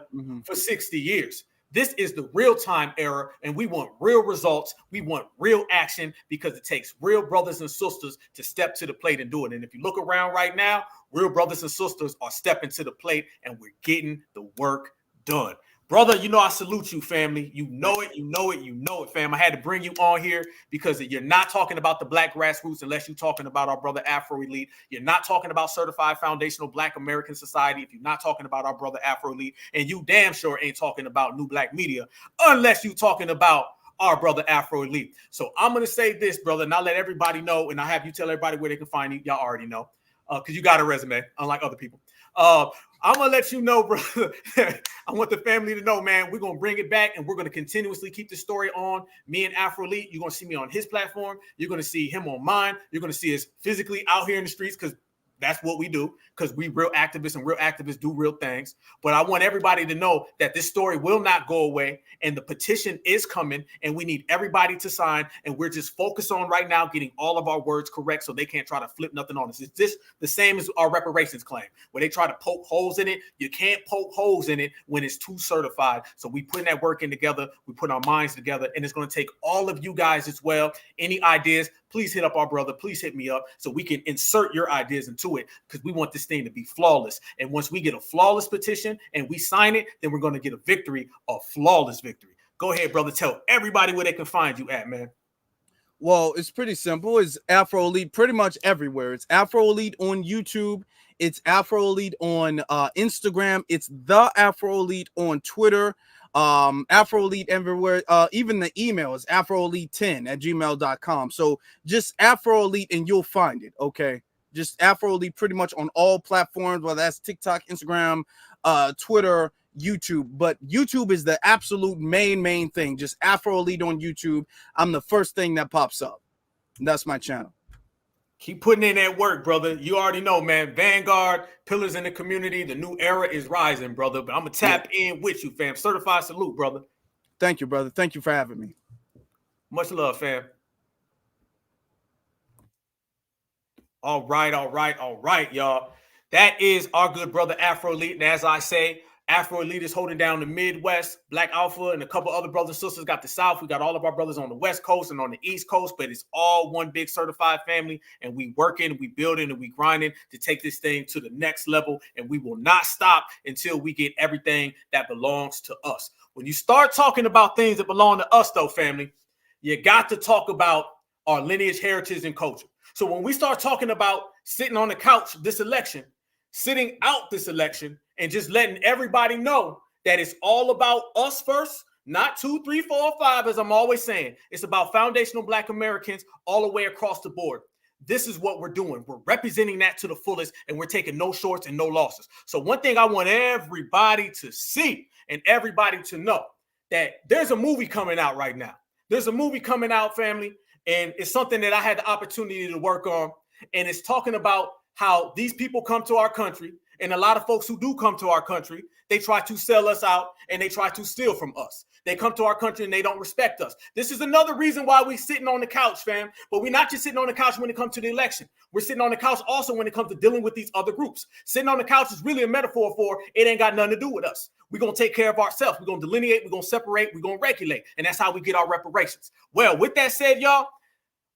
for 60 years. This is the real-time era, and we want real results. We want real action, because it takes real brothers and sisters to step to the plate and do it. And if you look around right now, real brothers and sisters are stepping to the plate, and we're getting the work done. Brother, you know I salute you, family. You know it, you know it, you know it, fam. I had to bring you on here because you're not talking about the Black Grassroots unless you're talking about our brother Afro Elite. You're not talking about Certified Foundational Black American Society if you're not talking about our brother Afro Elite. And you damn sure ain't talking about New Black Media unless you're talking about our brother Afro Elite. So I'm going to say this, brother, and I'll let everybody know, and I'll have you tell everybody where they can find you. Y'all already know because you got a resume, unlike other people. I'm going to let you know, brother. I want the family to know, man, we're going to bring it back and we're going to continuously keep the story on. Me and Afro Elite, you're going to see me on his platform. You're going to see him on mine. You're going to see us physically out here in the streets because that's what we do, because we real activists and real activists do real things. But I want everybody to know that this story will not go away, and the petition is coming, and we need everybody to sign, and we're just focused on right now getting all of our words correct so they can't try to flip nothing on us. It's just the same as our reparations claim, where they try to poke holes in it. You can't poke holes in it when it's too certified. So we putting that work in together. We put our minds together, and it's going to take all of you guys as well. Any ideas, please hit up our brother. Please hit me up so we can insert your ideas into it, because we want this thing to be flawless. And once we get a flawless petition and we sign it, then we're going to get a victory, a flawless victory. Go ahead, brother. Tell everybody where they can find you at, man. Well, it's pretty simple. It's Afro Elite pretty much everywhere. It's Afro Elite on YouTube. It's Afro Elite on Instagram. It's the Afro Elite on Twitter. Afro Elite everywhere. Even the email is afroelite10@gmail.com. So just Afro Elite and you'll find it. Okay. Just Afro Elite pretty much on all platforms, whether that's TikTok, Instagram, Twitter, YouTube. But YouTube is the absolute main thing. Just Afro Elite on YouTube. I'm the first thing that pops up. And that's my channel. Keep putting in that work, brother. You already know, man. Vanguard, pillars in the community. The new era is rising, brother. But I'm going to tap in with you, fam. Certified salute, brother. Thank you, brother. Thank you for having me. Much love, fam. All right, y'all. That is our good brother Afro Elite. And as I say, Afro Elite is holding down the Midwest. Black Alpha and a couple other brothers and sisters got the South. We got all of our brothers on the West Coast and on the East Coast, but it's all one big certified family. And we working, we building, and we grinding to take this thing to the next level. And we will not stop until we get everything that belongs to us. When you start talking about things that belong to us, though, family, you got to talk about our lineage, heritage, and culture. So when we start talking about sitting on the couch this election, sitting out this election, and just letting everybody know that it's all about us first, not 2, 3, 4, 5, as I'm always saying. It's about foundational Black Americans all the way across the board. This is what we're doing. We're representing that to the fullest, and we're taking no shorts and no losses. So one thing I want everybody to see and everybody to know, that there's a movie coming out right now. There's a movie coming out, family, and it's something that I had the opportunity to work on, and it's talking about how these people come to our country. And a lot of folks who do come to our country, they try to sell us out and they try to steal from us. They come to our country and they don't respect us. This is another reason why we're sitting on the couch, fam. But we're not just sitting on the couch when it comes to the election. We're sitting on the couch also when it comes to dealing with these other groups. Sitting on the couch is really a metaphor for it ain't got nothing to do with us. We're going to take care of ourselves. We're going to delineate. We're going to separate. We're going to regulate. And that's how we get our reparations. Well, with that said, y'all,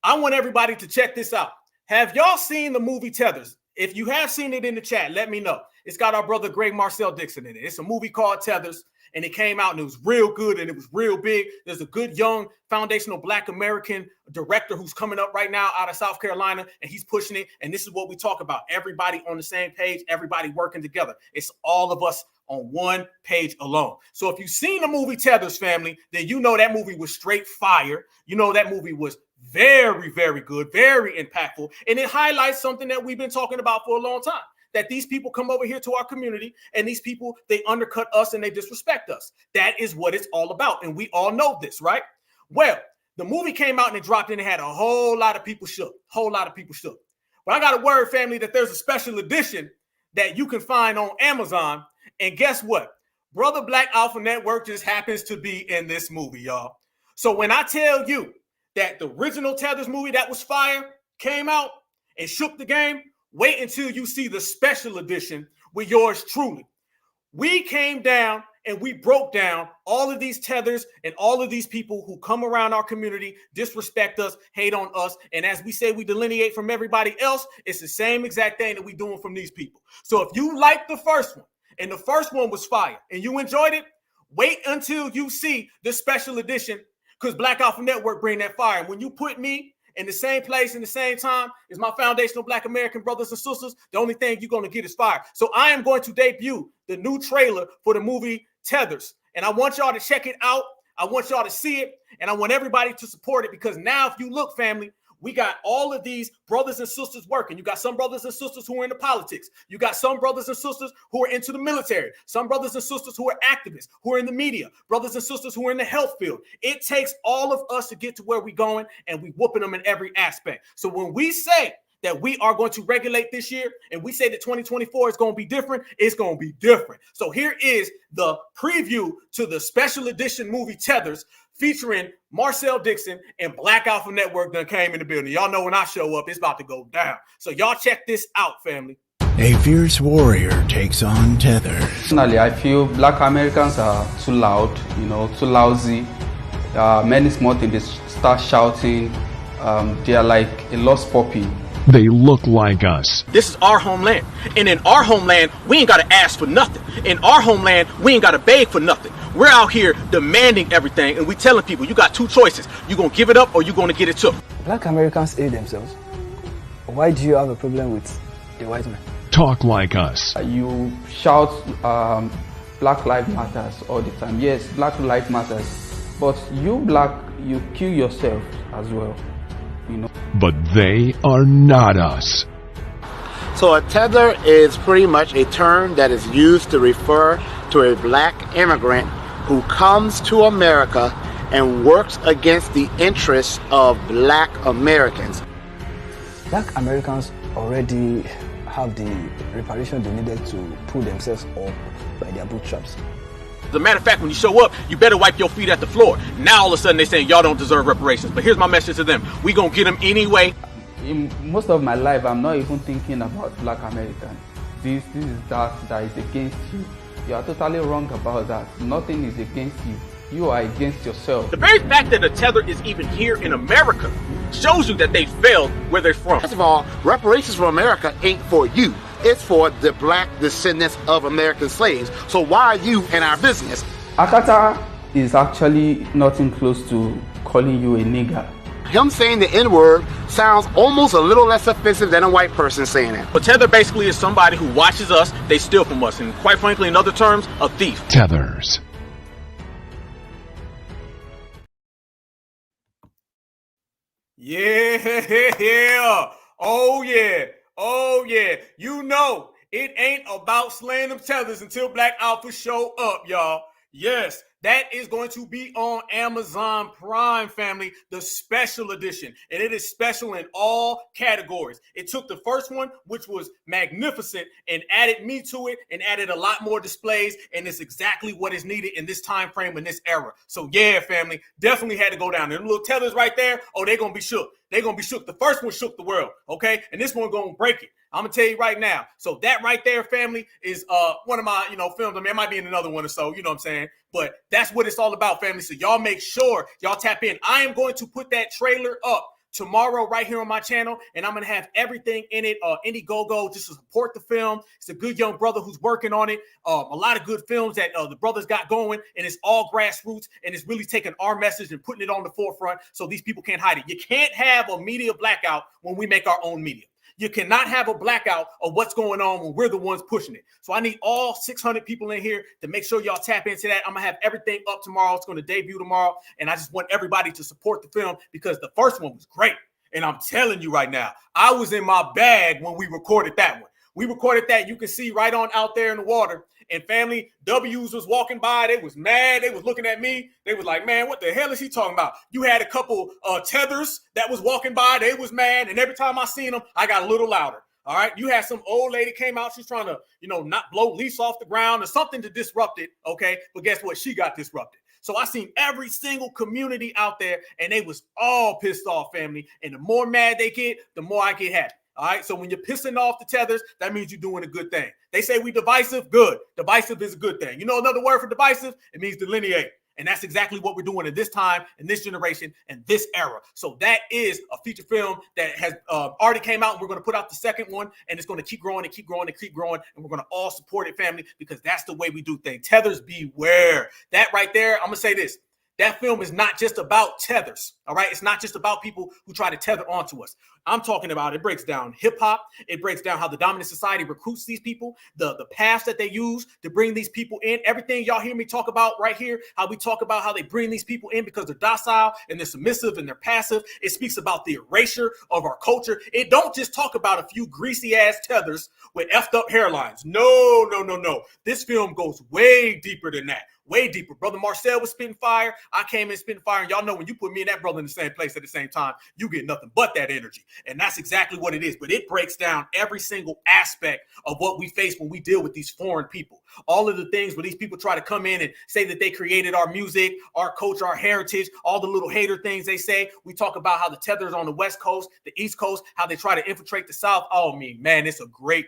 I want everybody to check this out. Have y'all seen the movie Tethers? If you have seen it in the chat, let me know. It's got our brother Greg Marcel Dixon in it. It's a movie called Tethers, and it came out and it was real good and it was real big. There's a good young foundational Black American director who's coming up right now out of South Carolina, and he's pushing it. And this is what we talk about. Everybody on the same page, everybody working together. It's all of us on one page alone. So if you've seen the movie Tethers, family, then you know that movie was straight fire. You know that movie was very, very good, very impactful. And it highlights something that we've been talking about for a long time, that these people come over here to our community and these people, they undercut us and they disrespect us. That is what it's all about. And we all know this, right? Well, the movie came out and it dropped and it had a whole lot of people shook, But I got a word, family, that there's a special edition that you can find on Amazon. And guess what? Brother Black Alpha Network just happens to be in this movie, y'all. So when I tell you that the original Tethers movie that was fire came out and shook the game, wait until you see the special edition with yours truly. We came down and we broke down all of these tethers and all of these people who come around our community, disrespect us, hate on us. And as we say, we delineate from everybody else. It's the same exact thing that we're doing from these people. So if you liked the first one and the first one was fire and you enjoyed it, wait until you see the special edition, because Black Alpha Network bring that fire. And when you put me in the same place in the same time as my foundational Black American brothers and sisters, the only thing you're going to get is fire. So I am going to debut the new trailer for the movie Tethers. And I want y'all to check it out. I want y'all to see it. And I want everybody to support it, because now if you look, family, we got all of these brothers and sisters working. You got some brothers and sisters who are into politics. You got some brothers and sisters who are into the military. Some brothers and sisters who are activists, who are in the media. Brothers and sisters who are in the health field. It takes all of us to get to where we're going, and we whooping them in every aspect. So when we say that we are going to regulate this year, and we say that 2024 is going to be different, it's going to be different. So here is the preview to the special edition movie Tethers, featuring Marcel Dixon and Black Alpha Network that came in the building. Y'all know when I show up, it's about to go down. So y'all check this out, family. A fierce warrior takes on Tether. Personally, I feel Black Americans are too loud, too lousy. Many small things, they start shouting. They are like a lost puppy. They look like us. This is our homeland. And in our homeland, we ain't got to ask for nothing. In our homeland, we ain't got to beg for nothing. We're out here demanding everything, and we telling people, you got two choices. You're going to give it up or you're going to get it took. Black Americans hate themselves. Why do you have a problem with the white man? Talk like us. You shout Black Lives Matters all the time. Yes, Black Lives Matters. But you black, you kill yourself as well. You know. But they are not us. So a tether is pretty much a term that is used to refer to a black immigrant who comes to America and works against the interests of black Americans. Black Americans already have the reparation they needed to pull themselves up by their bootstraps. As a matter of fact, when you show up, you better wipe your feet at the floor. Now all of a sudden they're saying y'all don't deserve reparations. But here's my message to them. We gonna get them anyway. In most of my life, I'm not even thinking about Black Americans. This is that is against you. You are totally wrong about that. Nothing is against you. You are against yourself. The very fact that the tether is even here in America shows you that they failed where they're from. First of all, reparations for America ain't for you. It's for the black descendants of American slaves. So why are you in our business? Akata is actually nothing close to calling you a nigger. Him saying the N-word sounds almost a little less offensive than a white person saying it. But tether basically is somebody who watches us, they steal from us, and quite frankly, in other terms, a thief. Tethers. Yeah. Oh yeah. You know, it ain't about slaying them tethers until Black Alpha show up, y'all. Yes, that is going to be on Amazon Prime, family, the special edition. And it is special in all categories. It took the first one, which was magnificent, and added me to it and added a lot more displays. And it's exactly what is needed in this time frame, in this era. So yeah, family, definitely had to go down there. The little tethers right there, oh, they're going to be shook. They're going to be shook. The first one shook the world, okay? And this one going to break it. I'm going to tell you right now. So that right there, family, is one of my, films. I mean, it might be in another one or so, you know what I'm saying? But that's what it's all about, family. So y'all make sure y'all tap in. I am going to put that trailer up tomorrow right here on my channel, and I'm going to have everything in it, Indiegogo, just to support the film. It's a good young brother who's working on it. A lot of good films that the brothers got going, and it's all grassroots, and it's really taking our message and putting it on the forefront so these people can't hide it. You can't have a media blackout when we make our own media. You cannot have a blackout of what's going on when we're the ones pushing it. So I need all 600 people in here to make sure y'all tap into that. I'm going to have everything up tomorrow. It's going to debut tomorrow. And I just want everybody to support the film because the first one was great. And I'm telling you right now, I was in my bag when we recorded that one. We recorded that. You can see right on out there in the water. And family, W's was walking by. They was mad. They was looking at me. They was like, man, what the hell is he talking about? You had a couple tethers that was walking by. They was mad. And every time I seen them, I got a little louder. All right. You had some old lady came out. She's trying to, not blow leaves off the ground or something to disrupt it. Okay. But guess what? She got disrupted. So I seen every single community out there and they was all pissed off, family. And the more mad they get, the more I get happy. All right. So when you're pissing off the tethers, that means you're doing a good thing. They say we divisive. Good. Divisive is a good thing. You know another word for divisive? It means delineate. And that's exactly what we're doing in this time, in this generation, and this era. So that is a feature film that has already came out. And we're going to put out the second one, and it's going to keep growing and keep growing and keep growing. And we're going to all support it, family, because that's the way we do things. Tethers beware. That right there, I'm going to say this. That film is not just about tethers, all right? It's not just about people who try to tether onto us. I'm talking about, it breaks down hip hop. It breaks down how the dominant society recruits these people, the paths that they use to bring these people in. Everything y'all hear me talk about right here, how we talk about how they bring these people in because they're docile and they're submissive and they're passive. It speaks about the erasure of our culture. It don't just talk about a few greasy ass tethers with effed up hairlines. No. This film goes way deeper than that. Way deeper. Brother Marcel was spitting fire. I came in spitting fire. And y'all know when you put me and that brother in the same place at the same time, you get nothing but that energy. And that's exactly what it is. But it breaks down every single aspect of what we face when we deal with these foreign people. All of the things where these people try to come in and say that they created our music, our culture, our heritage, all the little hater things they say. We talk about how the tethers on the West Coast, the East Coast, how they try to infiltrate the South. Oh, man, it's a great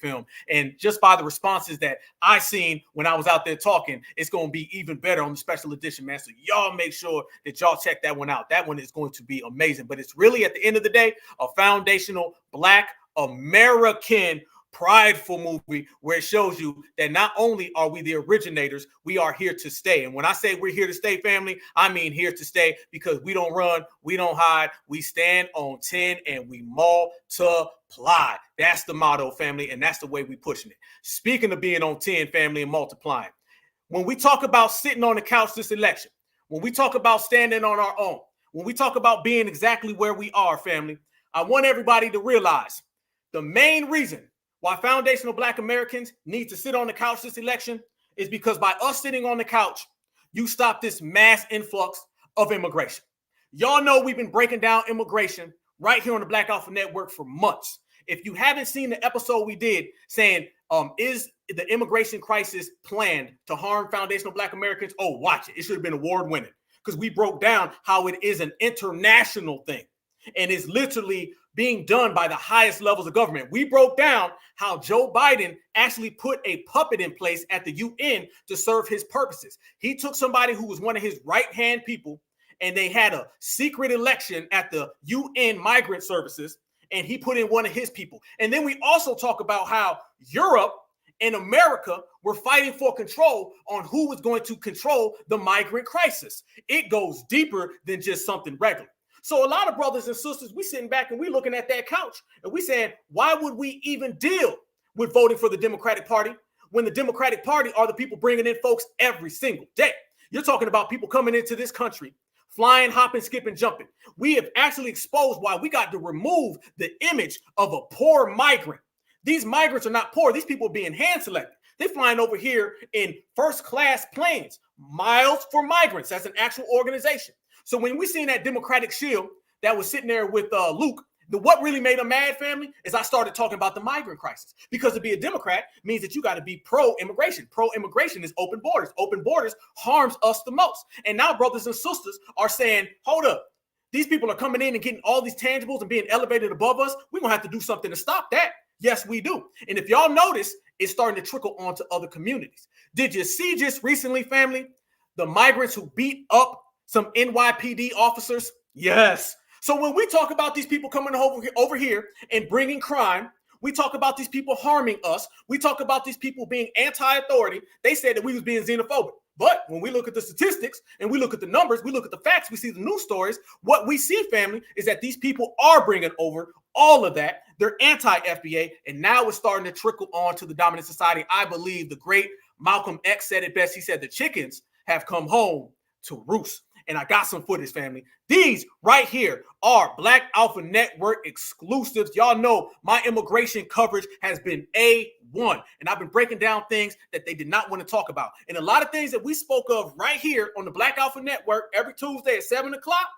film. And just by the responses that I seen when I was out there talking, it's going to be even better on the special edition, man. So y'all make sure that y'all check that one out. That one is going to be amazing. But it's really, at the end of the day, a foundational Black American prideful movie where it shows you that not only are we the originators, we are here to stay. And when I say we're here to stay, family, I mean here to stay, because we don't run, we don't hide, we stand on 10 and we multiply. That's the motto, family, and that's the way we pushing it. Speaking of being on 10, family, and multiplying, when we talk about sitting on the couch this election, when we talk about standing on our own, when we talk about being exactly where we are, family, I want everybody to realize the main reason why foundational Black Americans need to sit on the couch this election is because by us sitting on the couch, you stop this mass influx of immigration. Y'all know we've been breaking down immigration right here on the Black Alpha Network for months. If you haven't seen the episode we did saying, is the immigration crisis planned to harm foundational Black Americans? Oh, watch it. It should have been award-winning, because we broke down how it is an international thing and is literally being done by the highest levels of government. We broke down how Joe Biden actually put a puppet in place at the UN to serve his purposes. He took somebody who was one of his right-hand people, and they had a secret election at the UN migrant services, and he put in one of his people. And then we also talk about how Europe and America were fighting for control on who was going to control the migrant crisis. It goes deeper than just something regular. So a lot of brothers and sisters, we sitting back and we looking at that couch and we saying, why would we even deal with voting for the Democratic Party when the Democratic Party are the people bringing in folks every single day? You're talking about people coming into this country, flying, hopping, skipping, jumping. We have actually exposed why we got to remove the image of a poor migrant. These migrants are not poor. These people are being hand selected. They're flying over here in first-class planes, Miles for Migrants. That's an actual organization. So when we seen that Democratic shield that was sitting there with Luke, what really made him mad, family, is I started talking about the migrant crisis. Because to be a Democrat means that you got to be pro-immigration. Pro-immigration is open borders. Open borders harms us the most. And now brothers and sisters are saying, hold up, these people are coming in and getting all these tangibles and being elevated above us. We're going to have to do something to stop that. Yes, we do. And if y'all notice, it's starting to trickle onto other communities. Did you see just recently, family, the migrants who beat up some NYPD officers? Yes. So when we talk about these people coming over here and bringing crime, we talk about these people harming us. We talk about these people being anti-authority. They said that we was being xenophobic. But when we look at the statistics and we look at the numbers, we look at the facts, we see the news stories, what we see, family, is that these people are bringing over all of that. They're anti-FBA, and now it's starting to trickle on to the dominant society. I believe the great Malcolm X said it best. He said the chickens have come home to roost. And I got some footage, family. These right here are Black Alpha Network exclusives. Y'all know my immigration coverage has been A1. And I've been breaking down things that they did not want to talk about. And a lot of things that we spoke of right here on the Black Alpha Network every Tuesday at 7 o'clock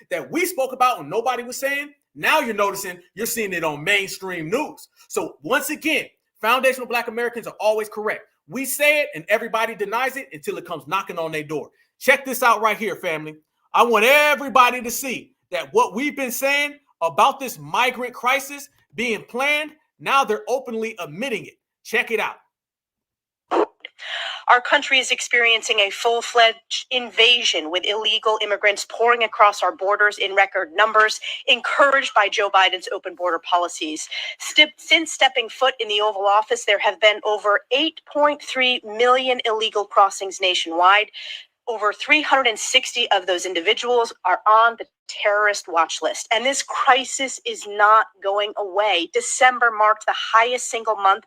that we spoke about and nobody was saying, now you're noticing, you're seeing it on mainstream news. So once again, foundational Black Americans are always correct. We say it and everybody denies it until it comes knocking on their door. Check this out right here, family. I want everybody to see that what we've been saying about this migrant crisis being planned, now they're openly admitting it. Check it out. Our country is experiencing a full-fledged invasion with illegal immigrants pouring across our borders in record numbers, encouraged by Joe Biden's open border policies. Since stepping foot in the Oval Office, there have been over 8.3 million illegal crossings nationwide. Over 360 of those individuals are on the terrorist watch list. And this crisis is not going away. December marked the highest single month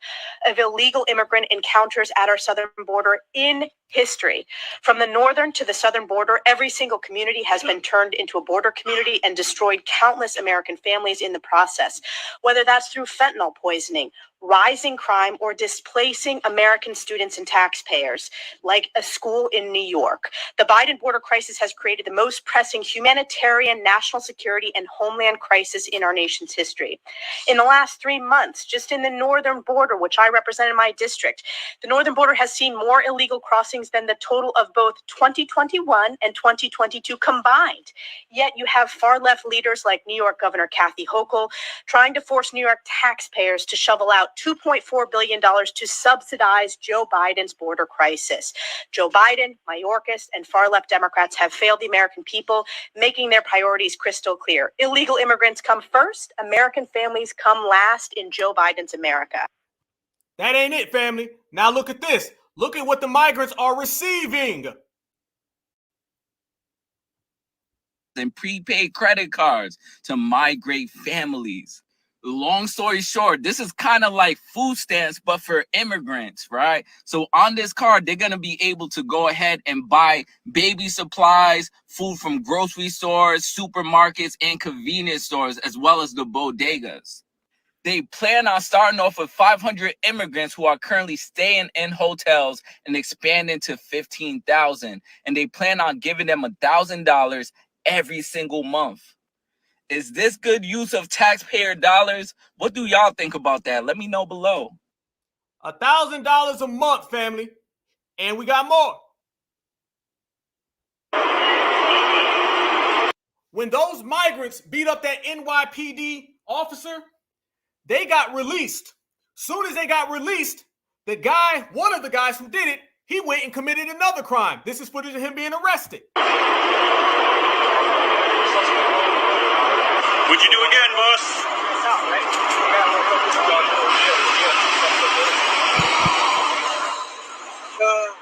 of illegal immigrant encounters at our southern border in history. From the northern to the southern border, every single community has been turned into a border community and destroyed countless American families in the process, whether that's through fentanyl poisoning, rising crime, or displacing American students and taxpayers, like a school in New York. The Biden border crisis has created the most pressing humanitarian, national security, and homeland crisis in our nation's history. In the last 3 months, just in the northern border, which I represent in my district, the northern border has seen more illegal crossings than the total of both 2021 and 2022 combined. Yet you have far-left leaders like New York Governor Kathy Hochul trying to force New York taxpayers to shovel out $2.4 billion to subsidize Joe Biden's border crisis. Joe Biden, Mayorkas, and far-left Democrats have failed the American people, making their priorities crystal clear. Illegal immigrants come first, American families come last in Joe Biden's America. That ain't it, family. Now look at this. Look at what the migrants are receiving. And prepaid credit cards to migrate families. Long story short, this is kind of like food stamps, but for immigrants, right? So on this card, they're going to be able to go ahead and buy baby supplies, food from grocery stores, supermarkets, and convenience stores, as well as the bodegas. They plan on starting off with 500 immigrants who are currently staying in hotels and expanding to 15,000. And they plan on giving them $1,000 every single month. Is this good use of taxpayer dollars? What do y'all think about that? Let me know below. $1,000 a month, family. And we got more. When those migrants beat up that NYPD officer, they got released. Soon as they got released, the guy, one of the guys who did it, he went and committed another crime. This is footage of him being arrested. What'd you do again, boss?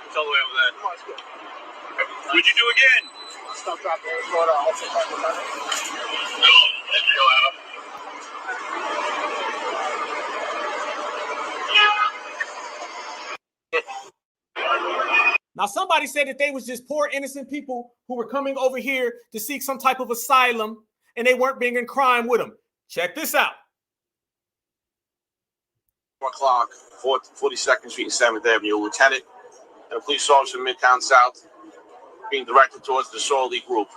It's all the way over there. What'd you do again? Stop, drop, slow down. Go, Adam. Now, somebody said that they was just poor, innocent people who were coming over here to seek some type of asylum, and they weren't being in crime with them. Check this out. 1 o'clock, 42nd Street and 7th Avenue. Lieutenant and a police officer in Midtown South being directed towards the Sorley group.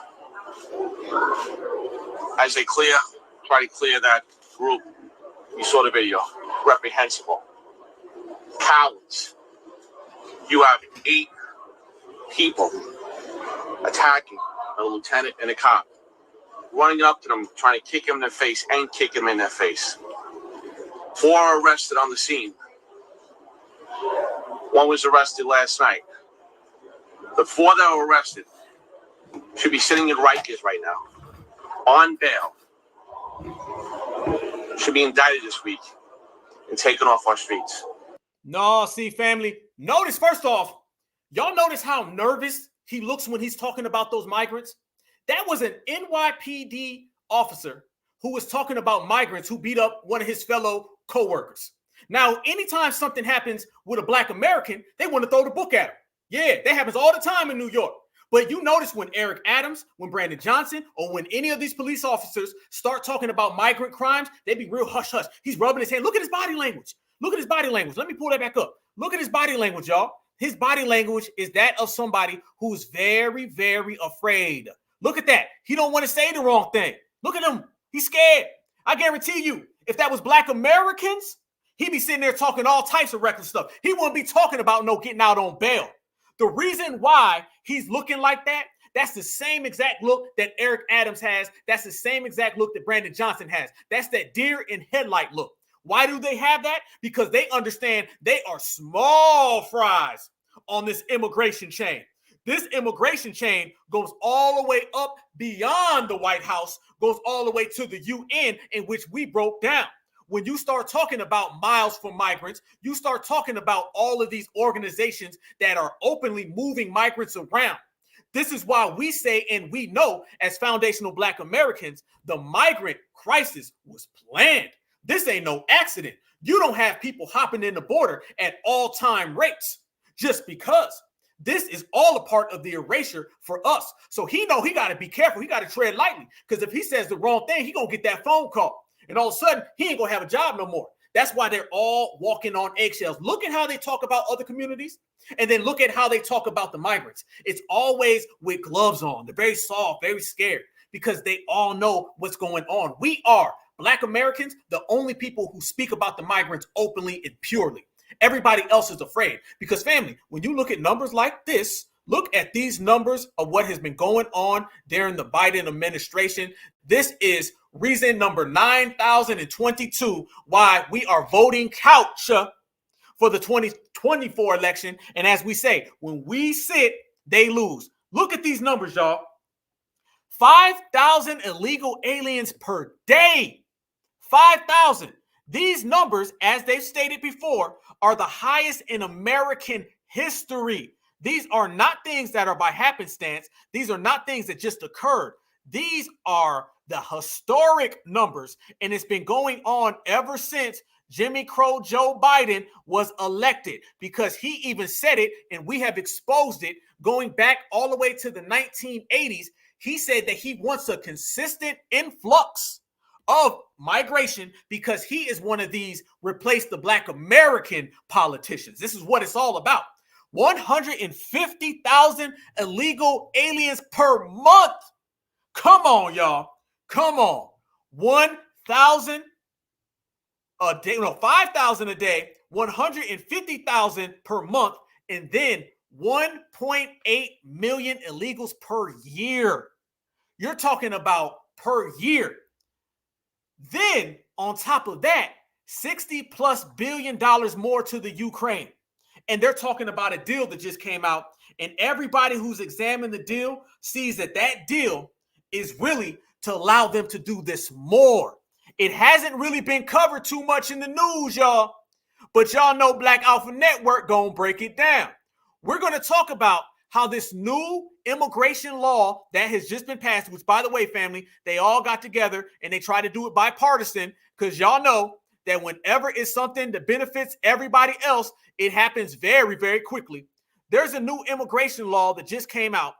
As they try to clear that group, you saw the video. Reprehensible. Cowards. You have 8 people attacking a lieutenant and a cop, running up to them, trying to kick him in the face and kick him in the face. 4 are arrested on the scene. 1 was arrested last night. The 4 that were arrested should be sitting in Rikers right now, on bail. Should be indicted this week and taken off our streets. No, see, family, notice first off, y'all notice how nervous he looks when he's talking about those migrants? That was an NYPD officer who was talking about migrants who beat up one of his fellow co-workers. Now, anytime something happens with a Black American, they want to throw the book at him. Yeah, that happens all the time in New York. But you notice when Eric Adams, when Brandon Johnson, or when any of these police officers start talking about migrant crimes, they be real hush-hush. He's rubbing his hand. Look at his body language. Look at his body language. Let me pull that back up. Look at his body language, y'all. His body language is that of somebody who's very, very afraid. Look at that. He don't want to say the wrong thing. Look at him. He's scared. I guarantee you, if that was Black Americans, he'd be sitting there talking all types of reckless stuff. He wouldn't be talking about no getting out on bail. The reason why he's looking like that, that's the same exact look that Eric Adams has. That's the same exact look that Brandon Johnson has. That's that deer in headlight look. Why do they have that? Because they understand they are small fries on this immigration chain. This immigration chain goes all the way up beyond the White House, goes all the way to the UN, in which we broke down. When you start talking about Miles for Migrants, you start talking about all of these organizations that are openly moving migrants around. This is why we say, and we know as foundational Black Americans, the migrant crisis was planned. This ain't no accident. You don't have people hopping in the border at all-time rates just because. This is all a part of the erasure for us. So he know he got to be careful. He got to tread lightly, because if he says the wrong thing, he going to get that phone call. And all of a sudden, he ain't going to have a job no more. That's why they're all walking on eggshells. Look at how they talk about other communities, and then look at how they talk about the migrants. It's always with gloves on. They're very soft, very scared, because they all know what's going on. We are, Black Americans, the only people who speak about the migrants openly and purely. Everybody else is afraid, because, family, when you look at numbers like this, look at these numbers of what has been going on during the Biden administration. This is reason number 9,022 why we are voting couch for the 2024 election. And as we say, when we sit, they lose. Look at these numbers, y'all. 5,000 illegal aliens per day. 5,000. These numbers, as they've stated before, are the highest in American history. These are not things that are by happenstance. These are not things that just occurred. These are the historic numbers, and it's been going on ever since Jimmy Crow Joe Biden was elected, because he even said it, and we have exposed it going back all the way to the 1980s. He said that he wants a consistent influx of migration because he is one of these replace the Black American politicians. This is what it's all about. 150,000 illegal aliens per month. Come on, y'all. Come on. 1,000 a day, no, 5,000 a day, 150,000 per month, and then 1.8 million illegals per year. You're talking about per year. Then, on top of that, $60+ billion more to the Ukraine. And they're talking about a deal that just came out, and everybody who's examined the deal sees that that deal is really to allow them to do this more. It hasn't really been covered too much in the news, y'all, but y'all know Black Alpha Network gonna break it down. We're gonna talk about how this new immigration law that has just been passed, which, by the way, family, they all got together and they tried to do it bipartisan, because y'all know that whenever it's something that benefits everybody else, it happens very, very quickly. There's a new immigration law that just came out.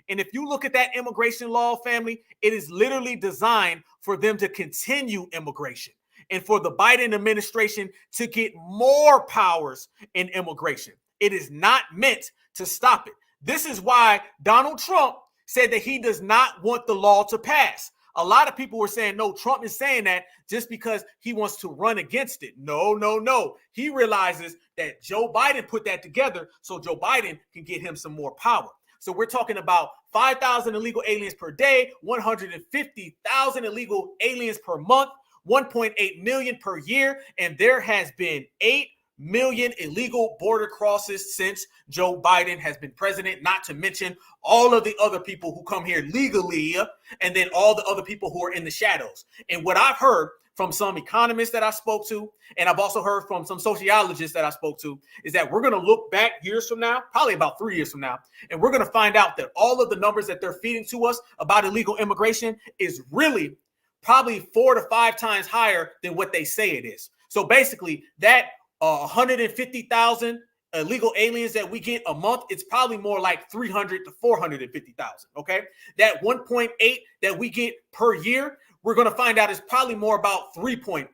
And if you look at that immigration law, family, it is literally designed for them to continue immigration and for the Biden administration to get more powers in immigration. It is not meant to stop it. This is why Donald Trump said that he does not want the law to pass. A lot of people were saying, no, Trump is saying that just because he wants to run against it. No, no, no. He realizes that Joe Biden put that together so Joe Biden can get him some more power. So we're talking about 5,000 illegal aliens per day, 150,000 illegal aliens per month, 1.8 million per year. And there has been 8 million illegal border crosses since Joe Biden has been president, not to mention all of the other people who come here legally, and then all the other people who are in the shadows. And what I've heard from some economists that I spoke to, and I've also heard from some sociologists that I spoke to, is that we're going to look back years from now, probably about 3 years from now, and we're going to find out that all of the numbers that they're feeding to us about illegal immigration is really probably 4 to 5 times higher than what they say it is. So basically, that 150,000 illegal aliens that we get a month, it's probably more like 300 to 450,000. Okay, that 1.8 that we get per year, we're going to find out is probably more about 3.8.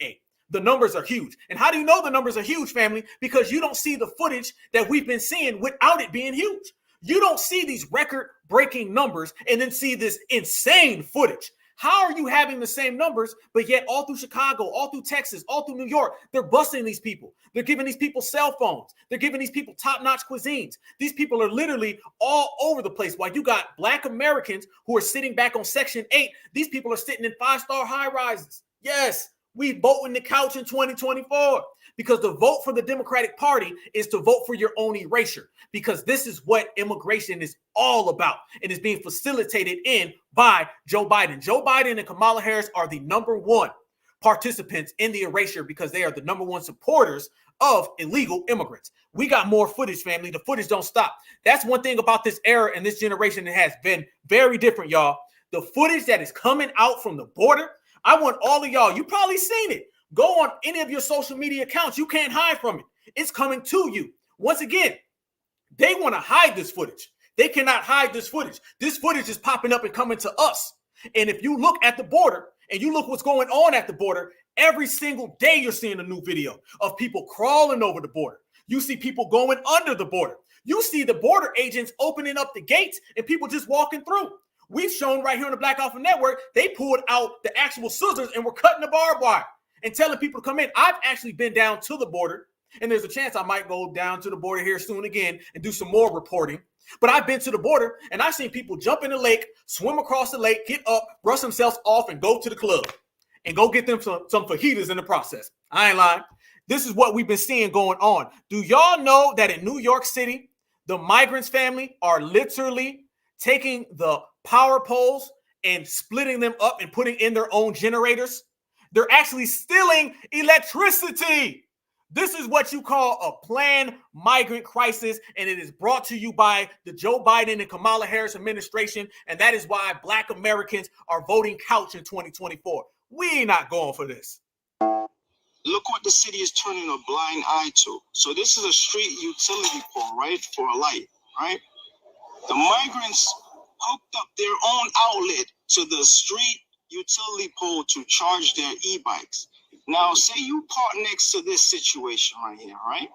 The numbers are huge. And how do you know the numbers are huge, family? Because you don't see the footage that we've been seeing without it being huge. You don't see these record-breaking numbers and then see this insane footage. How are you having the same numbers, but yet all through Chicago, all through Texas, all through New York, they're busting these people. They're giving these people cell phones. They're giving these people top-notch cuisines. These people are literally all over the place. While you got Black Americans who are sitting back on Section 8, these people are sitting in 5-star high-rises. Yes, we vote in the couch in 2024 because the vote for the Democratic Party is to vote for your own erasure, because this is what immigration is all about and is being facilitated in by Joe Biden. Joe Biden and Kamala Harris are the #1 participants in the erasure because they are the #1 supporters of illegal immigrants. We got more footage, family. The footage don't stop. That's one thing about this era and this generation that has been very different, y'all. The footage that is coming out from the border, I want all of y'all, you probably seen it. Go on any of your social media accounts. You can't hide from it. It's coming to you. Once again, they want to hide this footage. They cannot hide this footage. This footage is popping up and coming to us. And if you look at the border and you look what's going on at the border, every single day you're seeing a new video of people crawling over the border. You see people going under the border. You see the border agents opening up the gates and people just walking through. We've shown right here on the Black Alpha Network, they pulled out the actual scissors and were cutting the barbed wire and telling people to come in. I've actually been down to the border, and there's a chance I might go down to the border here soon again and do some more reporting. But I've been to the border, and I've seen people jump in the lake, swim across the lake, get up, brush themselves off, and go to the club and go get them some fajitas in the process. I ain't lying. This is what we've been seeing going on. Do y'all know that in New York City, the migrants family are literally taking the power poles and splitting them up and putting in their own generators? They're actually stealing electricity. This is what you call a planned migrant crisis, and it is brought to you by the Joe Biden and Kamala Harris administration, and that is why Black Americans are voting couch in 2024. We not going for this. Look what the city is turning a blind eye to. So this is a street utility pole, right, for a light, right? The migrants hooked up their own outlet to the street utility pole to charge their e-bikes. Now, say you park next to this situation right here, right?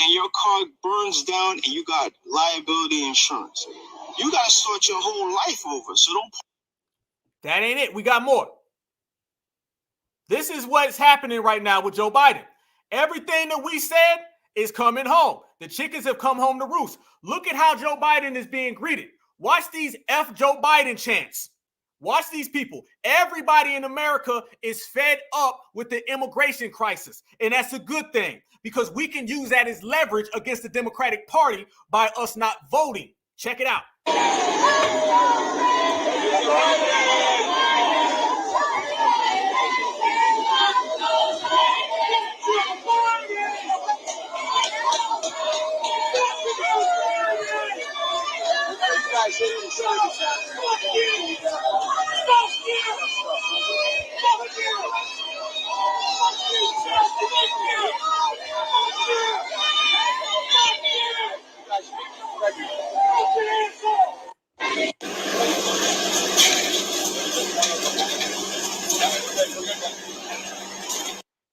And your car burns down and you got liability insurance. You got to start your whole life over. So don't. That ain't it. We got more. This is what's happening right now with Joe Biden. Everything that we said is coming home. The chickens have come home to roost. Look at how Joe Biden is being greeted. Watch these F Joe Biden chants. Watch these people. Everybody in America is fed up with the immigration crisis. And that's a good thing because we can use that as leverage against the Democratic Party by us not voting. Check it out.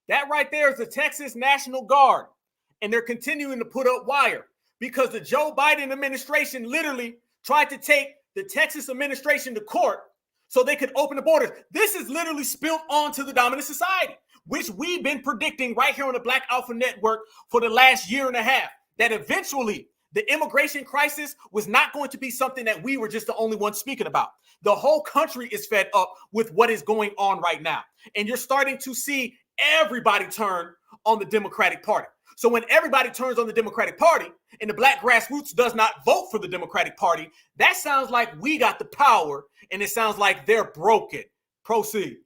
That right there is the Texas National Guard, and they're continuing to put up wire because the Joe Biden administration literally tried to take the Texas administration to court so they could open the borders. This is literally spilled onto the dominant society, which we've been predicting right here on the Black Alpha Network for the last year and a half, that eventually the immigration crisis was not going to be something that we were just the only ones speaking about. The whole country is fed up with what is going on right now. And you're starting to see everybody turn on the Democratic Party. So when everybody turns on the Democratic Party and the Black Grassroots does not vote for the Democratic Party, that sounds like we got the power and it sounds like they're broken. Proceed.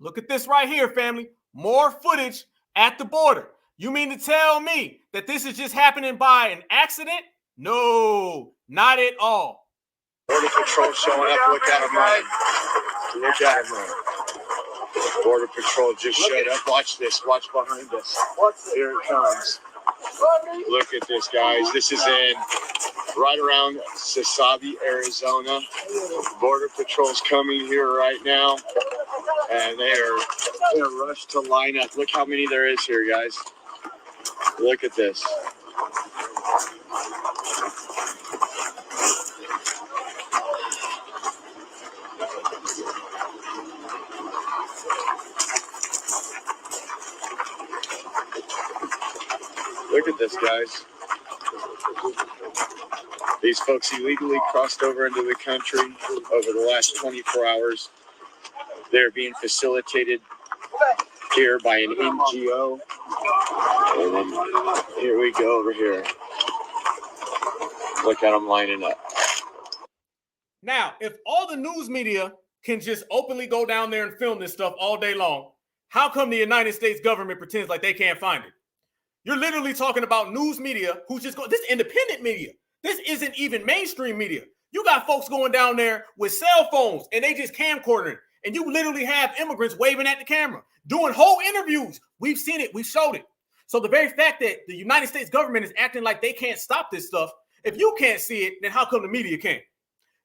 Look at this right here, family. More footage at the border. You mean to tell me that this is just happening by an accident? No, not at all. Border Patrol showing up. Look at him running. Look at him running. Border Patrol just showed up. Watch this. Watch behind us. Here it comes. Look at this, guys. This is in right around Ceasefire, Arizona. Border Patrol's coming here right now. And they're rushed to line up. Look how many there is here, guys. Look at this. Look at this, guys. These folks illegally crossed over into the country over the last 24 hours. They're being facilitated here by an NGO. And then here we go over here. Look at them lining up. Now, if all the news media can just openly go down there and film this stuff all day long, how come the United States government pretends like they can't find it? You're literally talking about news media who's just going, this is independent media. This isn't even mainstream media. You got folks going down there with cell phones and they just camcording. And you literally have immigrants waving at the camera, doing whole interviews. We've seen it. We've showed it. So the very fact that the United States government is acting like they can't stop this stuff, if you can't see it, then how come the media can't?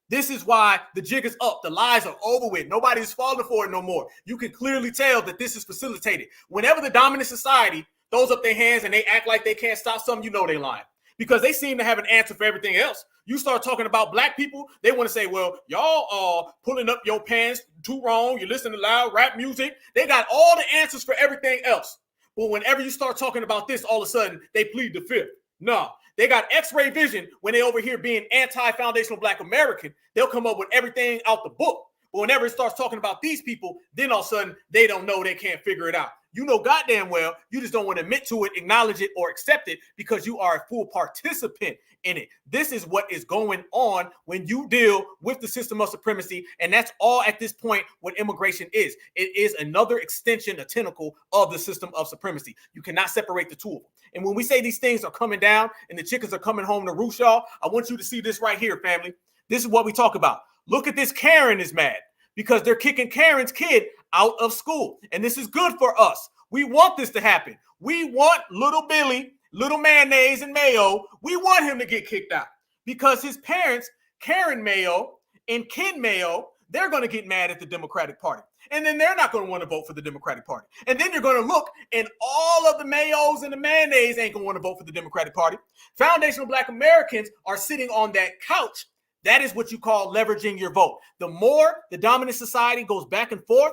This is why the jig is up. The lies are over with. Nobody's falling for it no more. You can clearly tell that this is facilitated. Whenever the dominant society throws up their hands and they act like they can't stop something, you know they're lying. because they seem to have an answer for everything else. You start talking about black people, they want to say, well, y'all are pulling up your pants too wrong. You're listening to loud rap music. They got all the answers for everything else. But whenever you start talking about this, all of a sudden, they plead the fifth. No, they got x-ray vision when they over here being anti-foundational Black American. They'll come up with everything out the book. But whenever it starts talking about these people, then all of a sudden, they don't know, they can't figure it out. You know goddamn well, you just don't want to admit to it, acknowledge it, or accept it because you are a full participant in it. This is what is going on when you deal with the system of supremacy, and that's all at this point what immigration is. It is another extension, a tentacle of the system of supremacy. You cannot separate the two of them. And when we say these things are coming down and the chickens are coming home to roost, y'all, I want you to see this right here, family. This is what we talk about. Look at this. Karen is mad because they're kicking Karen's kid out of school. And this is good for us. We want this to happen. We want little Billy, little mayonnaise and mayo. We want him to get kicked out because his parents, Karen Mayo and Ken Mayo, they're going to get mad at the Democratic Party. And then they're not going to want to vote for the Democratic Party. And then you're going to look and all of the mayos and the mayonnaise ain't going to want to vote for the Democratic Party. Foundational Black Americans are sitting on that couch. That is what you call leveraging your vote. The more the dominant society goes back and forth,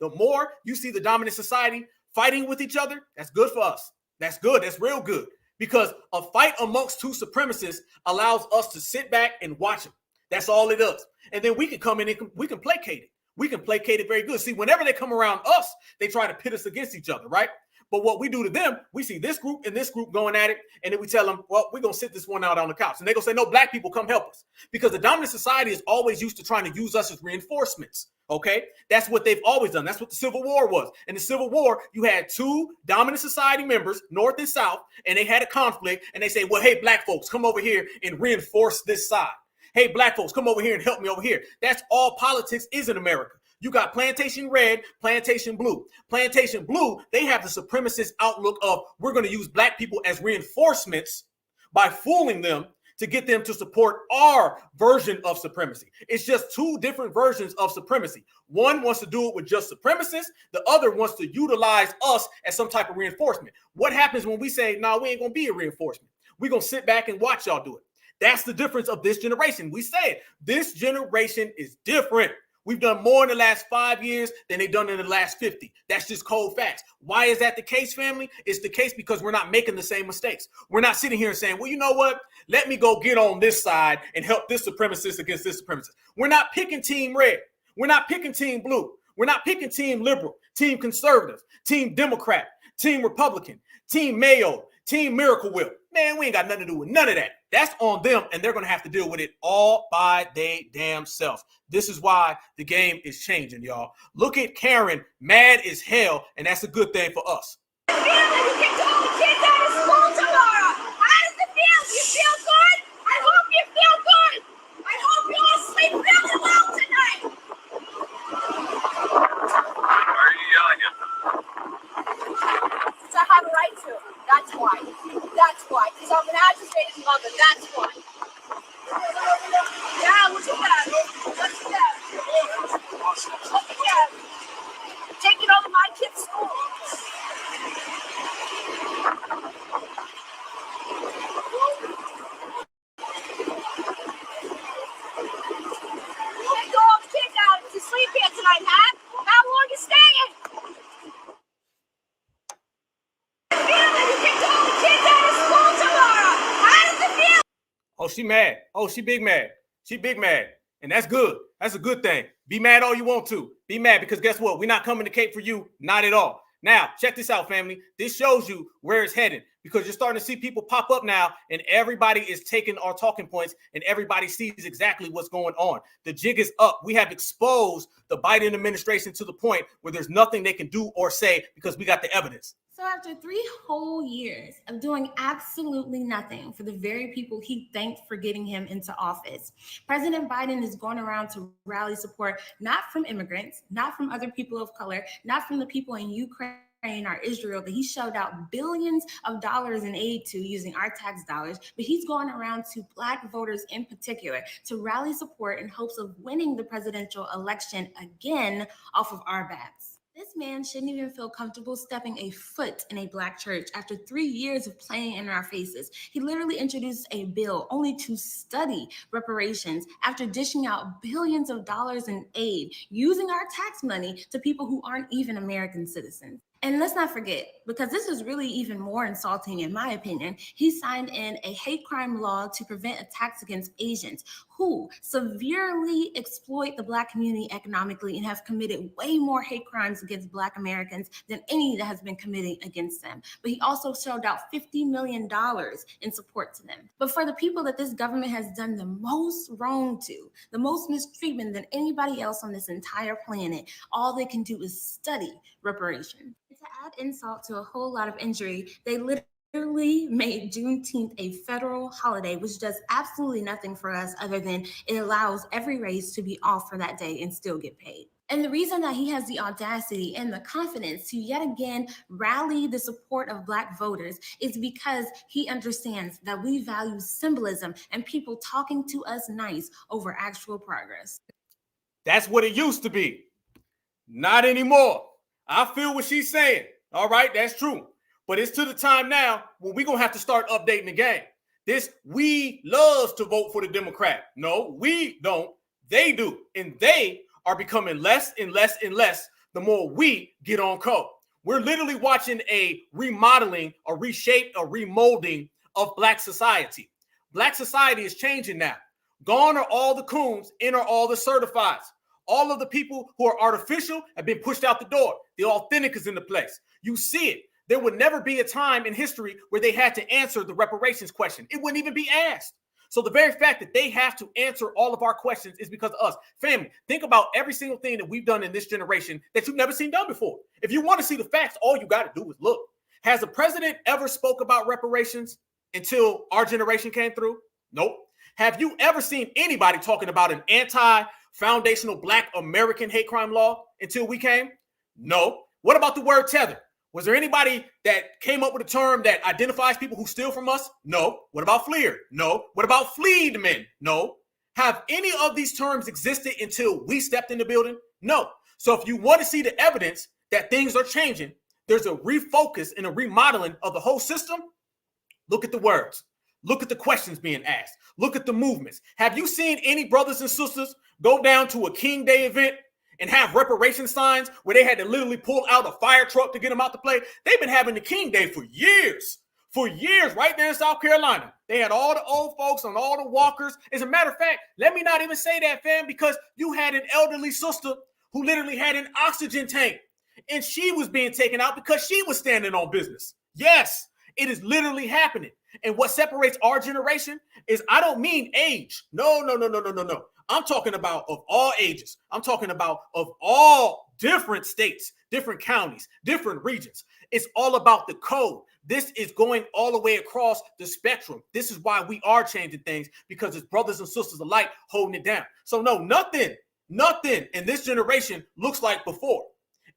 the more you see the dominant society fighting with each other. That's good for us. That's good. That's real good. Because a fight amongst two supremacists allows us to sit back and watch them. That's all it does. And then we can come in and we can placate it. We can placate it very good. See, whenever they come around us, they try to pit us against each other, right? But what we do to them, we see this group and this group going at it, and then we tell them, well, we're going to sit this one out on the couch. And they're going to say, no, black people, come help us. Because the dominant society is always used to trying to use us as reinforcements, okay? That's what they've always done. That's what the Civil War was. In the Civil War, you had two dominant society members, North and South, and they had a conflict, and they say, well, hey, black folks, come over here and reinforce this side. Hey, black folks, come over here and help me over here. That's all politics is in America. You got plantation red, plantation blue. Plantation blue, they have the supremacist outlook of we're going to use black people as reinforcements by fooling them to get them to support our version of supremacy. It's just two different versions of supremacy. One wants to do it with just supremacists. The other wants to utilize us as some type of reinforcement. What happens when we say, no, we ain't going to be a reinforcement? We're going to sit back and watch y'all do it. That's the difference of this generation. We said this generation is different. We've done more in the last 5 years than they've done in the last 50. That's just cold facts. Why is that the case, family? It's the case because we're not making the same mistakes. We're not sitting here and saying, well, you know what? Let me go get on this side and help this supremacist against this supremacist. We're not picking team red. We're not picking team blue. We're not picking team liberal, team conservative, team Democrat, team Republican, team Mayo, team Miracle Whip. Man, we ain't got nothing to do with none of that. That's on them, and they're going to have to deal with it all by they damn self. This is why the game is changing, y'all. Look at Karen, mad as hell, and that's a good thing for us. You can call the kids out of school tomorrow. How does it feel? Do you feel good? I hope you feel good. I hope you all sleep really well tonight. Why are you yelling at them? Because I have a right to. That's why. That's why. Because I'm an agitated mother. That's why. Yeah, look at that. Look at that. Look at that. Taking over my kids' school. Take all the kids out to sleep here tonight, huh? How long you staying? Oh, she mad. Oh, she big mad. She big mad. And that's good. That's a good thing. Be mad all you want to. Be mad because guess what? We're not coming to Cape for you. Not at all. Now, check this out, family. This shows you where it's headed because you're starting to see people pop up now and everybody is taking our talking points and everybody sees exactly what's going on. The jig is up. We have exposed the Biden administration to the point where there's nothing they can do or say because we got the evidence. So after 3 whole years of doing absolutely nothing for the very people he thanked for getting him into office, President Biden is going around to rally support, not from immigrants, not from other people of color, not from the people in Ukraine or Israel that he shelled out billions of dollars in aid to using our tax dollars, but he's going around to Black voters in particular to rally support in hopes of winning the presidential election again off of our backs. This man shouldn't even feel comfortable stepping a foot in a Black church after 3 years of playing in our faces. He literally introduced a bill only to study reparations after dishing out billions of dollars in aid, using our tax money to people who aren't even American citizens. And let's not forget, because this is really even more insulting in my opinion, he signed in a hate crime law to prevent attacks against Asians who severely exploit the Black community economically and have committed way more hate crimes against Black Americans than any that has been committed against them. But he also shelled out $50 million in support to them. But for the people that this government has done the most wrong to, the most mistreatment than anybody else on this entire planet, all they can do is study reparation. To add insult to a whole lot of injury, they literally made Juneteenth a federal holiday, which does absolutely nothing for us other than it allows every race to be off for that day and still get paid. And the reason that he has the audacity and the confidence to yet again rally the support of Black voters is because he understands that we value symbolism and people talking to us nice over actual progress. That's what it used to be. Not anymore. I feel what she's saying. All right, that's true. But it's to the time now when we're going to have to start updating the game. This we loves to vote for the Democrat. No, we don't. They do. And they are becoming less and less and less the more we get on code. We're literally watching a remodeling, a reshape, a remolding of Black society. Black society is changing now. Gone are all the coons, in are all the certifieds. All of the people who are artificial have been pushed out the door. The authentic is in the place. You see it. There would never be a time in history where they had to answer the reparations question. It wouldn't even be asked. So the very fact that they have to answer all of our questions is because of us. Family, think about every single thing that we've done in this generation that you've never seen done before. If you want to see the facts, all you got to do is look. Has a president ever spoke about reparations until our generation came through? Nope. Have you ever seen anybody talking about an anti-foundational Black American hate crime law until we came? No. What about the word tether? Was there anybody that came up with a term that identifies people who steal from us? No. What about fleer? No. What about fleedmen? No. Have any of these terms existed until we stepped in the building? No. So if you want to see the evidence that things are changing, there's a refocus and a remodeling of the whole system. Look at the words. Look at the questions being asked. Look at the movements. Have you seen any brothers and sisters go down to a King Day event and have reparation signs where they had to literally pull out a fire truck to get them out to play? They've been having the King Day for years. For years, right there in South Carolina. They had all the old folks and all the walkers. As a matter of fact, let me not even say that, fam, because you had an elderly sister who literally had an oxygen tank, and she was being taken out because she was standing on business. Yes, it is literally happening. And what separates our generation is, I don't mean age. No. I'm talking about of all ages. I'm talking about of all different states, different counties, different regions. It's all about the code. This is going all the way across the spectrum. This is why we are changing things, because it's brothers and sisters alike holding it down. So no, nothing in this generation looks like before.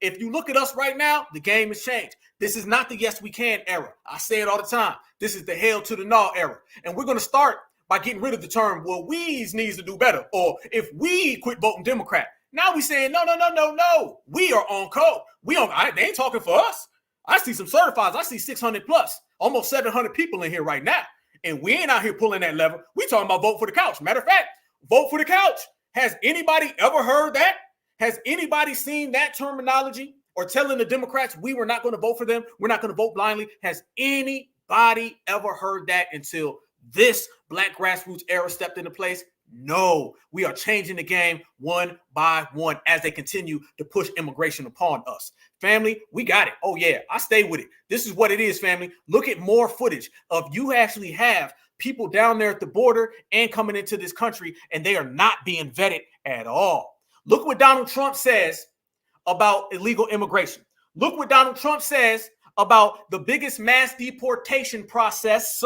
If you look at us right now, the game has changed. This is not the yes we can era. I say it all the time. This is the hell to the no era. And we're going to start by getting rid of the term, well, we needs to do better, or if we quit voting Democrat. Now we saying, no. We are on code. They ain't talking for us. I see some certifieds. I see 600 plus, almost 700 people in here right now. And we ain't out here pulling that lever. We talking about vote for the couch. Matter of fact, vote for the couch. Has anybody ever heard that? Has anybody seen that terminology, or telling the Democrats we were not going to vote for them? We're not going to vote blindly. Has anybody ever heard that until this Black grassroots era stepped into place? No, we are changing the game one by one as they continue to push immigration upon us. Family, we got it. Oh yeah, I stay with it. This is what it is, family. Look at more footage of you actually have people down there at the border and coming into this country, and they are not being vetted at all. Look what Donald Trump says about illegal immigration. Look what Donald Trump says about the biggest mass deportation process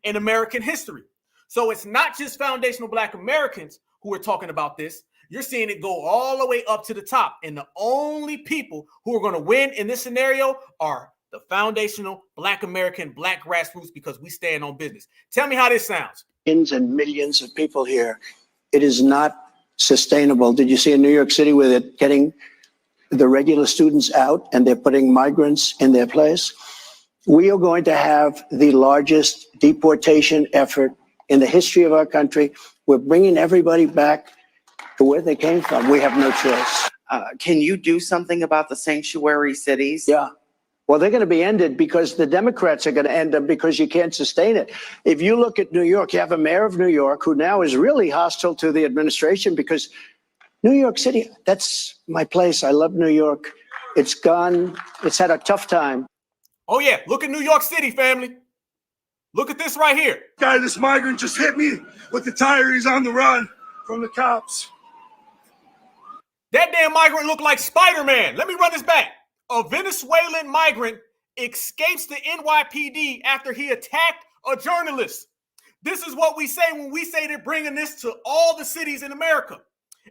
in American history. So it's not just foundational Black Americans who are talking about this. You're seeing it go all the way up to the top. And the only people who are going to win in this scenario are the foundational Black American, Black grassroots, because we stand on business. Tell me how this sounds. Millions and millions of people here. It is not sustainable. Did you see in New York City with it getting the regular students out and they're putting migrants in their place, we are going to have the largest deportation effort in the history of our country. We're bringing everybody back to where they came from. We have no choice. Can you do something about the sanctuary cities? Yeah. Well, they're going to be ended because the Democrats are going to end them because you can't sustain it. If you look at New York, you have a mayor of New York who now is really hostile to the administration because New York City, that's my place. I love New York. It's gone. It's had a tough time. Oh, yeah. Look at New York City, family. Look at this right here. Guy, this migrant just hit me with the tire. He's on the run from the cops. That damn migrant looked like Spider-Man. Let me run this back. A Venezuelan migrant escapes the NYPD after he attacked a journalist. This is what we say when we say they're bringing this to all the cities in America.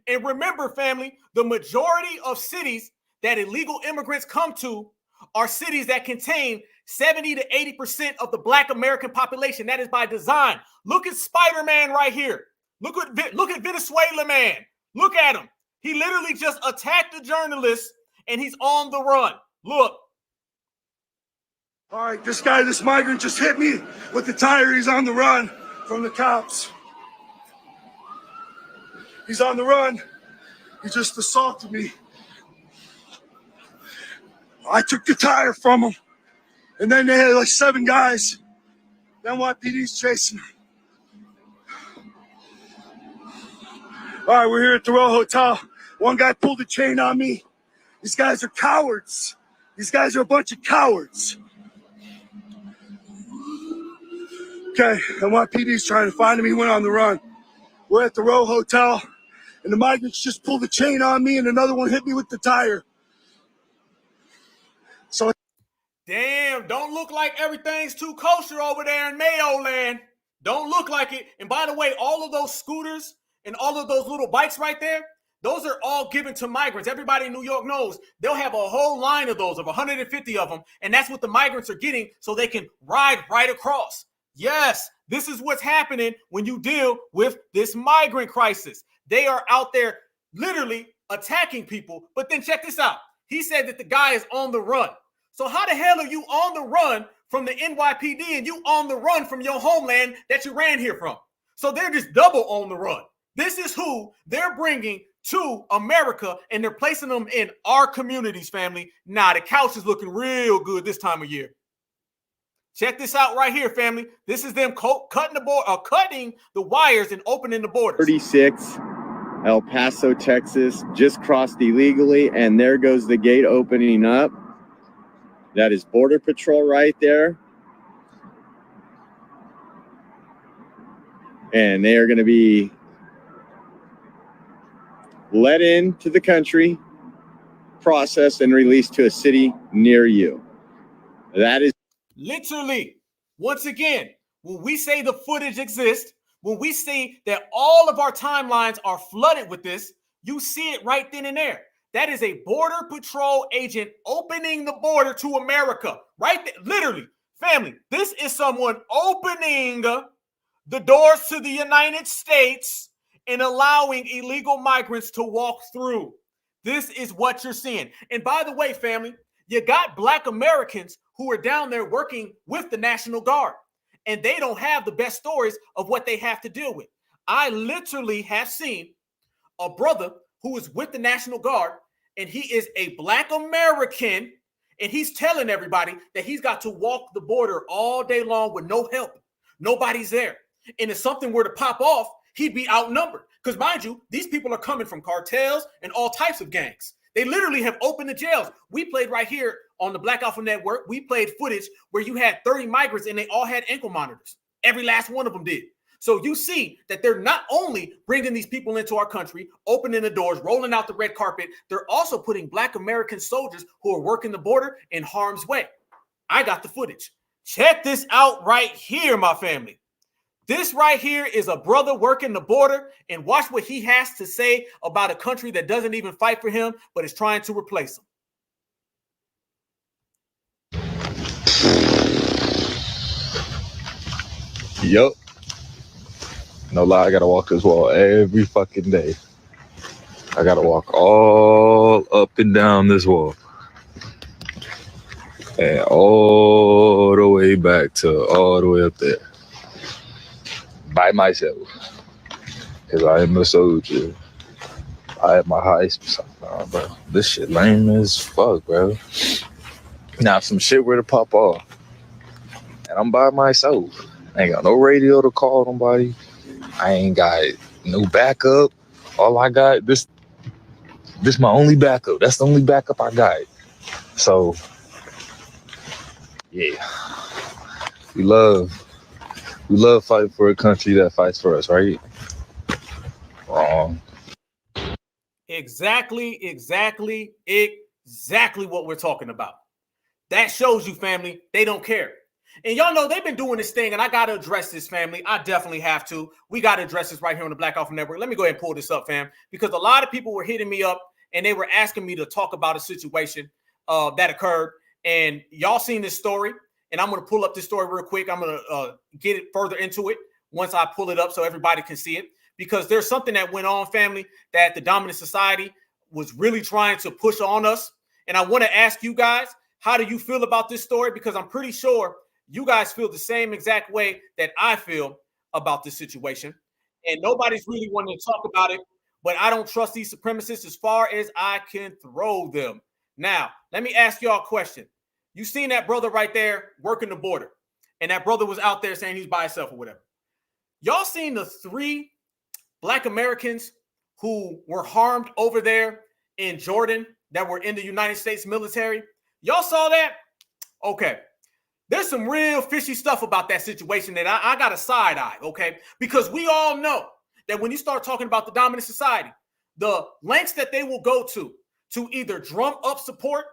And remember, family, the majority of cities that illegal immigrants come to are cities that contain 70 to 80% of the Black American population. That is by design. Look at Spider-Man right here. Look at Venezuela man. Look at him. He literally just attacked a journalist and he's on the run. Look. All right, this migrant just hit me with the tire. He's on the run from the cops. He's on the run. He just assaulted me. I took the tire from him. And then they had like 7 guys. NYPD's chasing him. All right, we're here at the Row Hotel. One guy pulled a chain on me. These guys are cowards. These guys are a bunch of cowards. Okay, NYPD's trying to find him. He went on the run. We're at the Row Hotel, and the migrants just pulled a chain on me, and another one hit me with the tire. So, damn, don't look like everything's too kosher over there in Mayo land. Don't look like it. And by the way, all of those scooters and all of those little bikes right there, those are all given to migrants. Everybody in New York knows they'll have a whole line of those, of 150 of them, and that's what the migrants are getting so they can ride right across. Yes, this is what's happening when you deal with this migrant crisis. They are out there literally attacking people. But then check this out. He said that the guy is on the run. So how the hell are you on the run from the NYPD and you on the run from your homeland that you ran here from? So they're just double on the run. This is who they're bringing to America, and they're placing them in our communities, family. Nah, the couch is looking real good this time of year. Check this out right here, family. This is them cutting the wires and opening the borders. 36, El Paso, Texas, just crossed illegally, and there goes the gate opening up. That is Border Patrol right there. And they are going to be let into the country, processed, and released to a city near you. That is literally, once again, when we say the footage exists, when we say that all of our timelines are flooded with this, you see it right then and there. That is a Border Patrol agent opening the border to America. Right there, literally, family, this is someone opening the doors to the United States and allowing illegal migrants to walk through. This is what you're seeing. And by the way, family, you got Black Americans who are down there working with the National Guard, and they don't have the best stories of what they have to deal with. I literally have seen a brother who is with the National Guard, and he is a Black American, and he's telling everybody that he's got to walk the border all day long with no help. Nobody's there. And if something were to pop off, he'd be outnumbered. Because mind you, these people are coming from cartels and all types of gangs. They literally have opened the jails. We played right here on the Black Alpha Network. We played footage where you had 30 migrants and they all had ankle monitors. Every last one of them did. So you see that they're not only bringing these people into our country, opening the doors, rolling out the red carpet, they're also putting Black American soldiers who are working the border in harm's way. I got the footage. Check this out right here, my family. This right here is a brother working the border, and watch what he has to say about a country that doesn't even fight for him, but is trying to replace him. Yup. No lie, I gotta walk this wall every fucking day. I gotta walk all up and down this wall. And all the way back to all the way up there. By myself. Because I am a soldier. I have my high. Nah, bro. This shit lame as fuck, bro. Now some shit where to pop off. And I'm by myself. I ain't got no radio to call nobody. I ain't got no backup. All I got, this my only backup. That's the only backup I got. So, yeah. We love fighting for a country that fights for us, right? Wrong. Exactly what we're talking about. That shows you, family, they don't care. And y'all know they've been doing this thing, and I got to address this, family. I definitely have to. We got to address this right here on the Black Alpha Network. Let me go ahead and pull this up, fam, because a lot of people were hitting me up, and they were asking me to talk about a situation that occurred. And y'all seen this story, and I'm going to pull up this story real quick. I'm going to get it further into it once I pull it up so everybody can see it, because there's something that went on, family, that the dominant society was really trying to push on us. And I want to ask you guys, how do you feel about this story? Because I'm pretty sure you guys feel the same exact way that I feel about this situation. And nobody's really wanting to talk about it, but I don't trust these supremacists as far as I can throw them. Now, let me ask y'all a question. You seen that brother right there working the border, and that brother was out there saying he's by himself or whatever. Y'all seen the 3 Black Americans who were harmed over there in Jordan that were in the United States military? Y'all saw that? Okay. There's some real fishy stuff about that situation that I got a side eye, okay? Because we all know that when you start talking about the dominant society, the lengths that they will go to either drum up support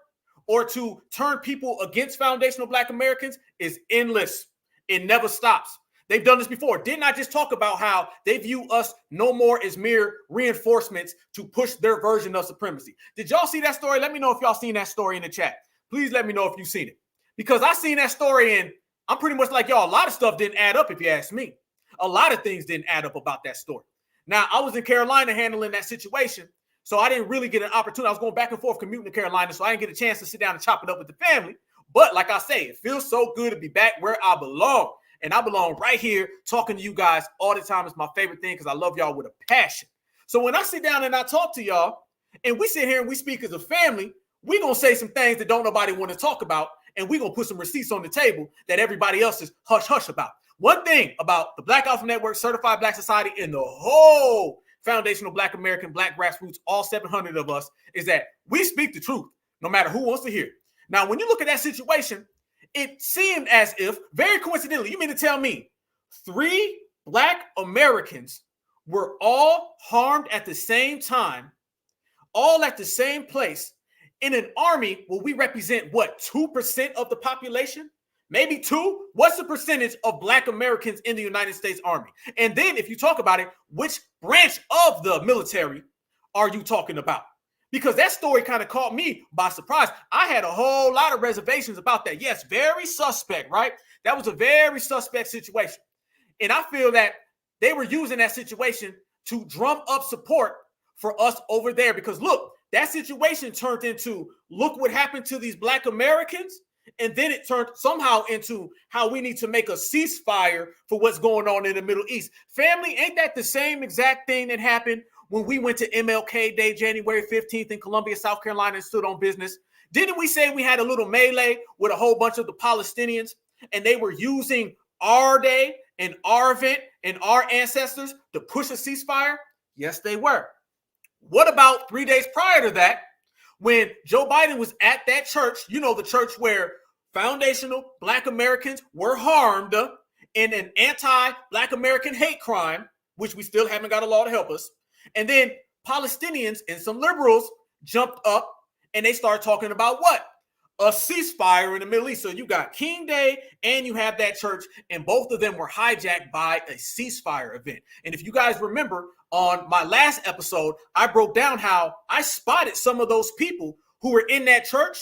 or to turn people against foundational Black Americans is endless. It never stops. They've done this before. Didn't I just talk about how they view us no more as mere reinforcements to push their version of supremacy? Did y'all see that story? Let me know if y'all seen that story in the chat. Please let me know if you've seen it. Because I seen that story, and I'm pretty much like y'all. A lot of stuff didn't add up, if you ask me. A lot of things didn't add up about that story. Now, I was in Carolina handling that situation, so I didn't really get an opportunity. I was going back and forth commuting to Carolina, so I didn't get a chance to sit down and chop it up with the family. But like I say, it feels so good to be back where I belong. And I belong right here talking to you guys all the time. It's my favorite thing because I love y'all with a passion. So when I sit down and I talk to y'all, and we sit here and we speak as a family, we're going to say some things that don't nobody want to talk about. And we're going to put some receipts on the table that everybody else is hush-hush about. One thing about the Black Alpha Network, Certified Black Society, and the whole foundational Black American, Black Grassroots, all 700 of us, is that we speak the truth, no matter who wants to hear it. Now, when you look at that situation, it seemed as if, very coincidentally, you mean to tell me 3 Black Americans were all harmed at the same time, all at the same place, in an army where we represent, what, 2% of the population? Maybe 2? What's the percentage of Black Americans in the United States Army? And then if you talk about it, which branch of the military are you talking about? Because that story kind of caught me by surprise. I had a whole lot of reservations about that. Yes, very suspect, right? That was a very suspect situation. And I feel that they were using that situation to drum up support for us over there. Because look, that situation turned into, look what happened to these Black Americans. And then it turned somehow into how we need to make a ceasefire for what's going on in the Middle East. Family, ain't that the same exact thing that happened when we went to MLK Day, January 15th in Columbia, South Carolina, and stood on business? Didn't we say we had a little melee with a whole bunch of the Palestinians, and they were using our day and our event and our ancestors to push a ceasefire? Yes, they were. What about 3 days prior to that, when Joe Biden was at that church, you know, the church where foundational Black Americans were harmed in an anti-Black American hate crime, which we still haven't got a law to help us. And then Palestinians and some liberals jumped up and they started talking about what? A ceasefire in the Middle East. So you got King Day and you have that church, and both of them were hijacked by a ceasefire event. And if you guys remember, on my last episode, I broke down how I spotted some of those people who were in that church.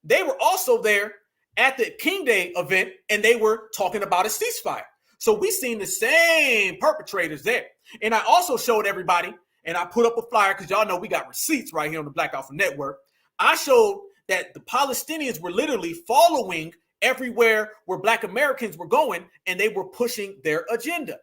They were also there at the King Day event, and they were talking about a ceasefire. So we seen the same perpetrators there. And I also showed everybody, and I put up a flyer because y'all know we got receipts right here on the Black Alpha Network. I showed that the Palestinians were literally following everywhere where Black Americans were going, and they were pushing their agenda.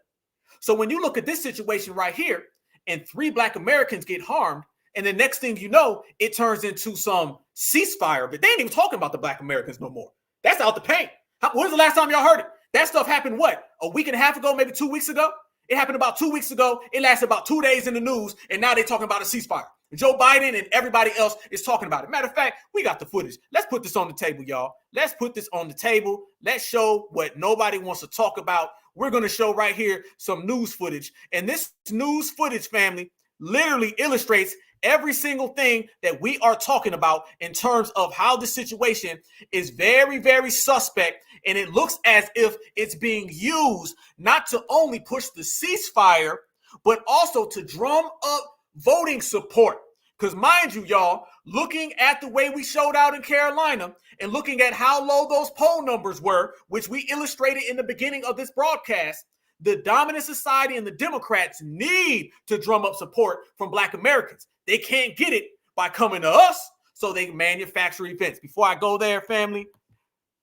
So when you look at this situation right here, and 3 Black Americans get harmed, and the next thing you know, it turns into some ceasefire, but they ain't even talking about the Black Americans no more. That's out the paint. When's the last time y'all heard it? That stuff happened, what, a week and a half ago, maybe 2 weeks ago? It happened about 2 weeks ago. It lasted about 2 days in the news, and now they're talking about a ceasefire. Joe Biden and everybody else is talking about it. Matter of fact, we got the footage. Let's put this on the table, y'all. Let's put this on the table. Let's show what nobody wants to talk about. We're going to show right here some news footage. And this news footage, family, literally illustrates every single thing that we are talking about in terms of how the situation is very, very suspect. And it looks as if it's being used not to only push the ceasefire, but also to drum up voting support. Because mind you, y'all, looking at the way we showed out in Carolina and looking at how low those poll numbers were, which we illustrated in the beginning of this broadcast, the dominant society and the Democrats need to drum up support from Black Americans. They can't get it by coming to us, so they manufacture events. Before I go there, family,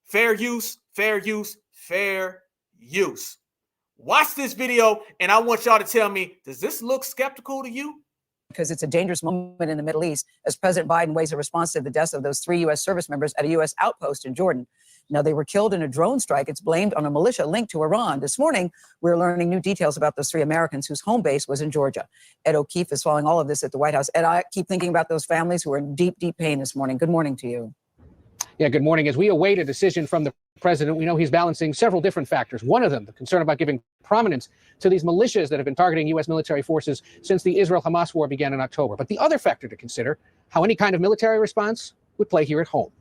fair use, fair use, fair use. Watch this video, and I want y'all to tell me, does this look skeptical to you? Because it's a dangerous moment in the Middle East as President Biden weighs a response to the deaths of those 3 U.S. service members at a U.S. outpost in Jordan. Now, they were killed in a drone strike. It's blamed on a militia linked to Iran. This morning, we're learning new details about those 3 Americans whose home base was in Georgia. Ed O'Keefe is following all of this at the White House. Ed, I keep thinking about those families who are in deep, deep pain this morning. Good morning to you. Yeah, good morning. As we await a decision from the president, we know he's balancing several different factors. One of them, the concern about giving prominence to these militias that have been targeting U.S. military forces since the Israel-Hamas war began in October. But the other factor to consider, how any kind of military response would play here at home.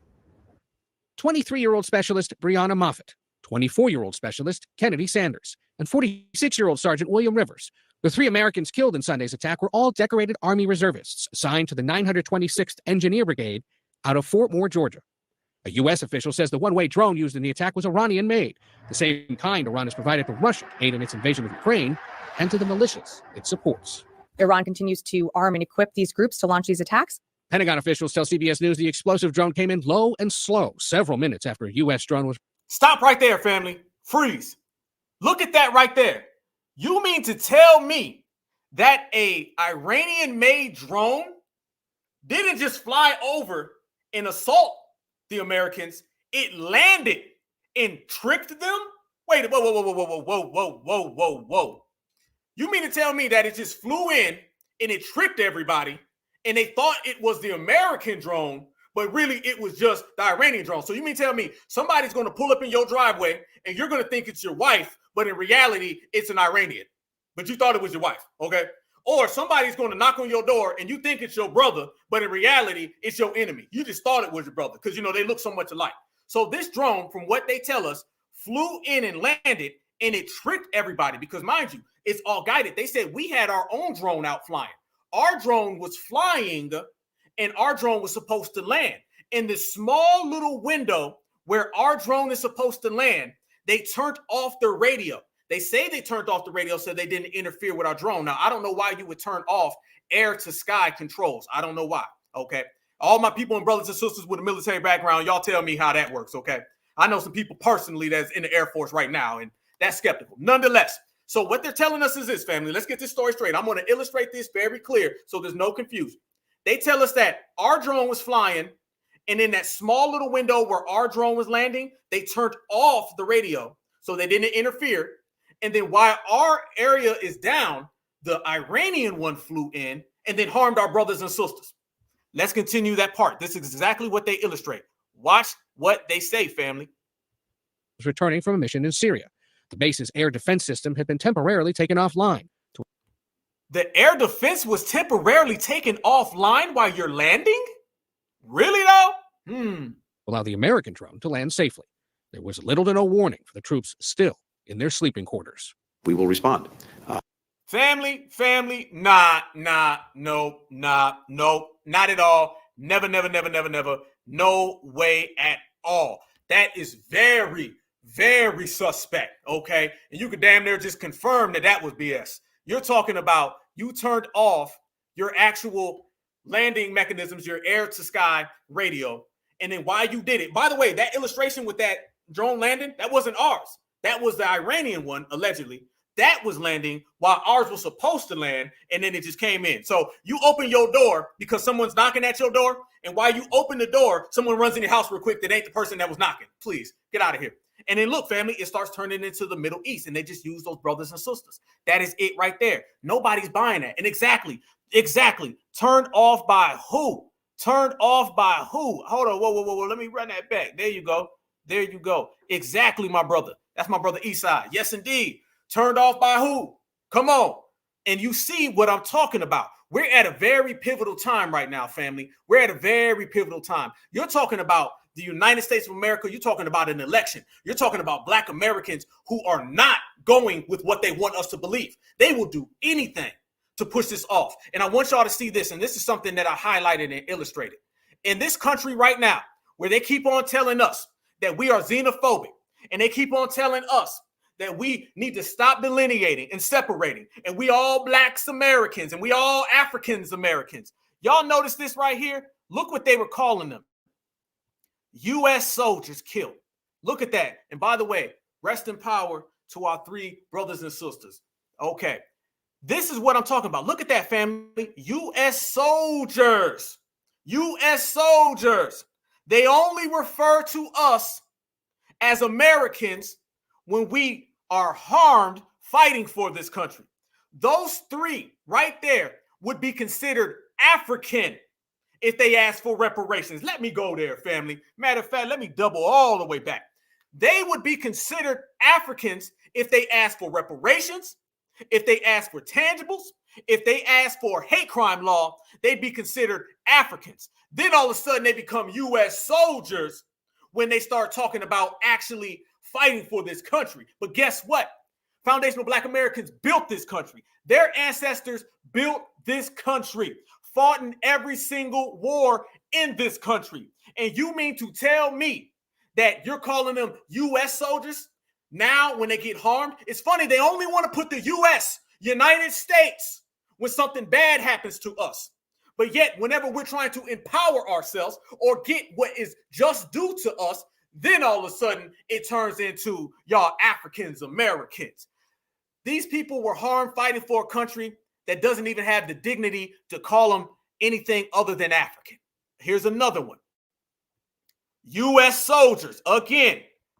23-year-old specialist Brianna Moffett, 24-year-old specialist Kennedy Sanders, and 46-year-old Sergeant William Rivers. The 3 Americans killed in Sunday's attack were all decorated Army reservists assigned to the 926th Engineer Brigade out of Fort Moore, Georgia. A U.S. official says the one-way drone used in the attack was Iranian-made, the same kind Iran has provided to Russia to aid in its invasion of Ukraine and to the militias it supports. Iran continues to arm and equip these groups to launch these attacks. Pentagon officials tell CBS News the explosive drone came in low and slow several minutes after a U.S. drone was... Stop right there, family. Freeze. Look at that right there. You mean to tell me that a Iranian-made drone didn't just fly over and assault the Americans? It landed and tricked them? Wait, whoa. You mean to tell me that it just flew in and it tricked everybody and they thought it was the American drone, but really it was just the Iranian drone? So you mean to tell me somebody's going to pull up in your driveway and you're going to think it's your wife, but in reality it's an Iranian, but you thought it was your wife, okay? Or somebody's going to knock on your door and you think it's your brother, but in reality, it's your enemy. You just thought it was your brother because, they look so much alike. So this drone, from what they tell us, flew in and landed, and it tricked everybody because, mind you, it's all guided. They said we had our own drone out flying. Our drone was flying, and our drone was supposed to land. In this small little window where our drone is supposed to land, they turned off the radio. They say they turned off the radio so they didn't interfere with our drone. Now, I don't know why you would turn off air-to-sky controls. I don't know why, okay? All my people and brothers and sisters with a military background, y'all tell me how that works, okay? I know some people personally that's in the Air Force right now, and that's skeptical. Nonetheless, so what they're telling us is this, family. Let's get this story straight. I'm going to illustrate this very clear so there's no confusion. They tell us that our drone was flying, and in that small little window where our drone was landing, they turned off the radio so they didn't interfere. And then while our area is down, the Iranian one flew in and then harmed our brothers and sisters. Let's continue that part. This is exactly what they illustrate. Watch what they say, family. Was returning from a mission in Syria. The base's air defense system had been temporarily taken offline. The air defense was temporarily taken offline while you're landing? Really, though? Allow the American drone to land safely. There was little to no warning for the troops still in their sleeping quarters. We will respond. Family, no, not at all. Never. No way at all. That is very, very suspect, okay? And you could damn near just confirm that was BS. You're talking about you turned off your actual landing mechanisms, your air to sky radio, and then why you did it. By the way, that illustration with that drone landing, that wasn't ours. That was the Iranian one, allegedly. That was landing while ours was supposed to land, and then it just came in. So you open your door because someone's knocking at your door, and while you open the door, someone runs in your house real quick that ain't the person that was knocking. Please, get out of here. And then look, family, it starts turning into the Middle East, and they just use those brothers and sisters. That is it right there. Nobody's buying that. And exactly. Turned off by who? Turned off by who? Hold on, whoa. Let me run that back. There you go. Exactly, my brother. That's my brother Eastside. Yes, indeed. Turned off by who? Come on. And you see what I'm talking about. We're at a very pivotal time right now, family. We're at a very pivotal time. You're talking about the United States of America. You're talking about an election. You're talking about Black Americans who are not going with what they want us to believe. They will do anything to push this off. And I want y'all to see this. And this is something that I highlighted and illustrated. In this country right now, where they keep on telling us that we are xenophobic, and they keep on telling us that we need to stop delineating and separating, and we all Blacks Americans, and we all Africans Americans. Y'all notice this right here? Look what they were calling them. U.S. soldiers killed. Look at that. And by the way, rest in power to our 3 brothers and sisters. Okay. This is what I'm talking about. Look at that, family. U.S. soldiers. U.S. soldiers. They only refer to us as Americans when we are harmed fighting for this country. Those 3 right there would be considered African if they ask for reparations. Let me go there, family. Matter of fact, let me double all the way back. They would be considered Africans if they ask for reparations, if they ask for tangibles, if they ask for hate crime law, they'd be considered Africans. Then all of a sudden they become U.S. soldiers when they start talking about actually fighting for this country. But guess what? Foundational Black Americans built this country. Their ancestors built this country, fought in every single war in this country. And you mean to tell me that you're calling them U.S. soldiers now when they get harmed? It's funny, they only want to put the U.S., United States, when something bad happens to us. But yet, whenever we're trying to empower ourselves or get what is just due to us, then all of a sudden it turns into y'all Africans, Americans. These people were harmed fighting for a country that doesn't even have the dignity to call them anything other than African. Here's another one. U.S. soldiers. Again,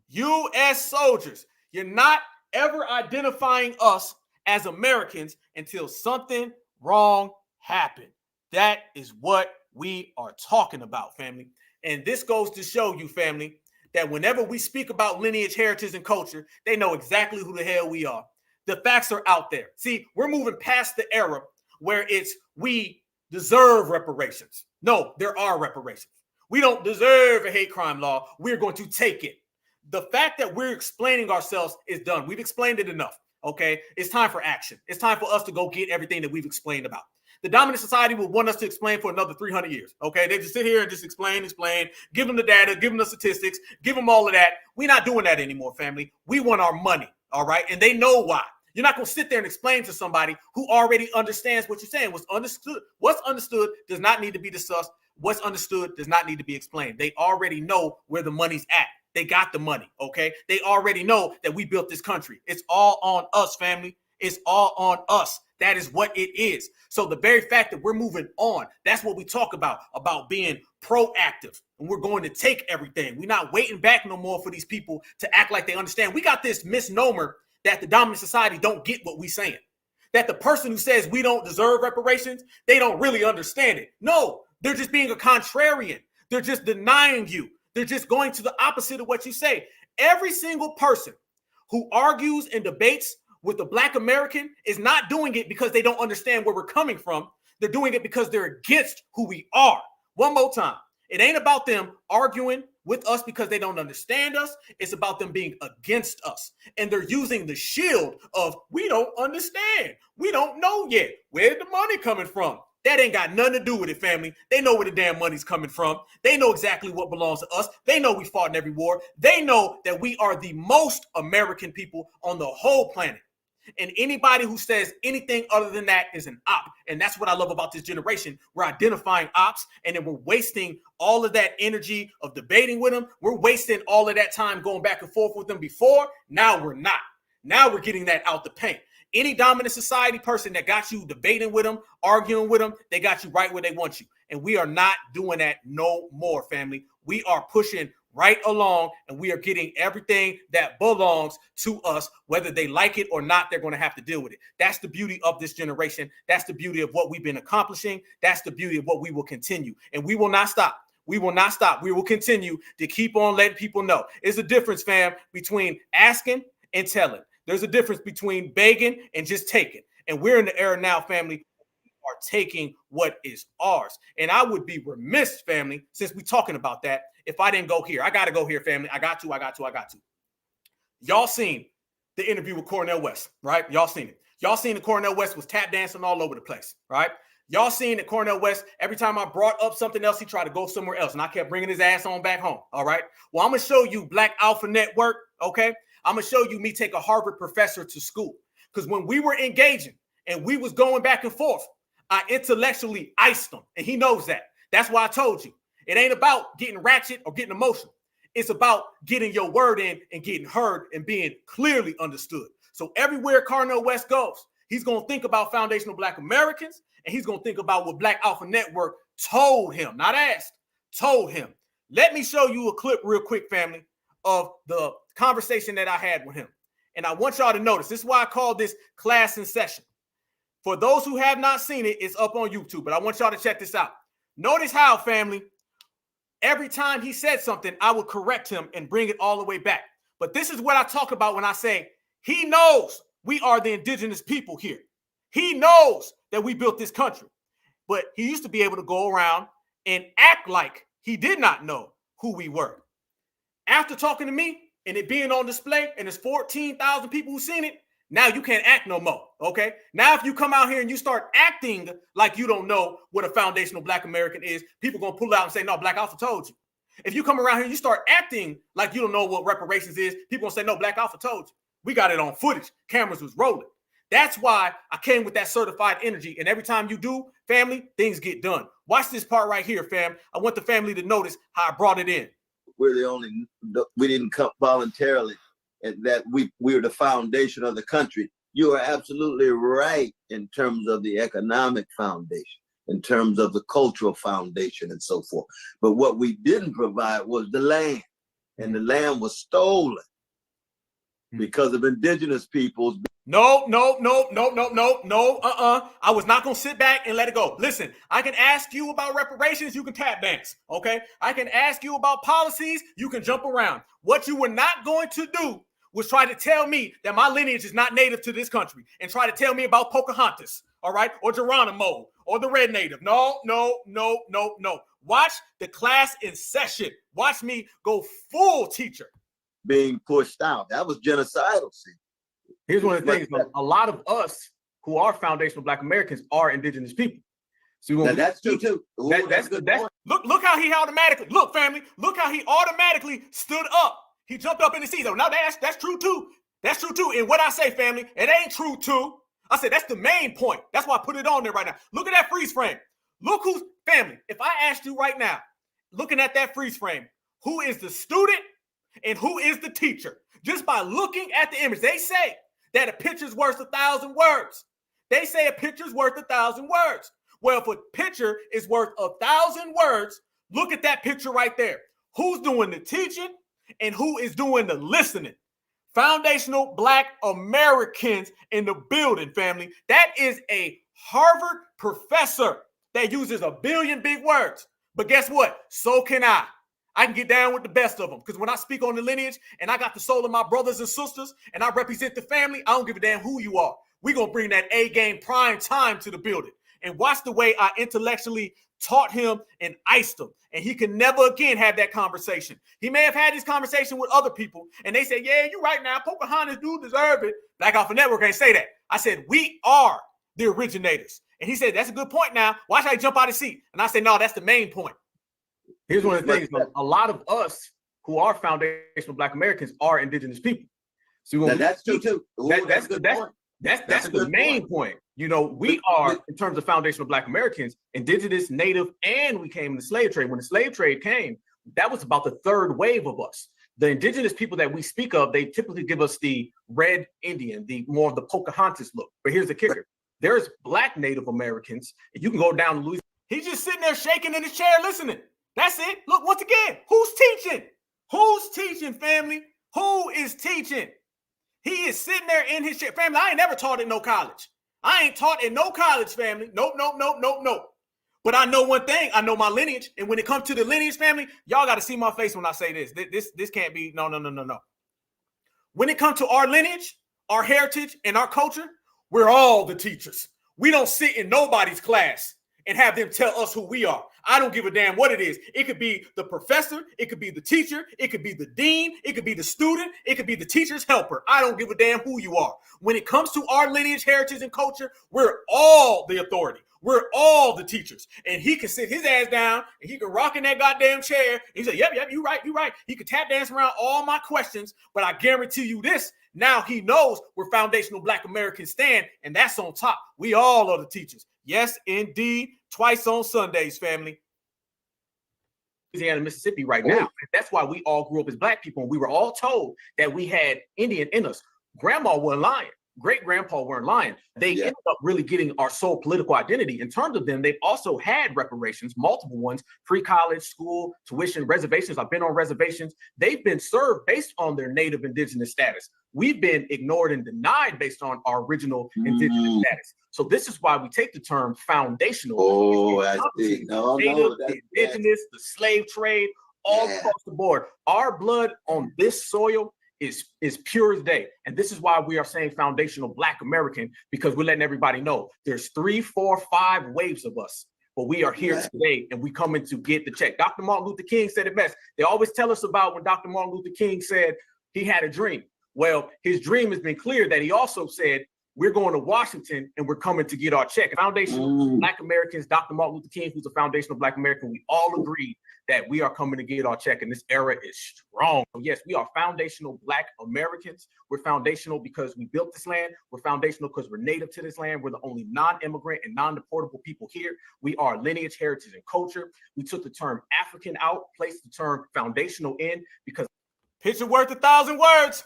U.S. soldiers. You're not ever identifying us as Americans until something wrong happened. That is what we are talking about, family. And this goes to show you, family, that whenever we speak about lineage, heritage, and culture, they know exactly who the hell we are. The facts are out there. See, we're moving past the era where it's we deserve reparations. No, there are reparations. We don't deserve a hate crime law. We're going to take it. The fact that we're explaining ourselves is done. We've explained it enough, okay? It's time for action. It's time for us to go get everything that we've explained about. The dominant society will want us to explain for another 300 years, okay? They just sit here and just explain, give them the data, give them the statistics, give them all of that. We're not doing that anymore, family. We want our money, all right? And they know why. You're not going to sit there and explain to somebody who already understands what you're saying. What's understood does not need to be discussed. What's understood does not need to be explained. They already know where the money's at. They got the money, okay? They already know that we built this country. It's all on us, family. It's all on us. That is what it is. So the very fact that we're moving on, that's what we talk about being proactive. And we're going to take everything. We're not waiting back no more for these people to act like they understand. We got this misnomer that the dominant society don't get what we're saying. That the person who says we don't deserve reparations, they don't really understand it. No, they're just being a contrarian. They're just denying you. They're just going to the opposite of what you say. Every single person who argues and debates with the Black American is not doing it because they don't understand where we're coming from. They're doing it because they're against who we are. One more time. It ain't about them arguing with us because they don't understand us. It's about them being against us. And they're using the shield of, we don't understand. We don't know yet. Where's the money coming from? That ain't got nothing to do with it, family. They know where the damn money's coming from. They know exactly what belongs to us. They know we fought in every war. They know that we are the most American people on the whole planet. And anybody who says anything other than that is an op. And that's what I love about this generation. We're identifying ops, and then we're wasting all of that energy of debating with them. We're wasting all of that time going back and forth with them before. Now we're not. Now we're getting that out the paint. Any dominant society person that got you debating with them, arguing with them, they got you right where they want you. And we are not doing that no more, family. We are pushing right along, and we are getting everything that belongs to us, whether they like it or not. They're going to have to deal with it. That's the beauty of this generation. That's the beauty of what we've been accomplishing. That's the beauty of what we will continue. And we will not stop. We will not stop. We will continue to keep on letting people know. There's a difference, fam, between asking and telling. There's a difference between begging and just taking. And we're in the era now, family, are taking what is ours. And I would be remiss, family, since we're talking about that, if I didn't go here. I got to go here, family. I got to. Y'all seen the interview with Cornell West, right? Y'all seen it. Y'all seen that Cornell West was tap dancing all over the place, right? Y'all seen that Cornell West, every time I brought up something else, he tried to go somewhere else. And I kept bringing his ass on back home, all right? Well, I'm going to show you Black Alpha Network, okay? I'm going to show you me take a Harvard professor to school. Because when we were engaging and we was going back and forth, I intellectually iced him. And he knows that. That's why I told you. It ain't about getting ratchet or getting emotional. It's about getting your word in and getting heard and being clearly understood. So everywhere Cornell West goes, he's going to think about foundational Black Americans, and he's going to think about what Black Alpha Network told him, not asked, told him. Let me show you a clip real quick, family, of the conversation that I had with him. And I want y'all to notice, this is why I call this class in session. For those who have not seen it, it's up on YouTube, but I want y'all to check this out. Notice how, family, every time he said something, I would correct him and bring it all the way back. But this is what I talk about when I say he knows we are the indigenous people here. He knows that we built this country. But he used to be able to go around and act like he did not know who we were. After talking to me and it being on display, and there's 14,000 people who've seen it, now you can't act no more, okay? Now if you come out here and you start acting like you don't know what a foundational Black American is, people going to pull out and say, no, Black Alpha told you. If you come around here and you start acting like you don't know what reparations is, people going to say, no, Black Alpha told you. We got it on footage. Cameras was rolling. That's why I came with that certified energy. And every time you do, family, things get done. Watch this part right here, fam. I want the family to notice how I brought it in. We didn't come voluntarily, and that we're the foundation of the country. You are absolutely right in terms of the economic foundation, in terms of the cultural foundation and so forth. But what we didn't provide was the land, and the land was stolen because of indigenous peoples. No. I was not going to sit back and let it go. Listen, I can ask you about reparations. You can tap dance. Okay. I can ask you about policies. You can jump around. What you were not going to do was try to tell me that my lineage is not native to this country and try to tell me about Pocahontas. All right. Or Geronimo or the Red Native. No. Watch the class in session. Watch me go full teacher. Being pushed out. That was genocidal. See, here's one of the things. A lot of us who are foundational Black Americans are indigenous people. So that's true too. Look how he automatically, look, family, look how he automatically stood up. He jumped up in the seat. Now that's true too. That's true too. And what I say, family, it ain't true too. I said that's the main point. That's why I put it on there right now. Look at that freeze frame. Look who's family. If I asked you right now, looking at that freeze frame, who is the student and who is the teacher? Just by looking at the image, they say that a picture's worth 1,000 words. They say a picture's worth 1,000 words. Well, if a picture is worth 1,000 words, look at that picture right there. Who's doing the teaching and who is doing the listening? Foundational Black Americans in the building, family. That is a Harvard professor that uses a billion big words. But guess what? So can I. I can get down with the best of them, because when I speak on the lineage and I got the soul of my brothers and sisters and I represent the family, I don't give a damn who you are. We're going to bring that A-game prime time to the building. And watch the way I intellectually taught him and iced him. And he can never again have that conversation. He may have had this conversation with other people and they say, yeah, you're right now. Pocahontas do deserve it. Black Alpha Network ain't say that. I said, we are the originators. And he said, that's a good point now. Why should I jump out of the seat? And I said, no, that's the main point. Here's one of the things. A lot of us who are foundational Black Americans are indigenous people. So that's true too. That's the main point. You know, we are, in terms of foundational Black Americans, indigenous, native, and we came in the slave trade. When the slave trade came, that was about the third wave of us. The indigenous people that we speak of, they typically give us the red Indian, the more of the Pocahontas look. But here's the kicker. There's Black Native Americans, and you can go down to Louisiana. He's just sitting there shaking in his chair listening. That's it. Look, once again, who's teaching? Who's teaching, family? Who is teaching? He is sitting there in his chair. Family, I ain't never taught at no college. I ain't taught at no college, family. Nope. But I know one thing. I know my lineage. And when it comes to the lineage, family, y'all got to see my face when I say this. This can't be, no. When it comes to our lineage, our heritage, and our culture, we're all the teachers. We don't sit in nobody's class and have them tell us who we are. I don't give a damn what it is. It could be the professor. It could be the teacher. It could be the dean. It could be the student. It could be the teacher's helper. I don't give a damn who you are. When it comes to our lineage, heritage, and culture, we're all the authority. We're all the teachers. And he can sit his ass down and he can rock in that goddamn chair. And he said, yep, you right. He could tap dance around all my questions, but I guarantee you this, now he knows where foundational Black Americans stand, and that's on top. We all are the teachers. Yes, indeed. Twice on Sundays, family. Louisiana, Mississippi right now. And that's why we all grew up as Black people. And we were all told that we had Indian in us. Grandma wasn't lying. Great-grandpa weren't lying. They ended up really getting our sole political identity. In terms of them, they've also had reparations, multiple ones, pre-college, school, tuition, reservations. I've been on reservations. They've been served based on their native indigenous status. We've been ignored and denied based on our original indigenous status. So this is why we take the term foundational. I see. Native, the indigenous, the slave trade, all across the board. Our blood on this soil is pure as day. And this is why we are saying foundational Black American, because we're letting everybody know there's 3, 4, 5 waves of us. But we are here today and we coming to get the check. Dr. Martin Luther King said it best. They always tell us about when Dr. Martin Luther King said he had a dream. Well, his dream has been clear that he also said, we're going to Washington and we're coming to get our check. Foundational Black Americans, Dr. Martin Luther King, who's a foundational Black American, we all agree that we are coming to get our check, and this era is strong. So yes, we are foundational Black Americans. We're foundational because we built this land. We're foundational because we're native to this land. We're the only non-immigrant and non-deportable people here. We are lineage, heritage, and culture. We took the term African out, placed the term foundational in, because picture worth 1,000 words.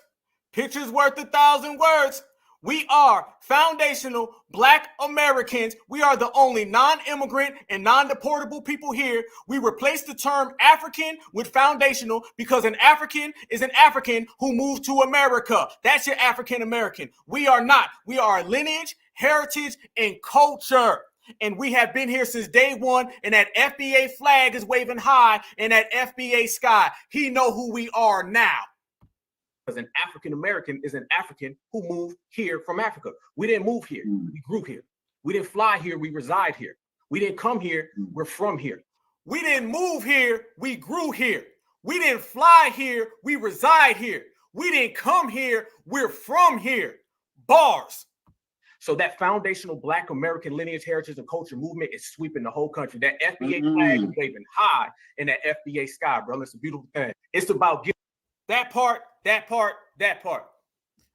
Picture's worth 1,000 words. We are foundational Black Americans. We are the only non-immigrant and non-deportable people here. We replaced the term African with foundational because an African is an African who moved to America. That's your African American. We are not. We are lineage, heritage, and culture. And we have been here since day one, and that FBA flag is waving high in that FBA sky. He know who we are now. Because an African American is an African who moved here from Africa. We didn't move here. We grew here. We didn't fly here. We reside here. We didn't come here. We're from here. We didn't move here. We grew here. We didn't fly here. We reside here. We didn't come here. We're from here. Bars. So that foundational Black American lineage, heritage, and culture movement is sweeping the whole country. That FBA flag is waving high in that FBA sky, bro. It's a beautiful thing. It's about getting that part. I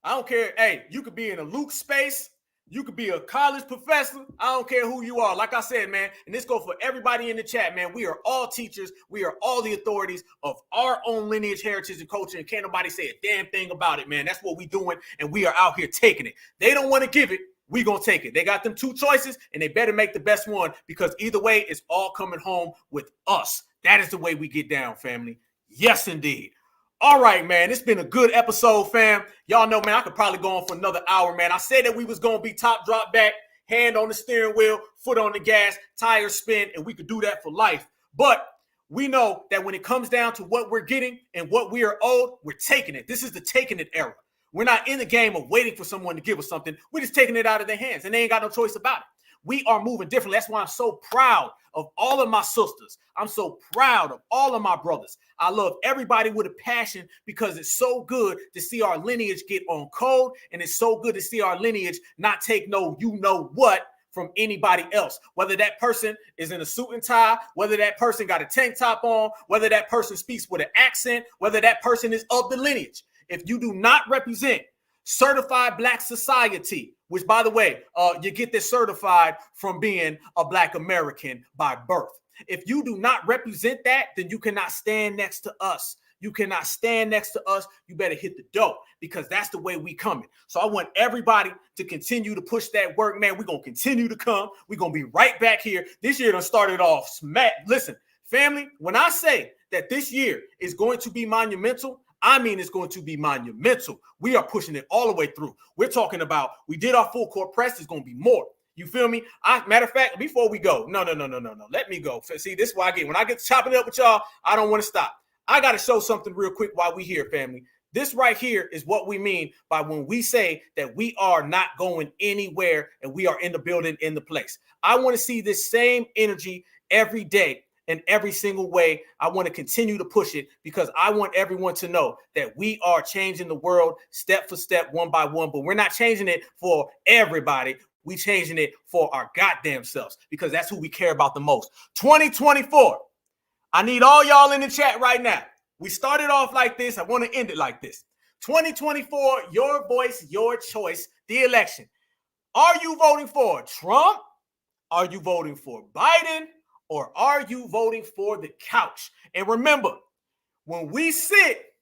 don't care. Hey, you could be in a Luke space. You could be a college professor. I don't care who you are. Like I said, man, and this goes for everybody in the chat, man. We are all teachers. We are all the authorities of our own lineage, heritage, and culture. And can't nobody say a damn thing about it, man. That's what we doing. And we are out here taking it. They don't want to give it. We gonna take it. They got them 2 choices, and they better make the best one, because either way, it's all coming home with us. That is the way we get down, family. Yes, indeed. All right, man. It's been a good episode, fam. Y'all know, man, I could probably go on for another hour, man. I said that we was going to be top drop back, hand on the steering wheel, foot on the gas, tire spin, and we could do that for life. But we know that when it comes down to what we're getting and what we are owed, we're taking it. This is the taking it era. We're not in the game of waiting for someone to give us something. We're just taking it out of their hands, and they ain't got no choice about it. We are moving differently. That's why I'm so proud of all of my sisters. I'm so proud of all of my brothers. I love everybody with a passion, because it's so good to see our lineage get on code, and it's so good to see our lineage not take no you know what from anybody else. Whether that person is in a suit and tie, whether that person got a tank top on, whether that person speaks with an accent, whether that person is of the lineage. If you do not represent certified Black society which, by the way, you get this certified from being a Black American by birth. If you do not represent that, then you cannot stand next to us. You cannot stand next to us. You better hit the dough, because that's the way we coming. So I want everybody to continue to push that work, man. We're going to continue to come. We're going to be right back here. This year done started off smack. Listen, family, when I say that this year is going to be monumental, I mean it's going to be monumental. We are pushing it all the way through. We're talking about, we did our full court press. There's going to be more. You feel me? Matter of fact, before we go, no. Let me go. See, this is why I get, when I get to chopping it up with y'all, I don't want to stop. I got to show something real quick while we here, family. This right here is what we mean by when we say that we are not going anywhere and we are in the building, in the place. I want to see this same energy every day in every single way. I want to continue to push it, because I want everyone to know that we are changing the world step for step, one by one, but we're not changing it for everybody. We changing it for our goddamn selves, because that's who we care about the most. 2024. I need all y'all in the chat right now. We started off like this. I want to end it like this. 2024, your voice, your choice, the election. Are you voting for Trump? Are you voting for Biden? Or are you voting for the couch? And remember, when we sit,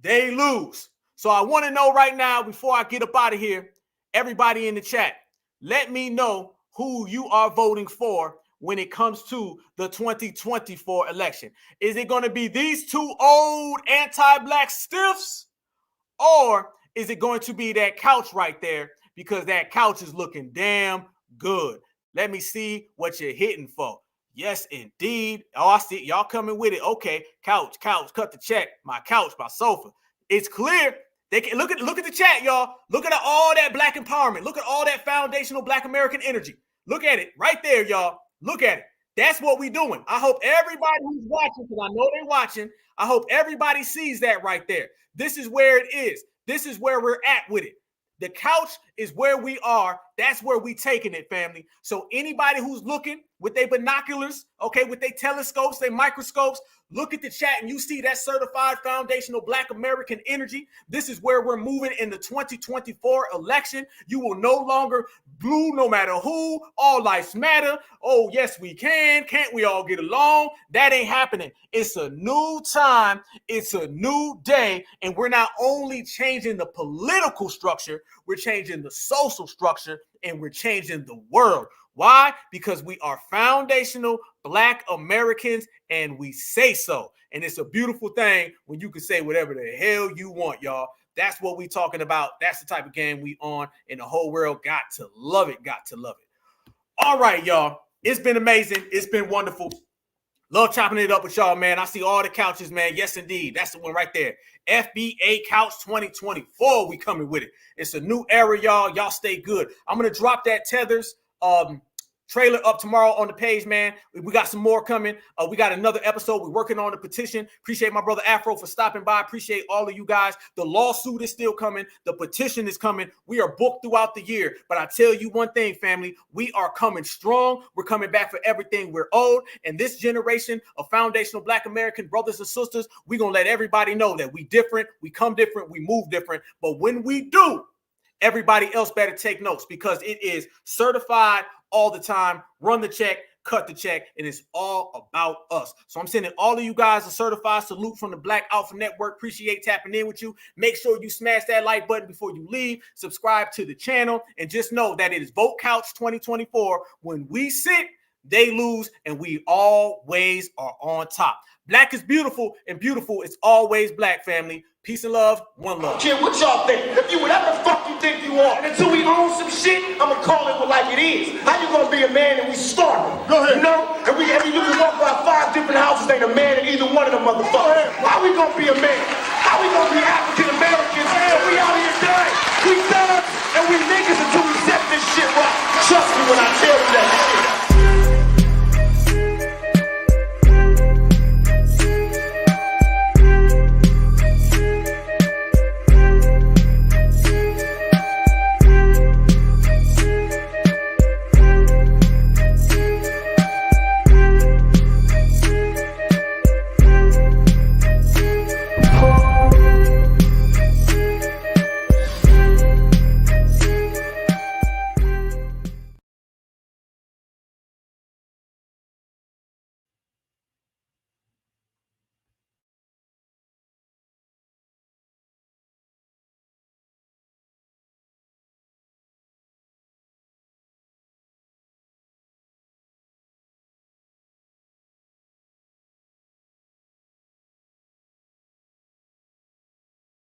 they lose. So I want to know right now, before I get up out of here, everybody in the chat, let me know who you are voting for when it comes to the 2024 election. Is it going to be these two old anti-Black stiffs? Or is it going to be that couch right there? Because that couch is looking damn good. Let me see what you're hitting for. Yes, indeed. Oh, I see y'all coming with it. Okay, couch, cut the check. My couch, my sofa. It's clear. They can look at the chat, y'all. Look at all that Black empowerment. Look at all that foundational Black American energy. Look at it right there, y'all. Look at it. That's what we're doing. I hope everybody who's watching, because I know they're watching, I hope everybody sees that right there. This is where it is. This is where we're at with it. The couch is where we are. That's where we taking it, family. So anybody who's looking with their binoculars, okay, with their telescopes, their microscopes, look at the chat and you see that certified foundational Black American energy. This is where we're moving in the 2024 election. You will no longer blue no matter who. All lives matter. Oh, yes, we can. Can't we all get along? That ain't happening. It's a new time. It's a new day. And we're not only changing the political structure, we're changing the social structure, and we're changing the world. Why? Because we are foundational Black Americans, and we say so. And it's a beautiful thing when you can say whatever the hell you want, y'all. That's what we talking about. That's the type of game we on, and the whole world got to love it. Got to love it. All right, y'all. It's been amazing. It's been wonderful. Love chopping it up with y'all, man. I see all the couches, man. Yes, indeed. That's the one right there. FBA Couch 2024. We coming with it. It's a new era, y'all. Y'all stay good. I'm going to drop that Tethers trailer up tomorrow on the page, man. We got some more coming. We got another episode. We're working on the petition. Appreciate my brother Afro for stopping by. Appreciate all of you guys. The lawsuit is still coming. The petition is coming. We are booked throughout the year. But I tell you one thing, family, we are coming strong. We're coming back for everything we're owed. And this generation of foundational Black American brothers and sisters, we're going to let everybody know that we different, we come different, we move different. But when we do, everybody else better take notes, because it is certified all the time. Run the check, cut the check, and it's all about us. So I'm sending all of you guys a certified salute from the Black Alpha Network. Appreciate tapping in with you. Make sure you smash that like button before you leave. Subscribe to the channel, and just know that it is Vote Couch 2024. When we sit, they lose, and we always are on top. Black is beautiful, and beautiful is always Black, family. Peace and love, one love. Kid, what y'all think? If you whatever the fuck you think you are, and until we own some shit, I'ma call it like it is. How you gonna be a man and we starving? Go ahead. You know? And you can walk by 5 different houses, ain't a man in either one of them motherfuckers. How we gonna be a man? How we gonna be African